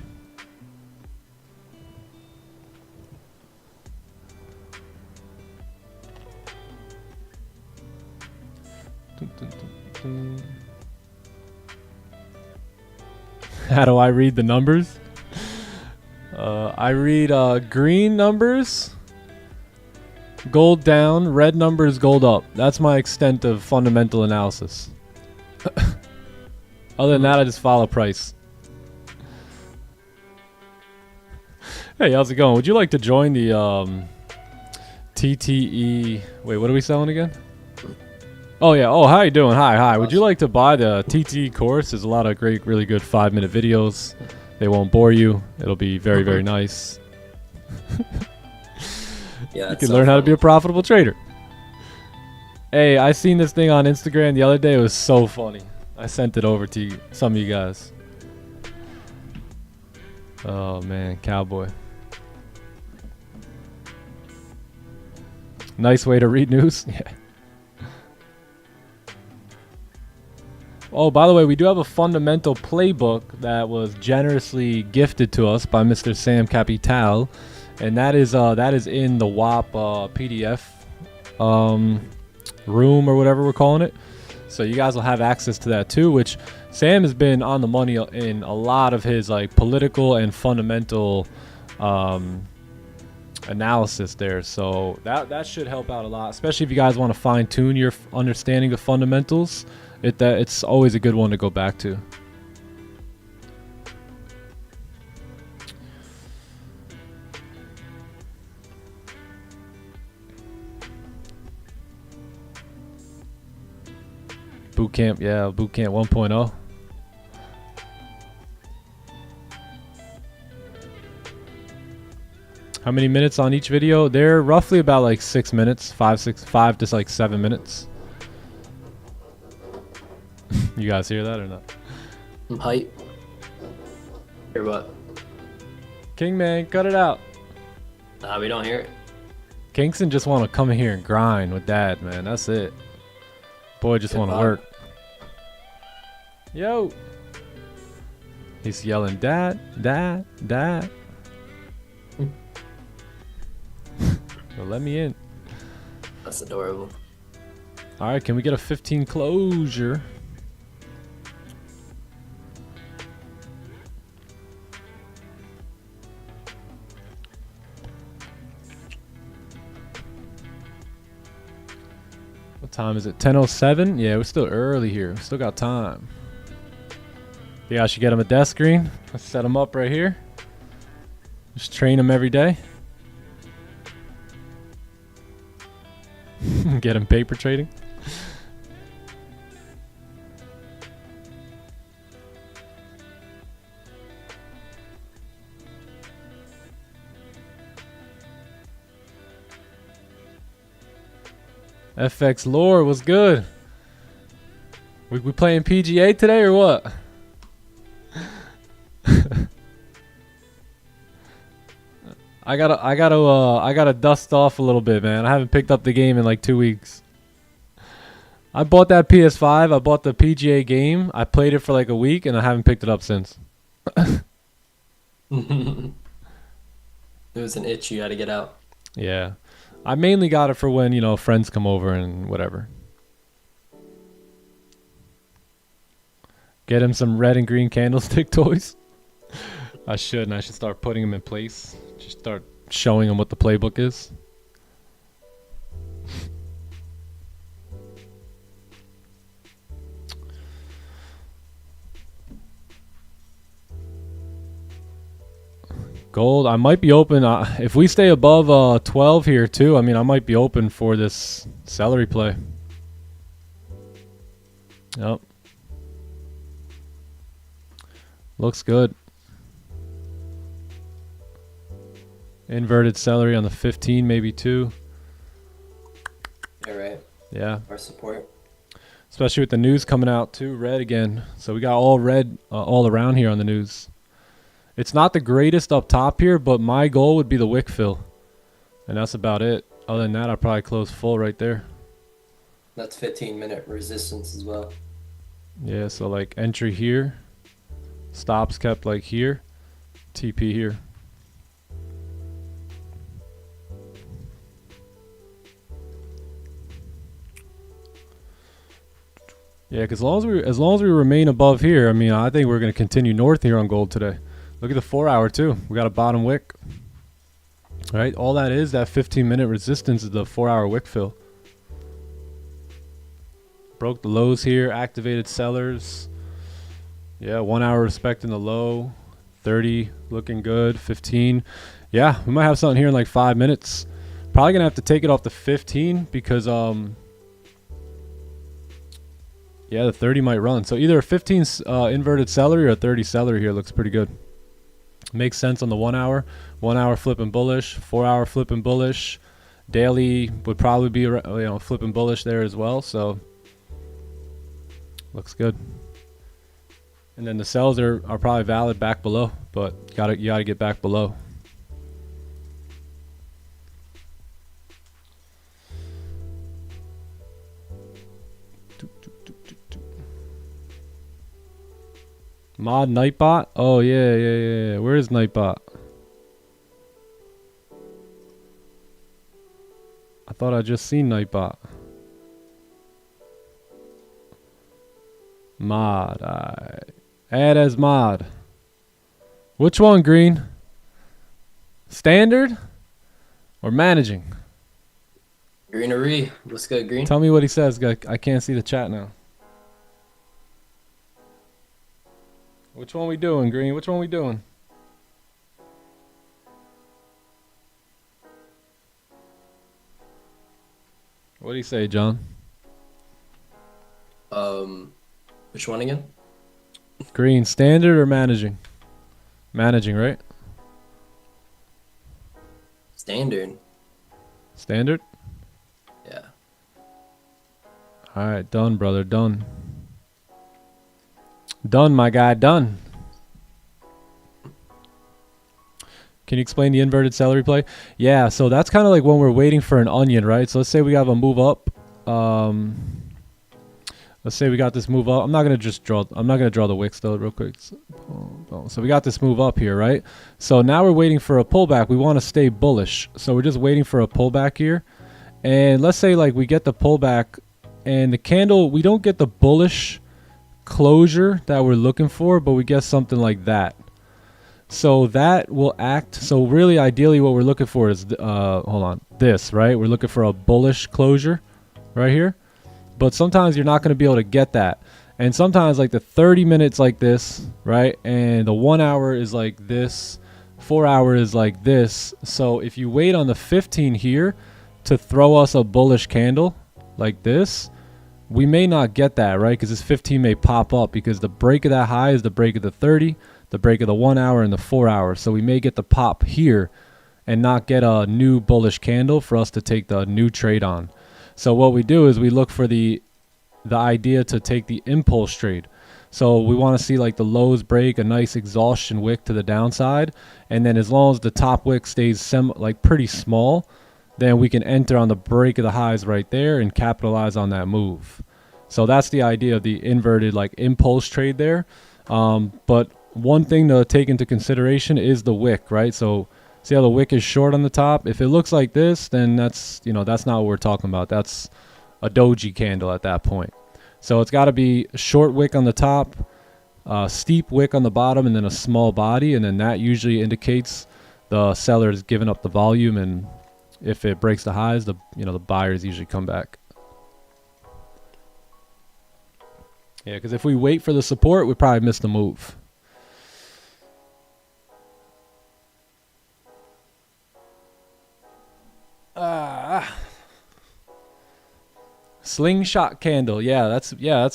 How do I read the numbers? I read green numbers, gold down, red numbers, gold up. That's my extent of fundamental analysis. Other than that, I just follow price. Hey, how's it going? Would you like to join the TTE? Wait, what are we selling again? Oh yeah. Oh, how you doing? Hi. Would you like to buy the TTE course? There's a lot of great, really good 5-minute videos. They won't bore you. It'll be very, very nice. Yeah, you can learn how to be a profitable trader. Hey, I seen this thing on Instagram the other day. It was so funny. I sent it over to some of you guys. Oh man, cowboy. Nice way to read news. Yeah. Oh, by the way, we do have a fundamental playbook that was generously gifted to us by Mr. Sam Capital, and that is in the WAP PDF room or whatever we're calling it. So you guys will have access to that too, which Sam has been on the money in a lot of his like political and fundamental analysis there. So that should help out a lot, especially if you guys want to fine tune your understanding of fundamentals. It's always a good one to go back to. Boot camp, yeah, boot camp 1.0. How many minutes on each video? They're roughly about like 6 minutes, 5 to like 7 minutes. You guys hear that or not? I'm hype. Hear what? Kingman, cut it out. Nah, we don't hear it. Kingston just want to come in here and grind with Dad, man. That's it. Boy just want to work. Yo. He's yelling, Dad, Dad, Dad. Well, let me in. That's adorable. All right, can we get a 15 closure? What time is it? 10:07? Yeah, we're still early here. We still got time. Yeah, I should get him a desk screen. Let's set him up right here. Just train him every day. Get him paper trading. FX lore was good. We playing PGA today or what? I gotta dust off a little bit, man. I haven't picked up the game in like 2 weeks. I bought that PS5. I bought the PGA game. I played it for like a week, and I haven't picked it up since. It was an itch you had to get out. Yeah. I mainly got it for when, friends come over and whatever. Get him some red and green candlestick toys. I should start putting them in place. Just start showing him what the playbook is. Gold, I might be open. If we stay above 12 here too, I might be open for this celery play. Yep. Looks good. Inverted celery on the 15, maybe too. Yeah, right. Yeah. Our support. Especially with the news coming out too, red again. So we got all red all around here on the news. It's not the greatest up top here, but my goal would be the wick fill. And that's about it. Other than that, I'll probably close full right there. That's 15-minute resistance as well. Yeah, so like entry here. Stops kept like here. TP here. Yeah, because as long as we remain above here, I think we're going to continue north here on gold today. Look at the 4 hour too. We got a bottom wick. All right, all that 15-minute resistance is the 4 hour wick fill. Broke the lows here, activated sellers. Yeah, 1 hour respecting the low. 30 looking good. 15. Yeah, we might have something here in like 5 minutes. Probably gonna have to take it off the 15 because yeah, the 30 might run. So either a 15 inverted celery or a 30 celery here looks pretty good. Makes sense on the 1 hour. 1 hour flipping bullish. 4 hour flipping bullish. Daily would probably be flipping bullish there as well. So looks good. And then the sells are probably valid back below, but you gotta get back below. Mod Nightbot? Oh, yeah. Where is Nightbot? I thought I just seen Nightbot. Mod. Add as mod. Which one, Green? Standard or managing? Greenery. What's good, Green? Tell me what he says. I can't see the chat now. Which one we doing, Green? Which one we doing? What do you say, John? Which one again? Green, standard or managing? Managing, right? Standard. Standard? Yeah. All right, done, brother, done. Done, my guy, done. Can you explain the inverted celery play? Yeah, so that's kind of like when we're waiting for an onion, right? So let's say we have a move up. Let's say we got this move up. I'm not gonna draw the wicks though, real quick. So we got this move up here, right? So now we're waiting for a pullback. We want to stay bullish, so we're just waiting for a pullback here. And let's say like we get the pullback, and the candle, we don't get the bullish closure that we're looking for, but we get something like that. So that will act. So really, ideally, what we're looking for is this, right? We're looking for a bullish closure right here. But sometimes you're not going to be able to get that. And sometimes like the 30 minutes like this, right? And the 1 hour is like this, 4 hour is like this. So if you wait on the 15 here to throw us a bullish candle like this, we may not get that, right? Because this 15 may pop up because the break of that high is the break of the 30, the break of the 1 hour, and the 4 hour. So we may get the pop here and not get a new bullish candle for us to take the new trade on. So what we do is we look for the idea to take the impulse trade. So we want to see like the lows break a nice exhaustion wick to the downside, and then as long as the top wick stays pretty small, then we can enter on the break of the highs right there and capitalize on that move. So that's the idea of the inverted like impulse trade there. But one thing to take into consideration is the wick, right? So see how the wick is short on the top? If it looks like this, then that's not what we're talking about. That's a doji candle at that point. So it's got to be a short wick on the top, steep wick on the bottom, and then a small body, and then that usually indicates the seller is giving up the volume, and if it breaks the highs, the buyers usually come back. Yeah, because if we wait for the support, we probably miss the move. Slingshot candle. Yeah, that's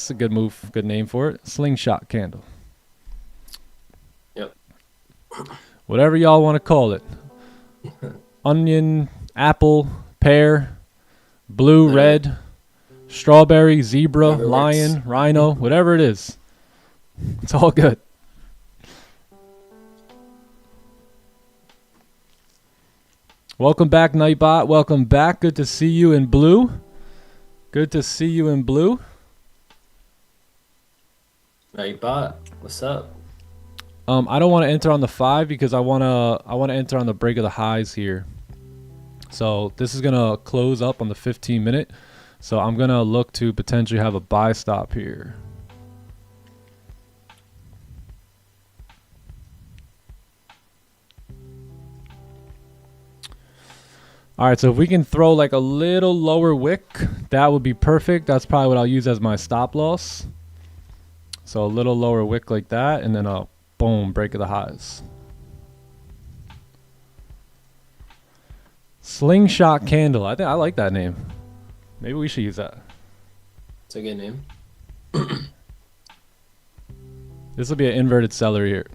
a good move. Good name for it. Slingshot candle. Yep. Whatever y'all want to call it. Onion, apple, pear, blue, red, strawberry, zebra, Whatever lion, works. rhino, whatever it is. It's all good. Welcome back, Nightbot. Welcome back. Good to see you in blue. Good to see you in blue. Nightbot, what's up? I don't want to enter on the 5 because I want to enter on the break of the highs here. So this is gonna close up on the 15-minute. So I'm gonna look to potentially have a buy stop here. All right, so if we can throw like a little lower wick, that would be perfect. That's probably what I'll use as my stop loss. So a little lower wick like that, and then a boom, break of the highs. Slingshot candle. I think I like that name. Maybe we should use that. It's a good name. This will be an inverted celery here,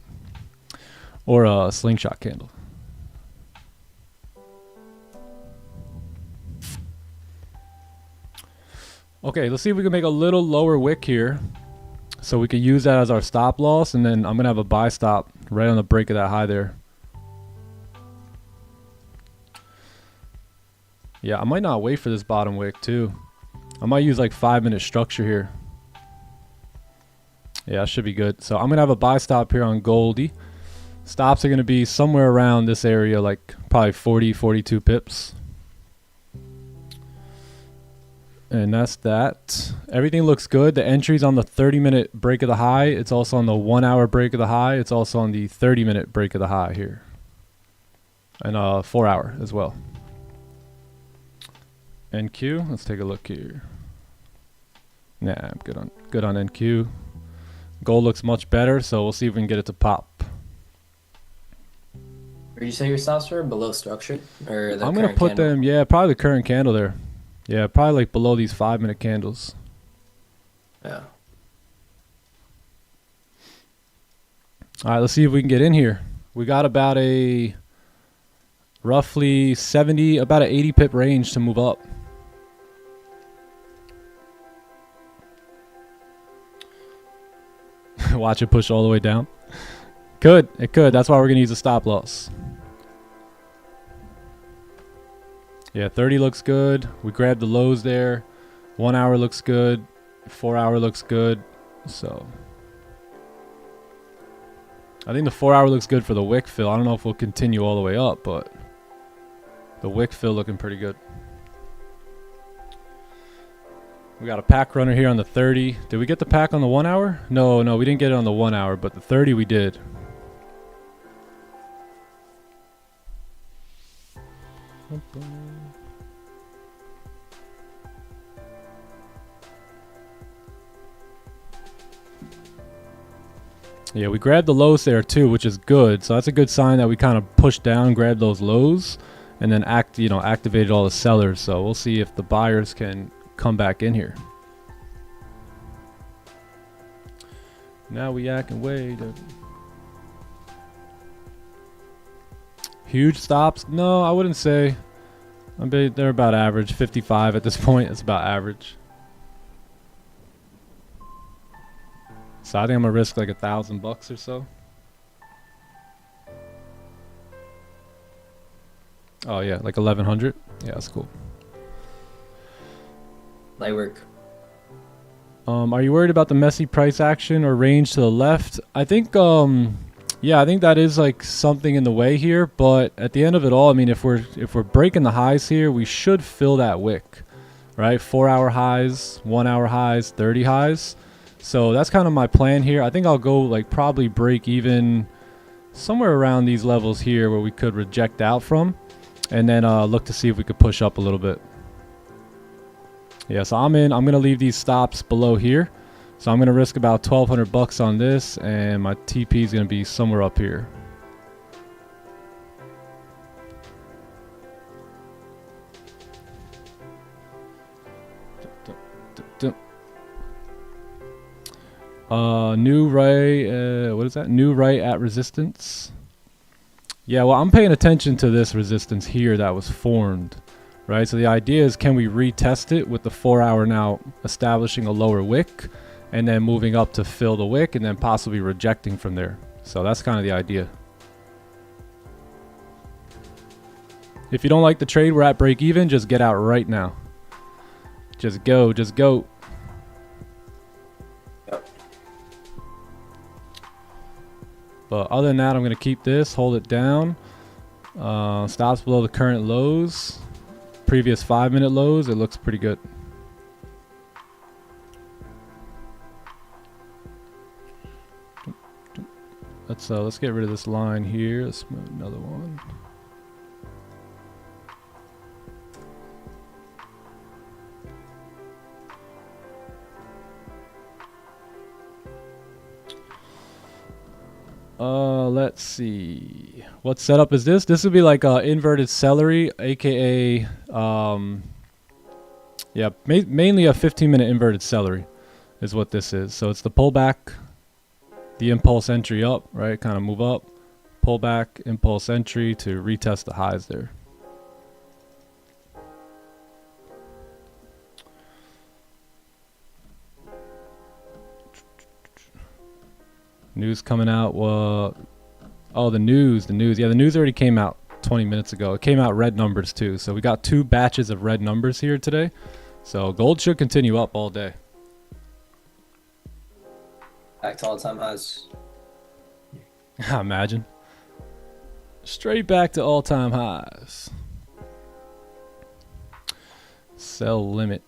or a slingshot candle. Okay, let's see if we can make a little lower wick here, so we can use that as our stop loss, and then I'm gonna have a buy stop right on the break of that high there. Yeah, I might not wait for this bottom wick too. I might use like 5-minute structure here. Yeah, should be good. So I'm gonna have a buy stop here on Goldie. Stops are gonna be somewhere around this area, like probably 40, 42 pips. And that's that. Everything looks good. The entry's on the 30-minute break of the high. It's also on the 1 hour break of the high. It's also on the 30-minute break of the high here. And 4 hour as well. NQ, let's take a look here. Nah, I'm good on NQ. Gold looks much better, so we'll see if we can get it to pop. Where you say your stops were? Below structure? Or the I'm gonna put candle? them, yeah, probably the current candle there. Yeah, probably like below these 5-minute candles. Yeah. All right, let's see if we can get in here. We got about a roughly 70, about an 80 pip range to move up. Watch it push all the way down. Could. It could. That's why we're going to use a stop loss. Yeah, 30 looks good. We grabbed the lows there. 1 hour looks good. 4 hour looks good. So I think the 4 hour looks good for the wick fill. I don't know if we'll continue all the way up, but the wick fill looking pretty good. We got a pack runner here on the 30. Did we get the pack on the 1 hour? No, we didn't get it on the 1 hour, but the 30 we did. Yeah, we grabbed the lows there too, which is good. So that's a good sign that we kind of pushed down, grabbed those lows, and then activated all the sellers. So we'll see if the buyers can come back in here. Now we acting way. Huge stops? No, I wouldn't say. They're about average. 55 at this point. It's about average. So I think I'm gonna risk like $1,000 or so. Oh yeah, like 1,100. Yeah, that's cool. Light work. Are you worried about the messy price action or range to the left? I think yeah, I think that is like something in the way here, but at the end of it all, I mean, if we're breaking the highs here, we should fill that wick, right? 4 hour highs, 1 hour highs, 30 highs. So that's kind of my plan here. I think I'll go like probably break even somewhere around these levels here where we could reject out from, and then look to see if we could push up a little bit. Yeah, so I'm in. I'm gonna leave these stops below here. So I'm gonna risk about $1,200 on this, and my TP is gonna be somewhere up here. New right, what is that? New right at resistance. Yeah, well, I'm paying attention to this resistance here that was formed, right? So the idea is, can we retest it with the 4 hour now establishing a lower wick, and then moving up to fill the wick, and then possibly rejecting from there. So that's kind of the idea. If you don't like the trade, we're at break even, just get out right now. Just go, just go. Yep. But other than that, I'm going to keep this, hold it down. Stops below the current lows. Previous 5-minute lows, it looks pretty good. Let's get rid of this line here. Let's move another one. Let's see. What setup is this? This would be like inverted celery, aka yeah, mainly a 15-minute inverted celery is what this is. So it's the pullback, the impulse entry up, right? Kind of move up, pull back, impulse entry to retest the highs there. News coming out. Oh, the news. Yeah, the news already came out 20 minutes ago. It came out red numbers too. So we got 2 batches of red numbers here today. So gold should continue up all day. Back to all-time highs. Imagine. Straight back to all-time highs. Sell limit.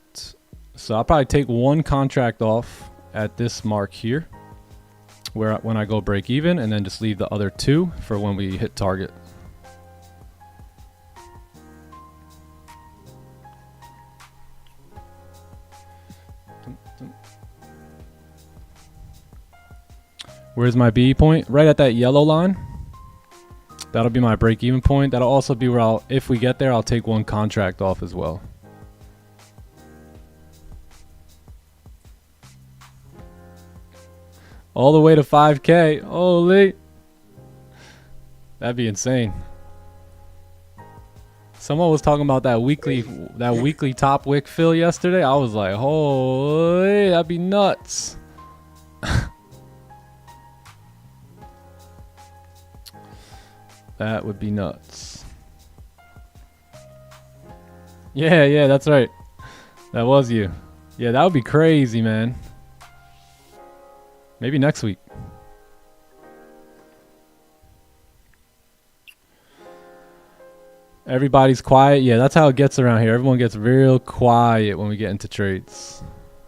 So I'll probably take one contract off at this mark here, where when I go break even, and then just leave the other two for when we hit target. Where's my B point? Right at that yellow line. That'll be my break-even point. That'll also be where if we get there, I'll take one contract off as well. All the way to 5K. Holy. That'd be insane. Someone was talking about that weekly top wick fill yesterday. I was like, holy, that'd be nuts. That would be nuts. Yeah, that's right. That was you. Yeah, that would be crazy, man. Maybe next week. Everybody's quiet. Yeah, that's how it gets around here. Everyone gets real quiet when we get into trades.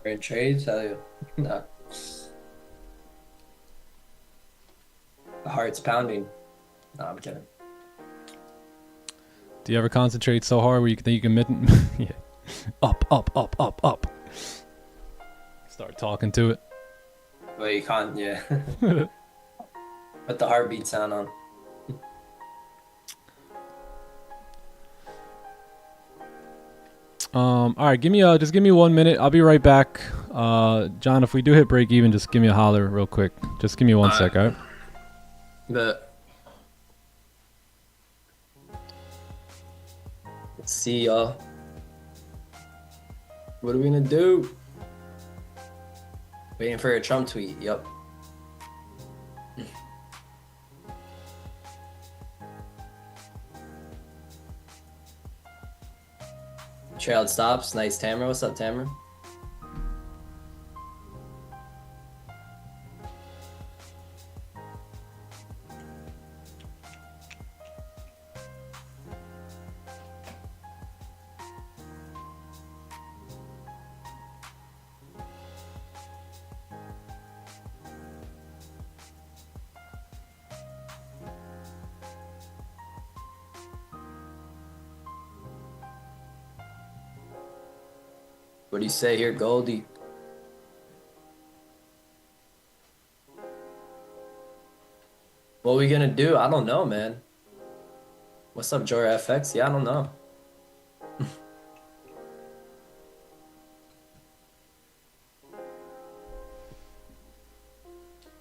We're in trades? Hell yeah. No. The heart's pounding. No, I'm kidding. Do you ever concentrate so hard where you think you can yeah. Up. Start talking to it. Well, you can't, yeah. Put the heartbeat sound on. All right, just give me 1 minute. I'll be right back. John, if we do hit break even, just give me a holler real quick. Just give me one sec, all right? Let's see, y'all. What are we gonna do? Waiting for a Trump tweet. Yep. Trailed stops. Nice, Tamara. What's up, Tamara? What do you say here, Goldie? What are we gonna do? I don't know, man. What's up, Jora FX? Yeah, I don't know.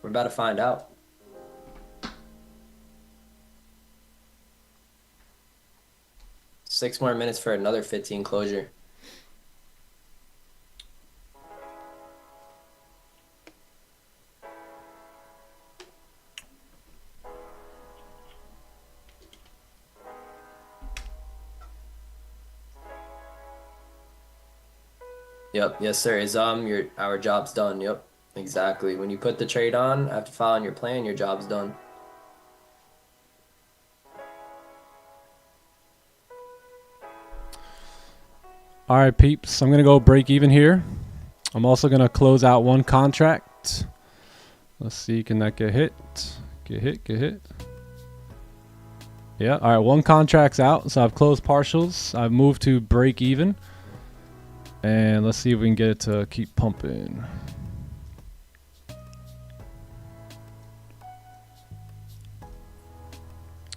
We're about to find out. Six more minutes for another 15 closure. Yep, yes sir. Our job's done. Yep, exactly. When you put the trade on after following your plan, your job's done. All right, peeps. I'm gonna go break even here. I'm also gonna close out one contract. Let's see, can that get hit? Get hit. Yeah. All right, one contract's out. So I've closed partials. I've moved to break even. And let's see if we can get it to keep pumping.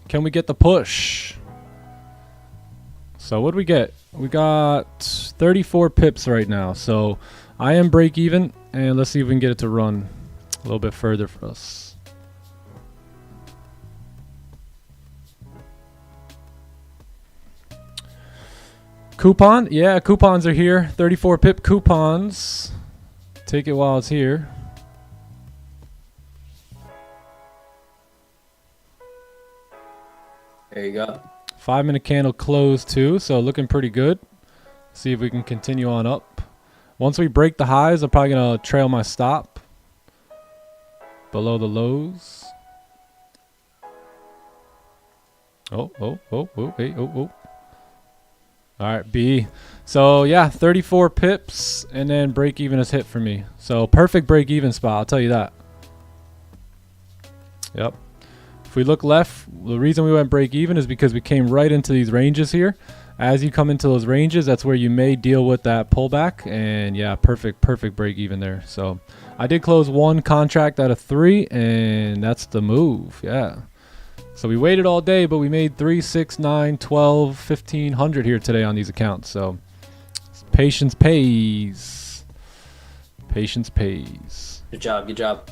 Can we get the push? So what do we get? We got 34 pips right now. So I am break even. And let's see if we can get it to run a little bit further for us. Coupon? Yeah, coupons are here. 34 pip coupons. Take it while it's here. There you go. 5-minute candle closed too, so looking pretty good. See if we can continue on up. Once we break the highs, I'm probably going to trail my stop. below the lows. Oh, hey, oh. All right, B. So yeah, 34 pips, and then break even is hit for me. So perfect break even spot, I'll tell you that. Yep. If we look left, the reason we went break even is because we came right into these ranges here. As you come into those ranges, that's where you may deal with that pullback, and yeah, perfect break even there. So I did close 1 contract out of 3, and that's the move. Yeah. So we waited all day, but we made 3, 6, 9, 12, 1500 here today on these accounts. So patience pays. Patience pays. Good job. Good job.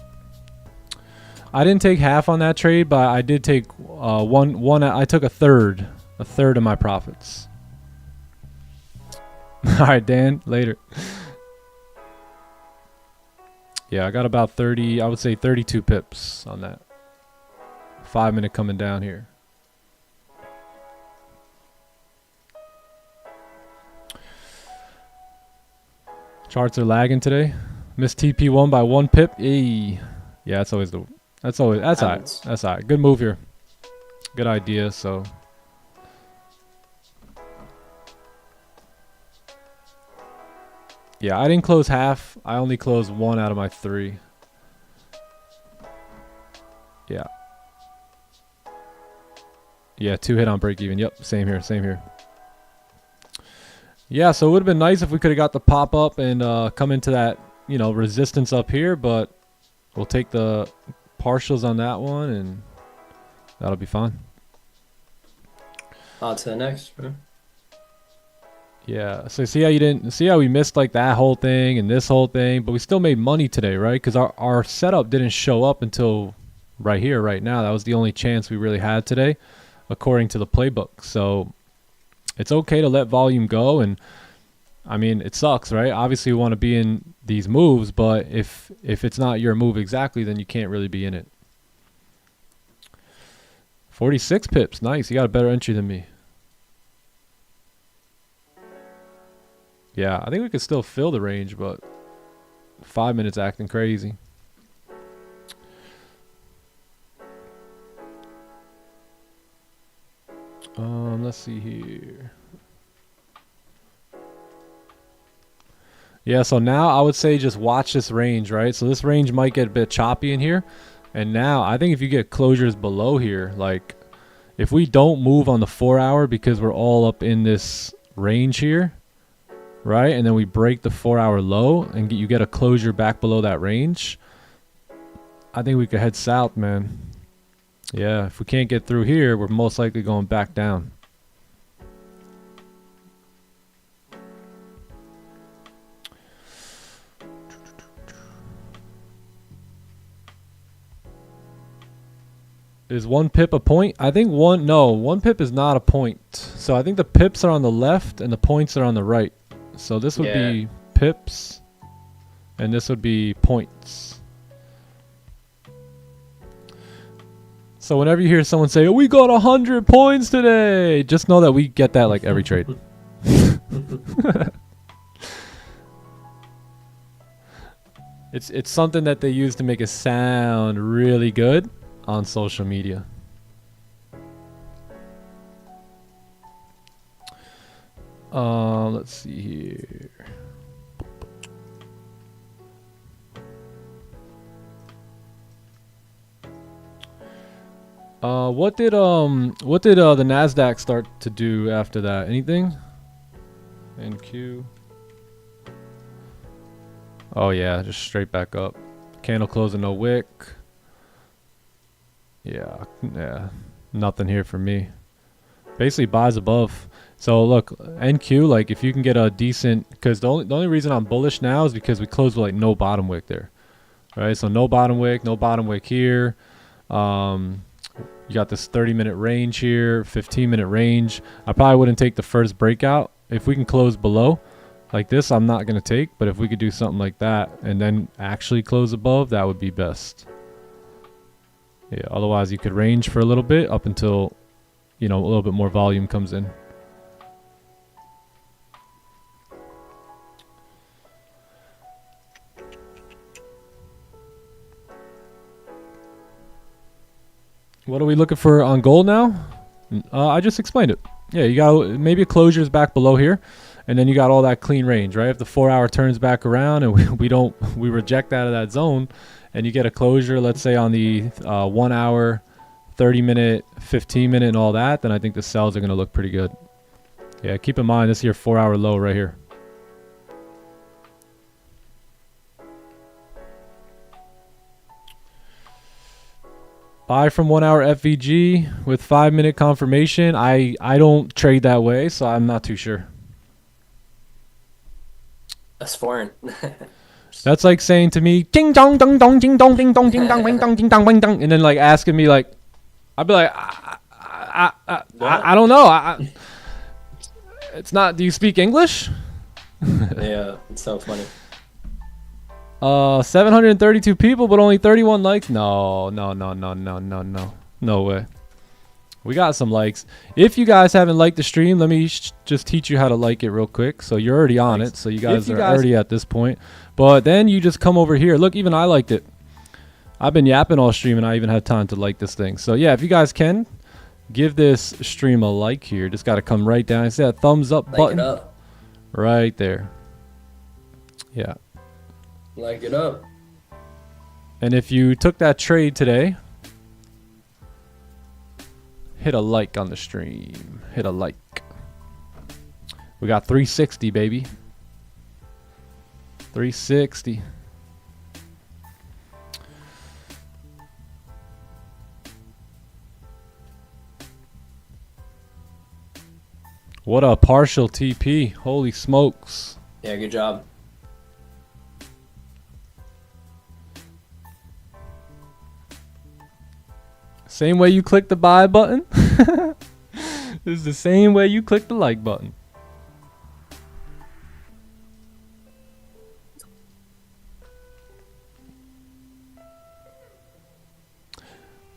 I didn't take half on that trade, but I did take one. I took a third of my profits. All right, Dan, later. Yeah, I got about 30, I would say 32 pips on that. 5 minute coming down here. Charts are lagging today. Missed TP1 by 1 pip. Eey. Yeah, that's all right. That's all right. Good move here. Good idea, so. Yeah, I didn't close half. I only closed 1 out of my 3. Yeah. Yeah, 2 hit on break even. Yep, same here. Yeah, so it would have been nice if we could have got the pop up and come into that, resistance up here, but we'll take the partials on that one, and that'll be fine. On to the next, bro. Yeah, so see how we missed like that whole thing and this whole thing, but we still made money today, right? Because our setup didn't show up until right here, right now. That was the only chance we really had today, according to the playbook. So it's okay to let volume go, and I mean, it sucks, right? Obviously, we want to be in these moves, but if it's not your move exactly, then you can't really be in it. 46 pips, nice. You got a better entry than me. Yeah, I think we could still fill the range, but 5 minutes acting crazy. Let's see here. Yeah, so now I would say just watch this range, right? So this range might get a bit choppy in here. And now I think if you get closures below here, like if we don't move on the 4 hour because we're all up in this range here, right? And then we break the 4 hour low and you get a closure back below that range, I think we could head south, man. Yeah, if we can't get through here, we're most likely going back down. Is 1 pip a point? I think 1 pip is not a point. So I think the pips are on the left and the points are on the right. So this would be pips and this would be points. So whenever you hear someone say, "Oh, we got 100 points today," just know that we get that like every trade. It's something that they use to make it sound really good on social media. Let's see here. What did the NASDAQ start to do after that? Anything? NQ. Oh yeah, just straight back up. Candle closing, no wick. Yeah, nothing here for me. Basically buys above. So look, NQ, like if you can get a decent, because the only reason I'm bullish now is because we closed with like no bottom wick there, right? So no bottom wick here. You got this 30-minute range here, 15-minute range. I probably wouldn't take the first breakout. If we can close below like this, I'm not going to take. But if we could do something like that and then actually close above, that would be best. Yeah, otherwise you could range for a little bit up until, a little bit more volume comes in. What are we looking for on gold now? I just explained it. Yeah, you got maybe a closure is back below here, and then you got all that clean range, right? If the 4 hour turns back around and we reject out of that zone, and you get a closure, let's say on the 1 hour, 30 minute, 15 minute, and all that, then I think the sells are going to look pretty good. Yeah, keep in mind this here 4 hour low right here. Buy from 1 hour FVG with 5 minute confirmation. I don't trade that way, so I'm not too sure. That's foreign. That's like saying to me, ding dong dong dong ding dong ding dong ding dong wing dong ding dong wing dong, and then like asking me like, I'd be like, I don't know. It's not. Do you speak English? Yeah, it's so funny. 732 people, but only 31 likes. No way. We got some likes. If you guys haven't liked the stream, let me just teach you how to like it real quick. So you're already on it. So you guys are already at this point. But then you just come over here. Look, even I liked it. I've been yapping all stream and I even had time to like this thing. So yeah, if you guys can, give this stream a like here. Just got to come right down. See that thumbs up button? Like it up. Right there. Yeah. Like it up. And if you took that trade today, hit a like on the stream. Hit a like. We got 360, baby. 360. What a partial TP. Holy smokes. Yeah, good job. Same way you click the buy button. This is the same way you click the like button.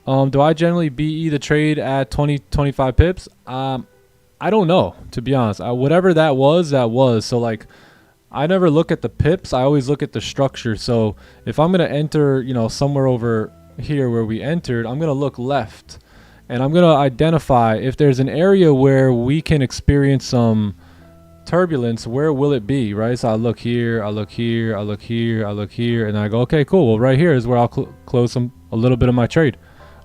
Do I generally BE the trade at 20-25 pips? I don't know, to be honest. Whatever that was, that was. So like, I never look at the pips. I always look at the structure. So if I'm gonna enter, you know, somewhere over here where we entered, I'm gonna look left, and I'm gonna identify if there's an area where we can experience some turbulence. Where will it be, right? So I look here, I look here, I look here, I look here, and I go, okay, cool. Well, right here is where I'll close a little bit of my trade,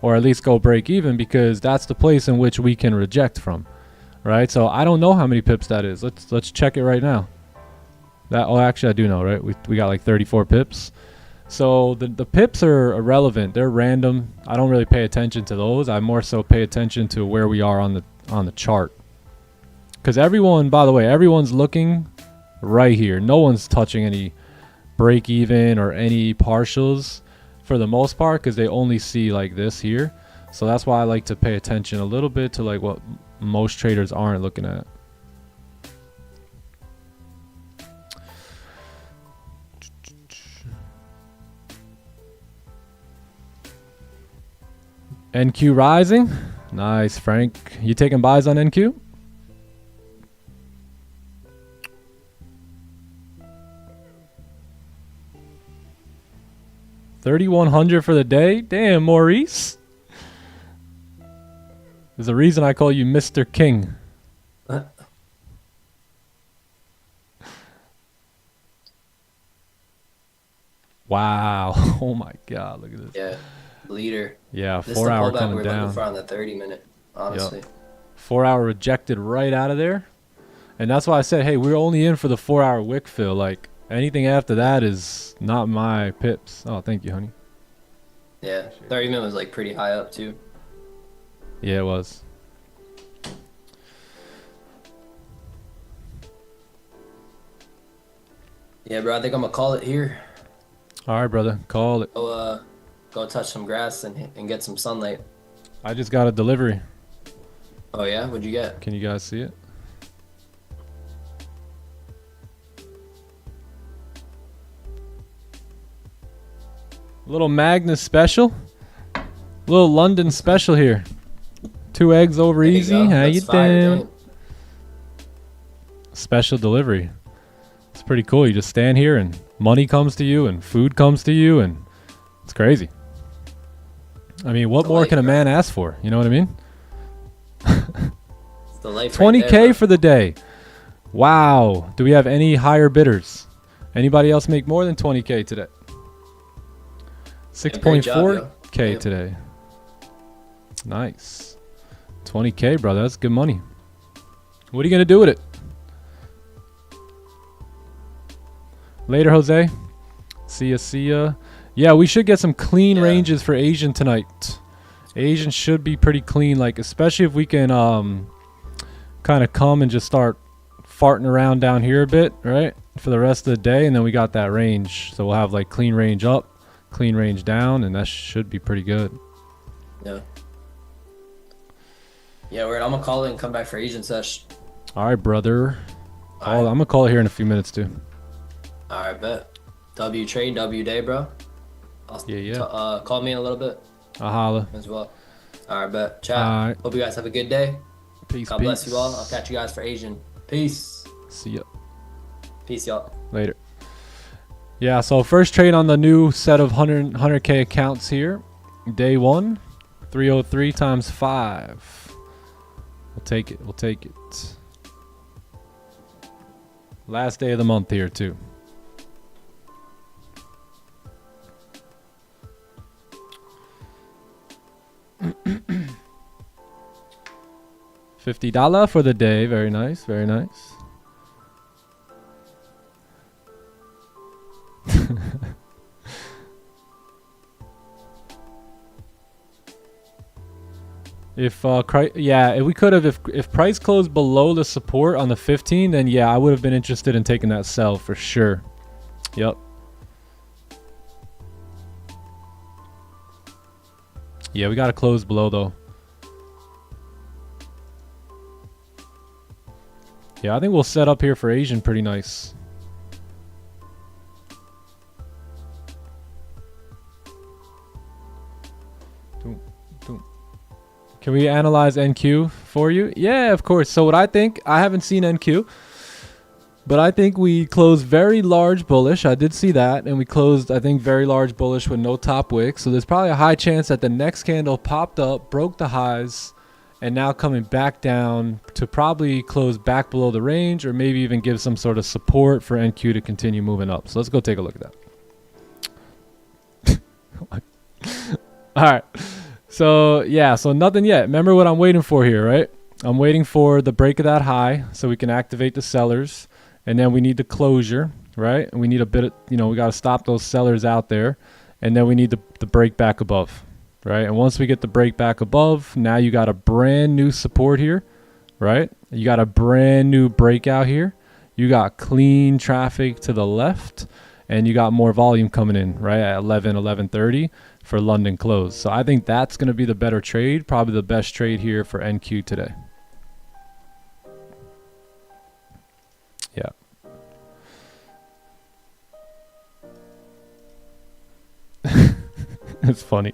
or at least go break even, because that's the place in which we can reject from, right? So I don't know how many pips that is. Let's check it right now. Oh, actually I do know, right? We got like 34 pips. So the pips are irrelevant. They're random. I don't really pay attention to those. I more so pay attention to where we are on the chart. Because everyone, by the way, everyone's looking right here. No one's touching any break even or any partials for the most part, because they only see like this here. So that's why I like to pay attention a little bit to like what most traders aren't looking at. NQ rising. Nice, Frank. You taking buys on NQ? $3,100 for the day. Damn, Maurice. There's a reason I call you Mr. King. Wow. Oh my God. Look at this. Yeah. Leader. Yeah, This 4 hour is the pullback coming we're down. looking for on the 30 minute, honestly. Yep. 4 hour rejected right out of there. And that's why I said, hey, we're only in for the 4 hour wick fill. Like, anything after that is not my pips. Oh, thank you, honey. Yeah, 30 minute was like pretty high up too. Yeah, it was. Yeah, bro, I think I'm gonna call it here. All right, brother. Call it. Go touch some grass and get some sunlight. I just got a delivery. Oh yeah, what'd you get? Can you guys see it? Little Magnus special. Little London special here. 2 eggs over There you easy. go. How That's you fire, doing? don't Special delivery. It's pretty cool. You just stand here and money comes to you and food comes to you, and it's crazy. I mean, what more can a man ask for? You know what I mean? It's the life. 20K for the day. Wow. Do we have any higher bidders? Anybody else make more than 20K today? 6.4K today. Nice. 20K, brother. That's good money. What are you going to do with it? Later, Jose. See ya, see ya. Yeah, we should get some clean ranges for Asian tonight. Asian should be pretty clean, like especially if we can kind of come and just start farting around down here a bit, right? For the rest of the day, and then we got that range. So we'll have like clean range up, clean range down, and that should be pretty good. Yeah. Yeah, weird. I'm gonna call it and come back for Asian sesh. All right, brother. All right. I'm gonna call it here in a few minutes too. All right, bet. W trade, W day, bro. Yeah. Call me in a little bit. I'll holla. As well. All right, bet. Chat. All right. Hope you guys have a good day. Peace. God bless you all. I'll catch you guys for Asian. Peace. See ya. Peace, y'all. Later. Yeah, so first trade on the new set of 100K accounts here. Day 1, 303 times 5. We'll take it. We'll take it. Last day of the month here too. $50 for the day. Very nice. Very nice. If we could have, if price closed below the support on the 15, then yeah, I would have been interested in taking that sell for sure. Yep. Yeah, we got to close below though. Yeah, I think we'll set up here for Asian pretty nice. Can we analyze NQ for you? Yeah, of course. So what I think, I haven't seen NQ, but I think we closed very large bullish. I did see that. And we closed, I think, very large bullish with no top wick. So there's probably a high chance that the next candle popped up, broke the highs, and now coming back down to probably close back below the range or maybe even give some sort of support for NQ to continue moving up. So let's go take a look at that. All right. So yeah, so nothing yet. Remember what I'm waiting for here, right? I'm waiting for the break of that high so we can activate the sellers. And then we need the closure, right? And we need a bit of, we got to stop those sellers out there. And then we need the break back above, right? And once we get the break back above, now you got a brand new support here, right? You got a brand new breakout here. You got clean traffic to the left. And you got more volume coming in, right? At 11:30 for London close. So I think that's going to be the better trade, probably the best trade here for NQ today. Yeah. It's funny.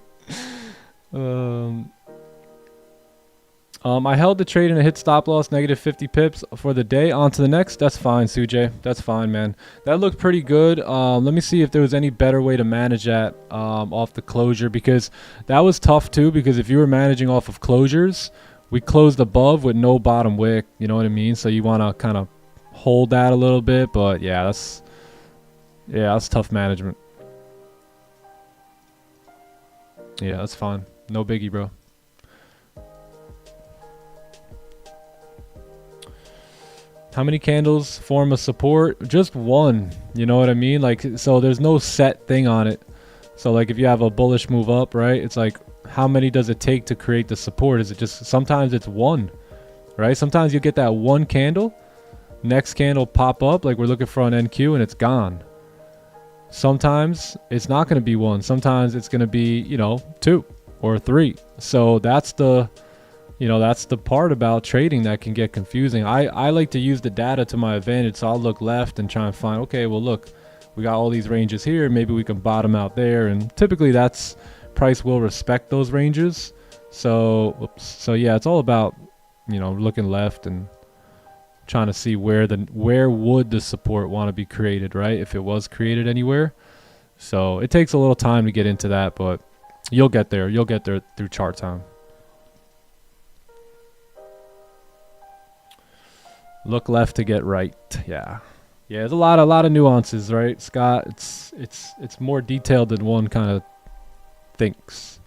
I held the trade and it hit stop loss negative 50 pips for the day. On to the next. That's fine, Sujay. That's fine, man. That looked pretty good. Let me see if there was any better way to manage that off the closure, because that was tough too, because if you were managing off of closures, we closed above with no bottom wick. You know what I mean? So you want to kind of hold that a little bit, but yeah, that's tough management. Yeah, that's fine. No biggie, bro. How many candles form a support? Just one. You know what I mean? Like, so there's no set thing on it. So like if you have a bullish move up, right? It's like, how many does it take to create the support? Is it just, sometimes it's one, right? Sometimes you get that one candle, next candle pop up, like we're looking for an NQ, and it's gone. Sometimes it's not going to be one. Sometimes it's going to be, 2 or 3. So that's the part about trading that can get confusing. I like to use the data to my advantage. So I'll look left and try and find, okay, well, look, we got all these ranges here. Maybe we can bottom out there. And typically that's, price will respect those ranges. So yeah, it's all about, looking left and trying to see where would the support want to be created, right? If it was created anywhere. So it takes a little time to get into that, but You'll get there. You'll get there through chart time. Look left to get right. Yeah. Yeah, there's a lot of nuances, right, Scott? It's more detailed than one kind of thinks.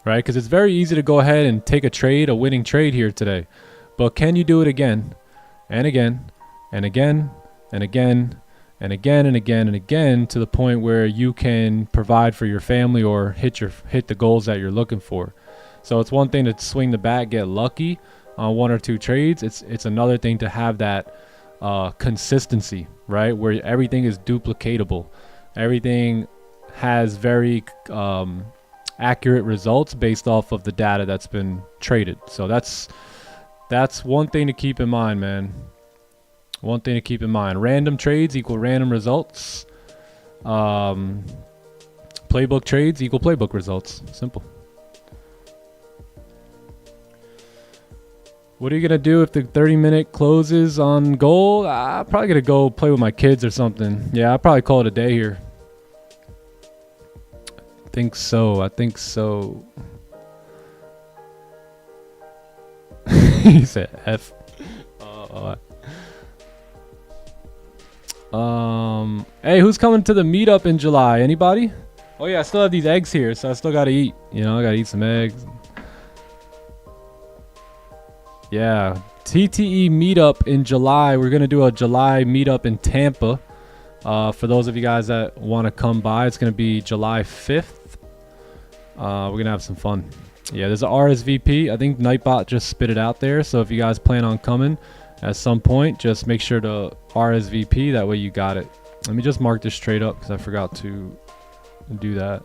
Right? Because it's very easy to go ahead and take a trade, a winning trade here today. But can you do it again and again and again and again and again and again and again to the point where you can provide for your family or hit the goals that you're looking for? So it's one thing to swing the bat, get lucky on one or two trades. It's another thing to have that consistency, right? Where everything is duplicatable. Everything has very accurate results based off of the data that's been traded. So that's one thing to keep in mind, man. One thing to keep in mind. Random trades equal random results. Playbook trades equal playbook results. Simple. What are you going to do if the 30-minute closes on gold? I'm probably going to go play with my kids or something. Yeah, I'll probably call it a day here. I think so. He said F. Hey, who's coming to the meetup in July? Anybody? Oh yeah, I still have these eggs here, so I still gotta eat. You know, I gotta eat some eggs. Yeah, TTE meetup in July. We're gonna do a July meetup in Tampa. For those of you guys that want to come by, it's gonna be July 5th. We're gonna have some fun. Yeah, there's a RSVP. I think Nightbot just spit it out there. So if you guys plan on coming at some point, just make sure to RSVP. That way you got it. Let me just mark this trade up because I forgot to do that.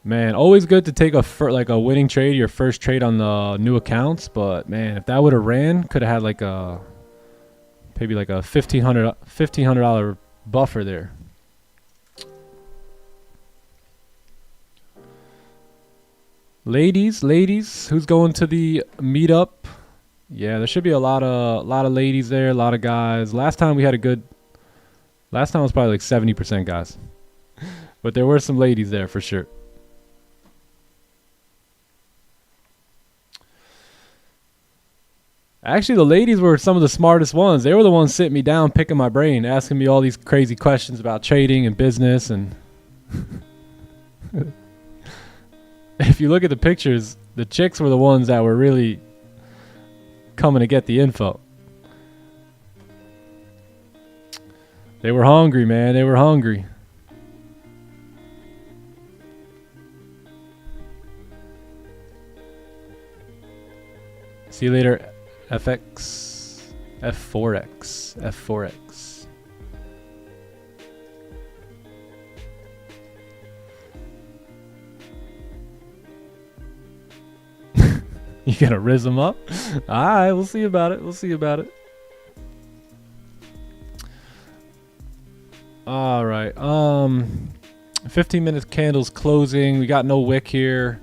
Man, always good to take a winning trade, your first trade on the new accounts. But man, if that would have ran, could have had like a maybe like a $1,500 buffer there. Ladies, who's going to the meetup? Yeah, there should be a lot of ladies there, a lot of guys. Last time was probably like 70% guys, but there were some ladies there for sure. Actually, the ladies were some of the smartest ones. They were the ones sitting me down, picking my brain, asking me all these crazy questions about trading and business. And if you look at the pictures, the chicks were the ones that were really coming to get the info. They were hungry, man. They were hungry. See you later. F4X. You gonna rizz them up? Alright, we'll see about it. Alright, 15 minutes candles closing. We got no wick here.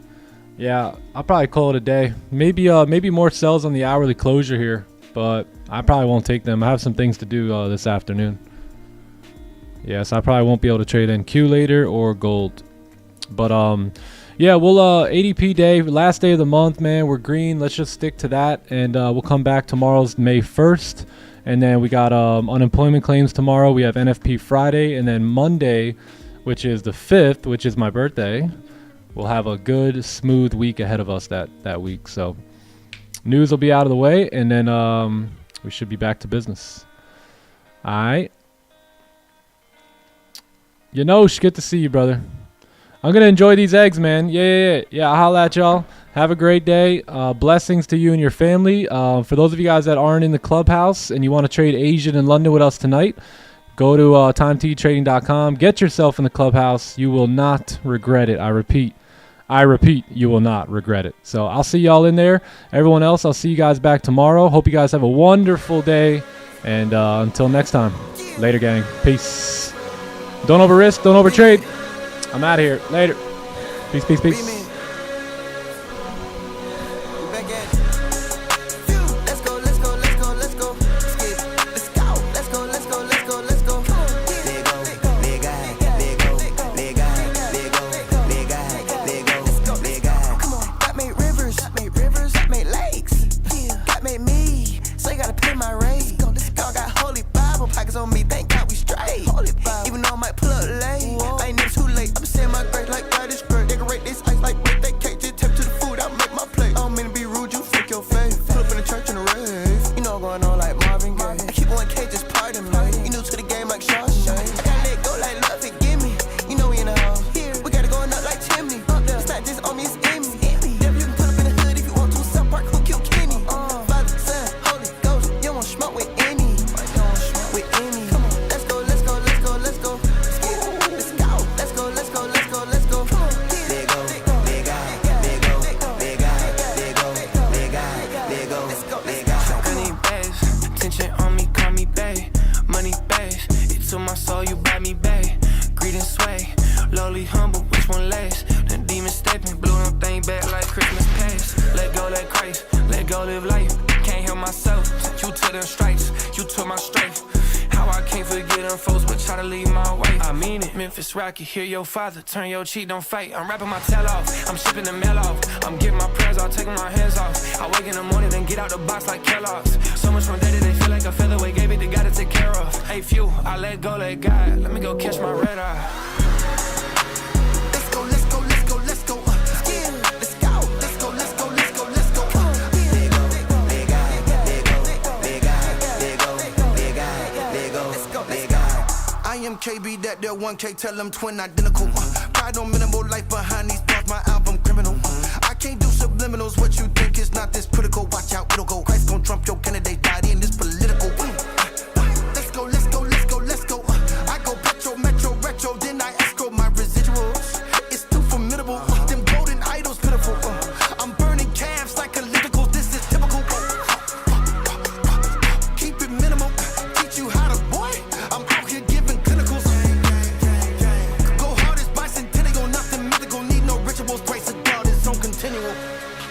Yeah, I'll probably call it a day. Maybe more sells on the hourly closure here, but I probably won't take them. I have some things to do this afternoon. Yeah, so I probably won't be able to trade NQ later or gold. But yeah, we'll ADP day, last day of the month, man. We're green. Let's just stick to that, and we'll come back. Tomorrow's May 1st, and then we got unemployment claims tomorrow. We have NFP Friday, and then Monday, which is the 5th, which is my birthday. We'll have a good, smooth week ahead of us that week. So news will be out of the way, and then we should be back to business. All right. Yanosh, good to see you, brother. I'm going to enjoy these eggs, man. Yeah. I'll holla at y'all. Have a great day. Blessings to you and your family. For those of you guys that aren't in the clubhouse and you want to trade Asian in London with us tonight, go to timetrading.com. Get yourself in the clubhouse. You will not regret it. I repeat, you will not regret it. So I'll see y'all in there. Everyone else, I'll see you guys back tomorrow. Hope you guys have a wonderful day. And until next time, later, gang. Peace. Don't over risk, don't over trade. I'm out of here. Later. Peace, peace, peace. Beamin'. We back at it. Phew. Let's go, let's go, let's go, let's go. Skip. Let's go. Let's go, let's go, let's go, let's go. Let go, let God, let go, let God, let go, let God, let go, let God. Come on. God made rivers, God made lakes. God made me, so you gotta pay my rate. God got holy Bible pockets on me, thank God we straight. Even though I might pull up late, I ain't never too late. I'm saying my grace like God is great. Decorate this ice like birthday cake, just tap to the food, I'll make my plate. I don't mean to be rude, you fake your face. Pull up in the church in the rave, you know I'm going on like Marvin Gaye. I keep on K, just pardon me. You new to the game like Shawshank. I gotta let go like love, forgive me. You know we in the house, we gotta go up like chimney. It's not just on me, it's in me. Devil, you can pull up in the hood if you want to. South Park, who killed Kenny? Father, Son, Holy Ghost, you don't wanna smoke with any. With any. Come on, let's go, let's go, let's go, let's go. Let's go, let's go, let's go, let's go, let's go. Let go, let God, let go, let God, let go, let God, let go, let God. I need bass, attention on me, call me bae. Money bass, it took my soul, you buy me bae. Greed and sway, lowly, humble, which one lasts? The demon stepping, blew them thing back like Christmas past. Let go, let Christ, let go, live life. Can't help myself, you took them stripes, you took my strength. How I can't forget them folks, but try to leave my way. I mean it, Memphis Rocky, hear your father, turn your cheek, don't fight. I'm rapping my tail off, I'm shipping the mail off. I'm getting my prayers off, taking my hands off. I wake in the morning, then get out the box like Kellogg's. So much from day to day, feel like a featherweight, gave it to God to take care of. Hey, few, I let go, let God, let me go catch my red eye. Let's go, let's go, let's go, let's go. Let's go, let's go, let's go, let's go, let's go. Let go, let God, let go, let God, let go, let God, let go, let God. I am KB, that there 1K, tell them twin identical. Pride on minimal, life behind these thoughts, my album criminal. I can't do subliminals, what you think is not this critical. Watch out, it'll go. Christ gon' trump your candidate, died in this political. Let's go, let's go, let's go, let's go. I go petro, metro, retro, then I escrow my residuals. It's too formidable, them golden idols pitiful. I'm burning calves like ellipticals, this is typical. Keep it minimal, teach you how to boy. I'm out here giving clinicals. Go hard as bicentennial, nothing mythical, need no rituals. Grace of God is on continual,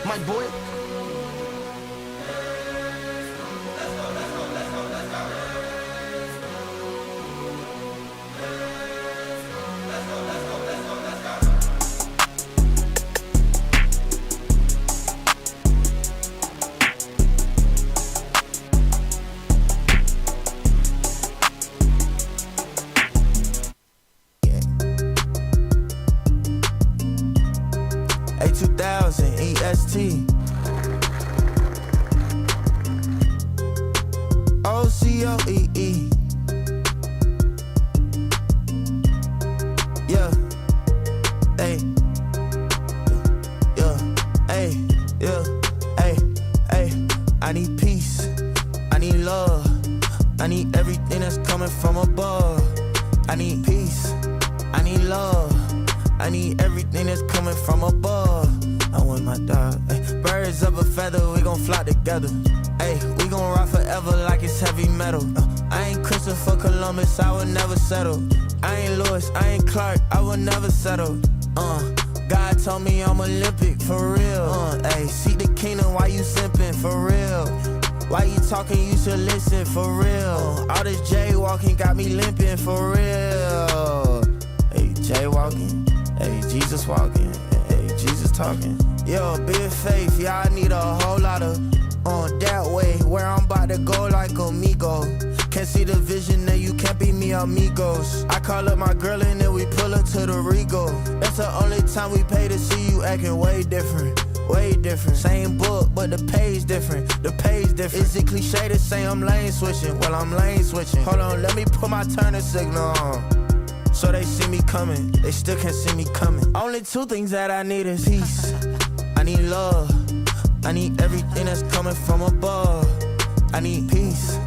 my boy. A2000 EST OCOEE. Yeah, hey, yeah, hey, yeah, hey, hey. I need peace, I need love, I need everything that's coming from above. I need peace, I need love, I need everything that's coming from above. I want my dog, ay. Birds of a feather, we gon' fly together. Ay, we gon' rock forever like it's heavy metal. I ain't Christopher Columbus, I would never settle. I ain't Lewis, I ain't Clark, I would never settle. God told me I'm Olympic, for real. Ay, seek the kingdom, why you simping, for real? Why you talking, you should listen, for real. All this jaywalking got me limping, for real. Hey, jaywalking, hey, Jesus walking, hey, Jesus talking. Yo, big faith, yeah, I need a whole lot of that way, where I'm about to go like amigo. Can't see the vision, then you can't be me amigos. I call up my girl and then we pull up to the Rego. That's the only time we pay to see you acting way different. Way different, same book, but the pay's different. The pay's different. Is it cliche to say I'm lane switching? Well, I'm lane switching. Hold on, let me put my turner signal on, so they see me coming. They still can't see me coming. Only two things that I need is peace. I need love. I need everything that's coming from above. I need peace.